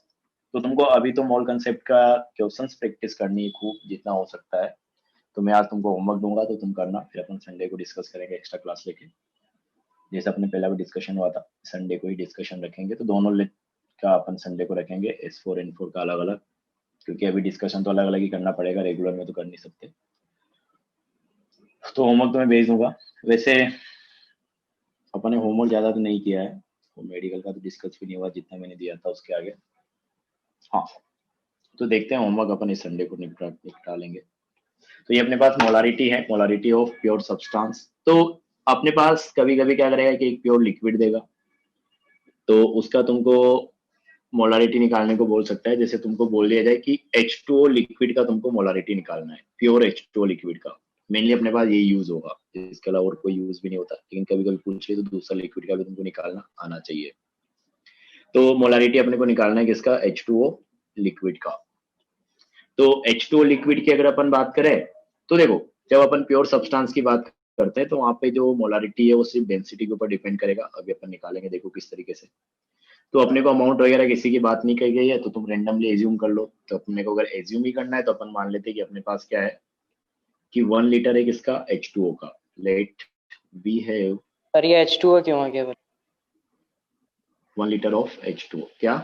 तो तुमको अभी तो मोल कंसेप्ट का क्वेश्चंस प्रैक्टिस करनी है खूब, जितना हो सकता है, तो मैं आज तुमको होमवर्क दूंगा, तो तुम करना, फिर अपन संडे को डिस्कस करेंगे एक्स्ट्रा क्लास लेके, जैसे अपने पहला भी डिस्कशन हुआ था, संडे को ही डिस्कशन रखेंगे, तो दोनों का अपन संडे को रखेंगे, S4 N4 का अलग अलग, क्योंकि अभी डिस्कशन तो अलग अलग ही करना पड़ेगा, रेगुलर में तो कर नहीं सकते। तो होमवर्क तो मैं भेज दूंगा। वैसे अपने होमवर्क ज्यादा तो नहीं किया है, तो मेडिकल का तो डिस्कस भी नहीं हुआ, जितना मैंने दिया था उसके आगे। हाँ तो देखते हैं, होमवर्क अपन इस संडे को निपटा लेंगे। तो ये अपने पास मोलारिटी है, मोलारिटी ऑफ प्योर सब्सटेंस। तो अपने पास कभी कभी क्या करेगा कि एक प्योर लिक्विड देगा, तो उसका तुमको मोलारिटी निकालने को बोल सकता है। जैसे तुमको बोल दिया जाए कि H2O लिक्विड का तुमको मोलारिटी निकालना है, प्योर H2O लिक्विड का, मेनली अपने पास ये यूज होगा, इसके अलावा और कोई यूज भी नहीं होता, लेकिन कभी कभी पूछ ले तो दूसरा लिक्विड का भी तुमको निकालना आना चाहिए। तो मोलारिटी अपने को निकालना है किसका, H2O लिक्विड का। तो H2O लिक्विड की अगर अपन बात करें, तो देखो जब अपन प्योर सब्सटेंस की बात करते हैं, तो वहां पे जो मोलारिटी है वो सिर्फ डेंसिटी के ऊपर डिपेंड करेगा। अभी अपन निकालेंगे, देखो किस तरीके से। तो अपने को अमाउंट वगैरह किसी की बात नहीं कही गई है, तो तुम रेंडमली एज्यूम कर लो। तो अपने को अगर एज्यूम ही करना है, तो अपन मान लेते हैं कि अपने पास क्या है कि 1 लीटर है किसका, H2O का। लेट वी हैव, सर ये H2O क्यों है केवल? 1 लीटर ऑफ H2O, क्या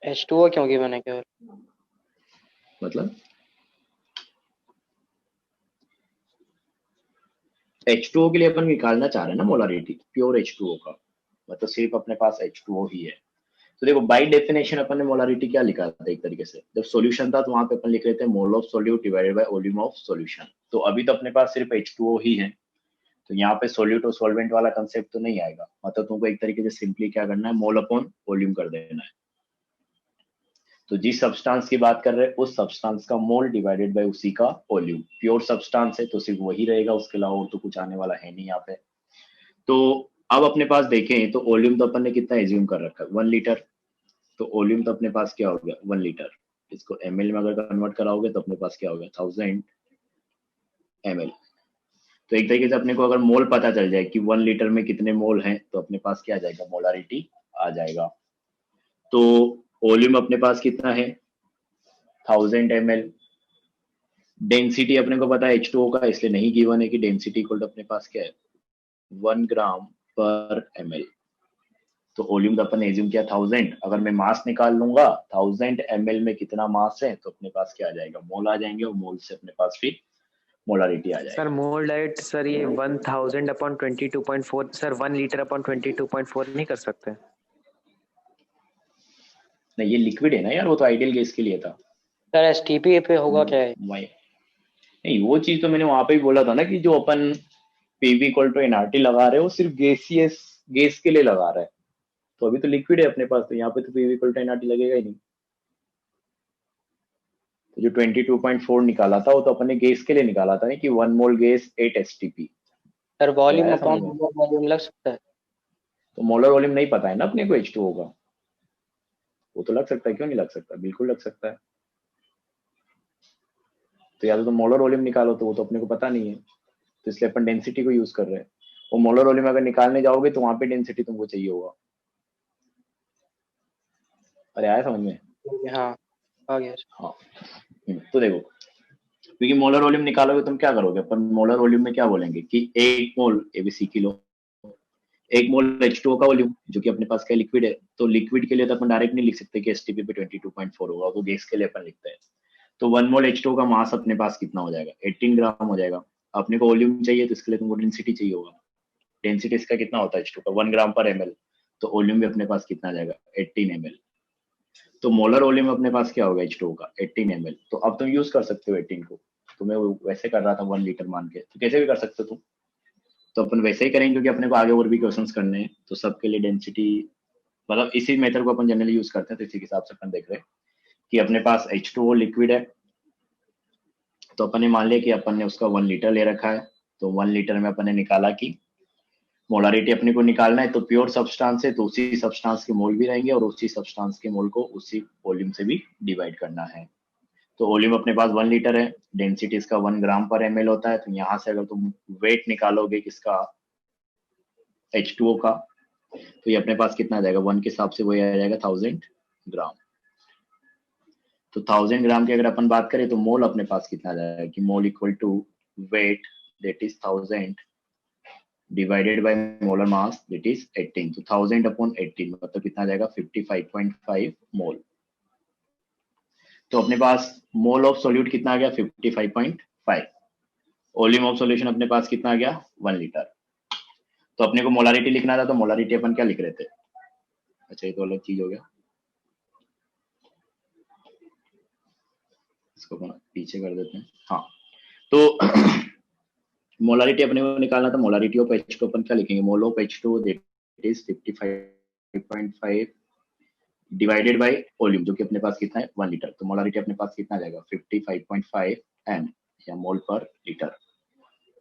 H2O क्यों गिवन है केवल? मतलब H2O के लिए अपन निकालना चाह रहे हैं ना मोलारिटी प्योर H2O का, मतलब सिर्फ अपने पास H2O ही है। तो देखो बाय डेफिनेशन अपन ने मोलारिटी क्या लिखा था, एक तरीके से जब सॉल्यूशन था तो वहां पे अपन लिख रहे थे मोल of solute divided by volume of solution. तो अभी तो अपने पास सिर्फ H2O ही है, तो यहाँ पे सोल्यूट और सॉल्वेंट वाला कंसेप्ट तो नहीं आएगा, मतलब तुमको एक तरीके से सिंपली क्या करना है, मोल अपॉन वॉल्यूम कर देना है। तो जिस सब्सटेंस की बात कर रहे हैं उस सब्सटेंस का मोल डिवाइडेड बाय उसी का वॉल्यूम। प्योर सब्सटेंस है तो सिर्फ वही रहेगा, उसके अलावा और तो कुछ आने वाला है नहीं यहाँ पे। तो अब अपने पास देखें तो वॉल्यूम तो अपन ने कितना एज्यूम कर रखा है, 1 लीटर। तो वॉल्यूम तो अपने पास क्या हो गया, 1 लीटर। इसको ml में अगर कन्वर्ट कराओगे तो अपने पास क्या हो गया, 1000 ml। तो एक तरीके से अपने को अगर मोल पता चल जाए कि 1 लीटर में कितने मोल हैं, तो अपने पास क्या आ जाएगा, मोलारिटी आ जाएगा। तो वॉल्यूम अपने पास कितना है, 1000 ml। डेंसिटी अपने को पता है H2O का, इसलिए नहीं गिवन है कि डेंसिटी इक्वल टू अपने पास क्या है, 1 ग्राम पर ml। तो वॉल्यूम तो अपन एज्यूम किया 1000। अगर मैं मास निकाल लूंगा 1000 ml में कितना मास है, तो अपने पास क्या आ जाएगा, मोल आ जाएंगे, और मोल से अपने पास फिर मोलारिटी आ जाएगा। सर मोल डाइट सर ये 1000 अपॉन 22.4 सर 1 लीटर अपॉन 22.4 नहीं कर सकते? नहीं ये लिक्विड है ना यार, वो तो आइडियल गैस के लिए था। सर STP पे होगा क्या है? नहीं वो चीज तो मैंने वहां पे ही बोला था ना, कि जो अपन PV इक्वल टू nRT लगा रहे हो सिर्फ गैस के लिए लगा रहे हैं, तो अभी तो लिक्विड है अपने पास, तो यहाँ पे तो PV इक्वल टू nRT लगेगा ही नहीं। तो जो 22.4 निकाला था वो तो अपने गैस के लिए निकाला था कि 1 मोल गैस 8 STP। सर वॉल्यूम आया अपॉन समझ में? वॉल्यूम लग सकता है। तो मोलर वॉल्यूम नहीं पता है ना अपने को H2O का, वो तो लग सकता है, क्यों नहीं लग सकता, बिल्कुल लग सकता है। तो या तो मोलर वॉल्यूम निकालो, तो वो तो अपने को पता नहीं है, तो इसलिए अपन डेंसिटी को यूज कर रहे हैं। वो मोलर वॉल्यूम अगर निकालने जाओगे तो वहां पे डेंसिटी तुमको चाहिए होगा। अरे आया समझ में? हाँ आ गया। हाँ तो देखो, क्योंकि मोलर वॉल्यूम निकालोगे तुम क्या करोगे, अपन मोलर वॉल्यूम में क्या बोलेंगे कि 1 मोल ABC किलो, 1 मोल H2O का वॉल्यूम जो कि अपने पास का लिक्विड है। तो लिक्विड के लिए तो अपन डायरेक्ट नहीं लिख सकते कि STP पे 22.4 होगा, तो गैस के लिए अपन लिखते हैं। तो 1 मोल H2O का मास अपने पास कितना हो जाएगा, 18 ग्राम हो जाएगा। अपने को वॉल्यूम चाहिए तो इसके लिए तुमको डेंसिटी चाहिए होगा। डेंसिटी इसका कितना होता है H2 का, 1 ग्राम पर ml, तो वॉल्यूम भी अपने पास कितना आ जाएगा, 18 ml। तो मोलर वॉल्यूम अपने पास क्या होगा H2O का, 18 ml। तो अब तुम यूज कर सकते हो 18 को, तो मैं वैसे कर रहा था 1 लीटर मान के, तो कैसे भी कर सकते हो तुम। तो अपन वैसे ही करेंगे क्योंकि अपने को आगे और भी क्वेश्चंस करने हैं, तो सबके लिए डेंसिटी मतलब इसी मेथड को अपन जनरली यूज करते हैं। तो इसी के हिसाब से अपन देख रहे हैं कि अपने पास H2O लिक्विड है, तो अपन ने मान लिया कि अपन ने उसका 1 लीटर ले रखा है। तो 1 लीटर में अपन ने निकाला कि मोलारिटी अपने को निकालना है, तो प्योर सब्सटेंस है तो उसी सब्सटेंस के मोल भी रहेंगे और उसी सब्सटेंस के मोल को उसी वॉल्यूम से भी डिवाइड करना है। तो वॉल्यूम अपने पास 1 लीटर है, डेंसिटी इसका 1 ग्राम पर ml होता है। तो यहाँ से अगर तुम वेट निकालोगे किसका, H2O का, तो ये अपने पास कितना आ जाएगा, 1 के हिसाब से वही आ जाएगा 1000 ग्राम। तो 1000 ग्राम की अगर अपन बात करें तो मोल अपने पास कितना आ जाएगा कि mole equal to weight that is 1000 divided by molar mass that is 18। तो 1000 अपॉन 18 मतलब कितना आ जाएगा, 55.5 मोल। तो अपने पास मोल ऑफ सॉल्यूट कितना आ गया, 55.5। वॉल्यूम ऑफ सॉल्यूशन अपने पास कितना आ गया, 1 लीटर। तो अपने को मोलारिटी लिखना था, तो मोलारिटी अपन क्या लिख रहे थे, अच्छा ये तो अलग चीज हो गया, इसको अपन पीछे कर देते हैं। हाँ तो मोलारिटी अपने को निकालना था, मोलारिटी ऑफ H2 अपन क्या लिखेंगे, mole of H2 that is 55.5 divided by volume जो कि अपने पास कितना है, 1 लीटर। तो मोलारिटी अपने पास कितना आ जाएगा, 55.5 m या मोल पर लीटर।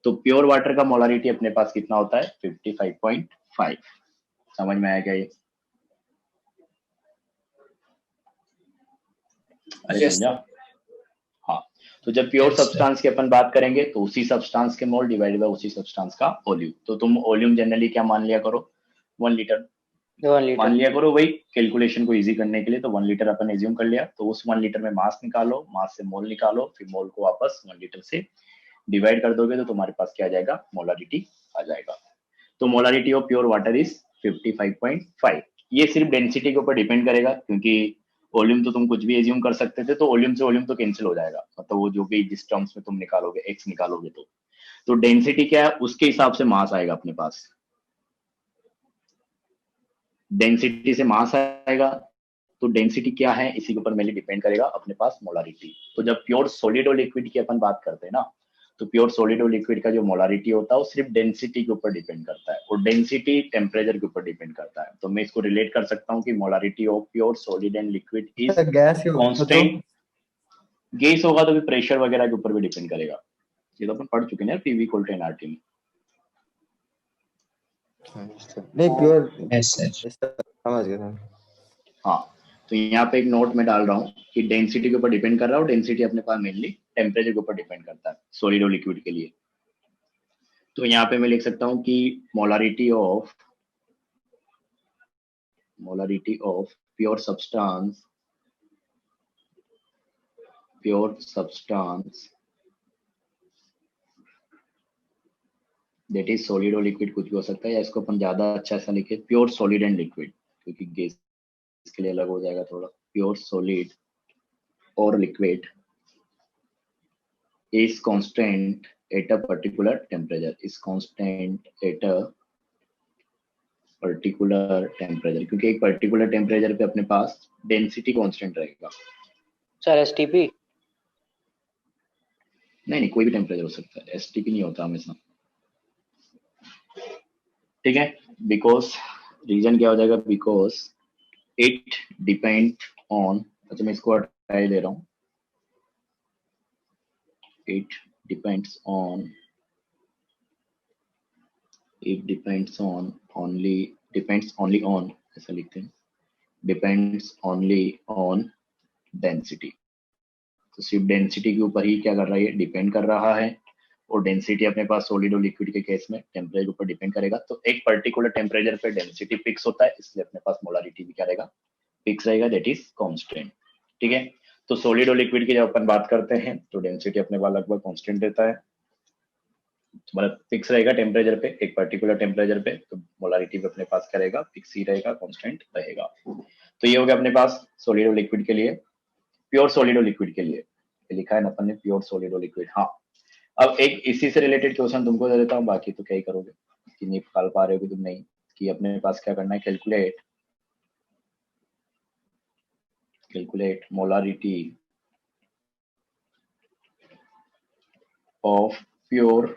तो प्योर वाटर का मोलारिटी अपने पास कितना होता है, 55.5। समझ में आया क्या ये? अरे समझा? हाँ, तो जब प्योर सब्सटेंस की अपन बात करेंगे तो उसी सब्सटेंस के मोल डिवाइडेड बाय उसी सब्सटेंस का वॉल्यूम। तो तुम वॉल्यूम जनरली क्या मान लिया करो, 1 लीटर मान लिया करो, वही कैलकुलेशन को इजी करने के लिए। तो 1 लीटर अपन एज्यूम कर लिया, तो उस 1 लीटर में मास निकालो, मास से मोल निकालो, फिर मोल को वापस 1 लीटर से डिवाइड कर दोगे तो तुम्हारे पास क्या आ जाएगा, मोलारिटी आ जाएगा। तो molarity of pure water is 55.5। ये सिर्फ डेंसिटी के ऊपर डिपेंड करेगा, क्योंकि वॉल्यूम तो तुम कुछ भी एज्यूम कर सकते थे, तो वॉल्यूम से वॉल्यूम तो कैंसिल हो जाएगा, मतलब वो जो भी जिस टर्म्स में तुम निकालोगे, एक्स निकालोगे, तो डेंसिटी क्या है उसके हिसाब से मास आएगा अपने पास। डेंसिटी से मास आएगा, तो डेंसिटी क्या है इसी के ऊपर मेनली डिपेंड करेगा अपने पास मोलारिटी। तो जब प्योर सॉलिड और लिक्विड की अपन बात करते हैं ना, तो प्योर सॉलिड और लिक्विड का जो मोलारिटी होता है वो सिर्फ डेंसिटी के ऊपर डिपेंड करता है, और डेंसिटी टेम्परेचर के ऊपर डिपेंड करता है। तो मैं इसको रिलेट कर सकता हूँ कि molarity of pure solid and liquid is gas constant. Gas होगा तो भी प्रेशर वगैरह के ऊपर भी डिपेंड करेगा, ये तो अपन पढ़ चुके हैं PV इक्वल टू nRT में। नहीं प्योर समझ गया। हाँ, तो यहाँ पे एक नोट में डाल रहा हूँ कि डेंसिटी के ऊपर डिपेंड कर रहा है, और डेंसिटी अपने पास मेनली टेम्परेचर के ऊपर डिपेंड करता है सॉलिड और लिक्विड के लिए। तो यहाँ पे मैं लिख सकता हूँ कि molarity of pure substance that is solid और लिक्विड, कुछ भी हो सकता है, या इसको अपन ज्यादा अच्छा सा लिखे प्योर सॉलिड एंड लिक्विड, क्योंकि गैस के लिए अलग हो जाएगा थोड़ा। प्योर सॉलिड और liquid is constant at a particular temperature, क्योंकि एक पर्टिकुलर टेम्परेचर पे अपने पास डेंसिटी कांस्टेंट रहेगा। सर STP नहीं कोई भी टेम्परेचर हो सकता है, STP नहीं होता हमेशा, ठीक है, बिकॉज रीजन क्या हो जाएगा, बिकॉज इट डिपेंड ऑन, अच्छा मैं इसको हटा दे रहा हूँ, it depends on only on, ऐसा लिखते हैं, depends only on density। तो सिर्फ डेंसिटी के ऊपर ही क्या कर रहा है, डिपेंड कर रहा है। और डेंसिटी अपने पास सॉलिड और लिक्विड के केस में टेम्परेचर के ऊपर डिपेंड करेगा। तो एक पर्टिकुलर टेम्परेचर पे डेंसिटी फिक्स होता है, इसलिए अपने पास मोलारिटी भी क्या रहेगा, फिक्स रहेगा, दैट इज कांस्टेंट। ठीक है, तो सॉलिड और लिक्विड की जब अपन बात करते हैं तो डेंसिटी अपने पास लगभग कांस्टेंट रहता है, मतलब फिक्स रहेगा टेम्परेचर पे, एक पर्टिकुलर टेम्परेचर पे। तो मोलारिटी भी अपने पास क्या रहेगा, फिक्स ही रहेगा, कांस्टेंट रहेगा। तो ये हो गया अपने पास सॉलिड और लिक्विड के लिए। प्योर सॉलिड और लिक्विड के लिए लिखा है ना अपन ने, प्योर सॉलिड और लिक्विड। हाँ, अब एक इसी से रिलेटेड क्वेश्चन तुमको दे देता हूँ, बाकी तो क्या ही करोगे कि नहीं निकाल पा रहे हो कि तुम नहीं, कि अपने पास क्या करना है, calculate molarity of pure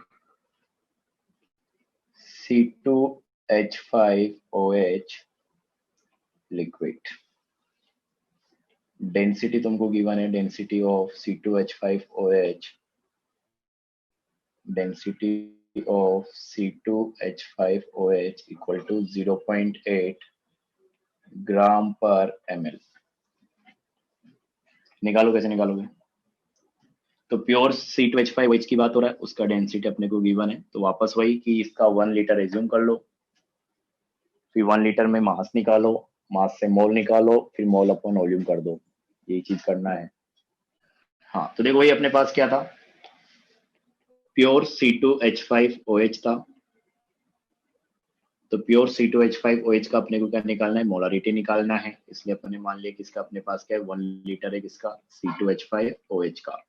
C2H5OH liquid. Density तुमको गिवन है, density of C2H5OH, density of C2H5OH equal to 0.8 gram पर ml। निकालो, कैसे निकालोगे? तो प्योर C2H5OH की बात हो रहा है, उसका डेंसिटी अपने को गिवन है, तो वापस वही कि इसका 1 लीटर एज्यूम कर लो, फिर 1 लीटर में मास निकालो, मास से मोल निकालो, फिर मोल अपॉन वॉल्यूम कर दो, यही चीज करना है। हाँ, तो देखो वही अपने पास क्या था, प्योर C2H5OH था, तो प्योर C2H5OH का अपने को क्या निकालना है, मोलारिटी निकालना है। इसलिए अपने मान लिया कि इसका अपने पास क्या है, 1 लीटर है किसका, C2H5OH का।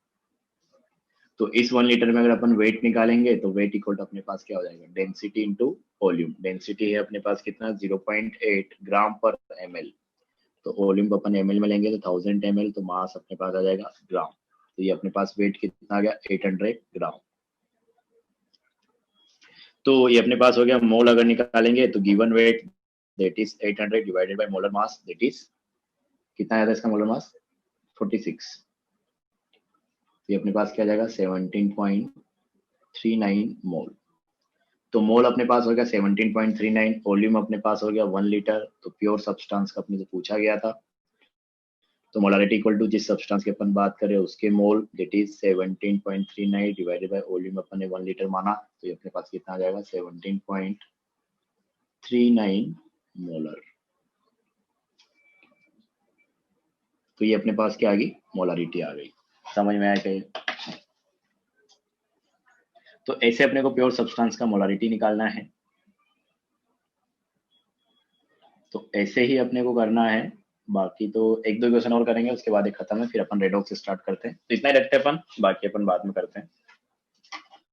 तो इस 1 लीटर में अगर अपन वेट निकालेंगे तो वेट इक्वल टू अपने पास क्या हो जाएगा, डेंसिटी इंटू वॉल्यूम। डेंसिटी है अपने पास कितना, 0.8 ग्राम पर ml, तो वॉल्यूम को अपन ml में लेंगे तो 1000 ml, तो मास अपने पास आ जाएगा ग्राम। तो ये अपने पास वेट कितना आ गया, 800 ग्राम। तो ये अपने पास हो गया। मोल अगर निकालेंगे तो given weight that is 800 divided by molar mass, that is कितना आया था इसका मोलर मास, 46। ये अपने पास क्या जाएगा, 17.39 मोल। तो मोल अपने पास हो गया 17.39, वॉल्यूम अपने पास हो गया 1 लीटर। तो प्योर सब्सटेंस का अपने से पूछा गया था, तो मोलारिटी इक्वल टू जिस सब्सटेंस की अपन बात करें उसके mole, that is 17.39 divided by volume अपन ने 1 लीटर माना, तो ये अपने पास कितना आ जाएगा, 17.39 मोलर। तो ये अपने पास क्या आ गई, मोलारिटी आ गई। समझ में आया क्या? तो ऐसे अपने को प्योर सब्सटेंस का मोलारिटी निकालना है, तो ऐसे ही अपने को करना है। बाकी तो एक दो क्वेश्चन और करेंगे, उसके बाद एक खत्म है, फिर अपन रेडॉक्स स्टार्ट करते हैं। तो इतना ही रखते हैं अपन, बाकी अपन बाद में करते हैं।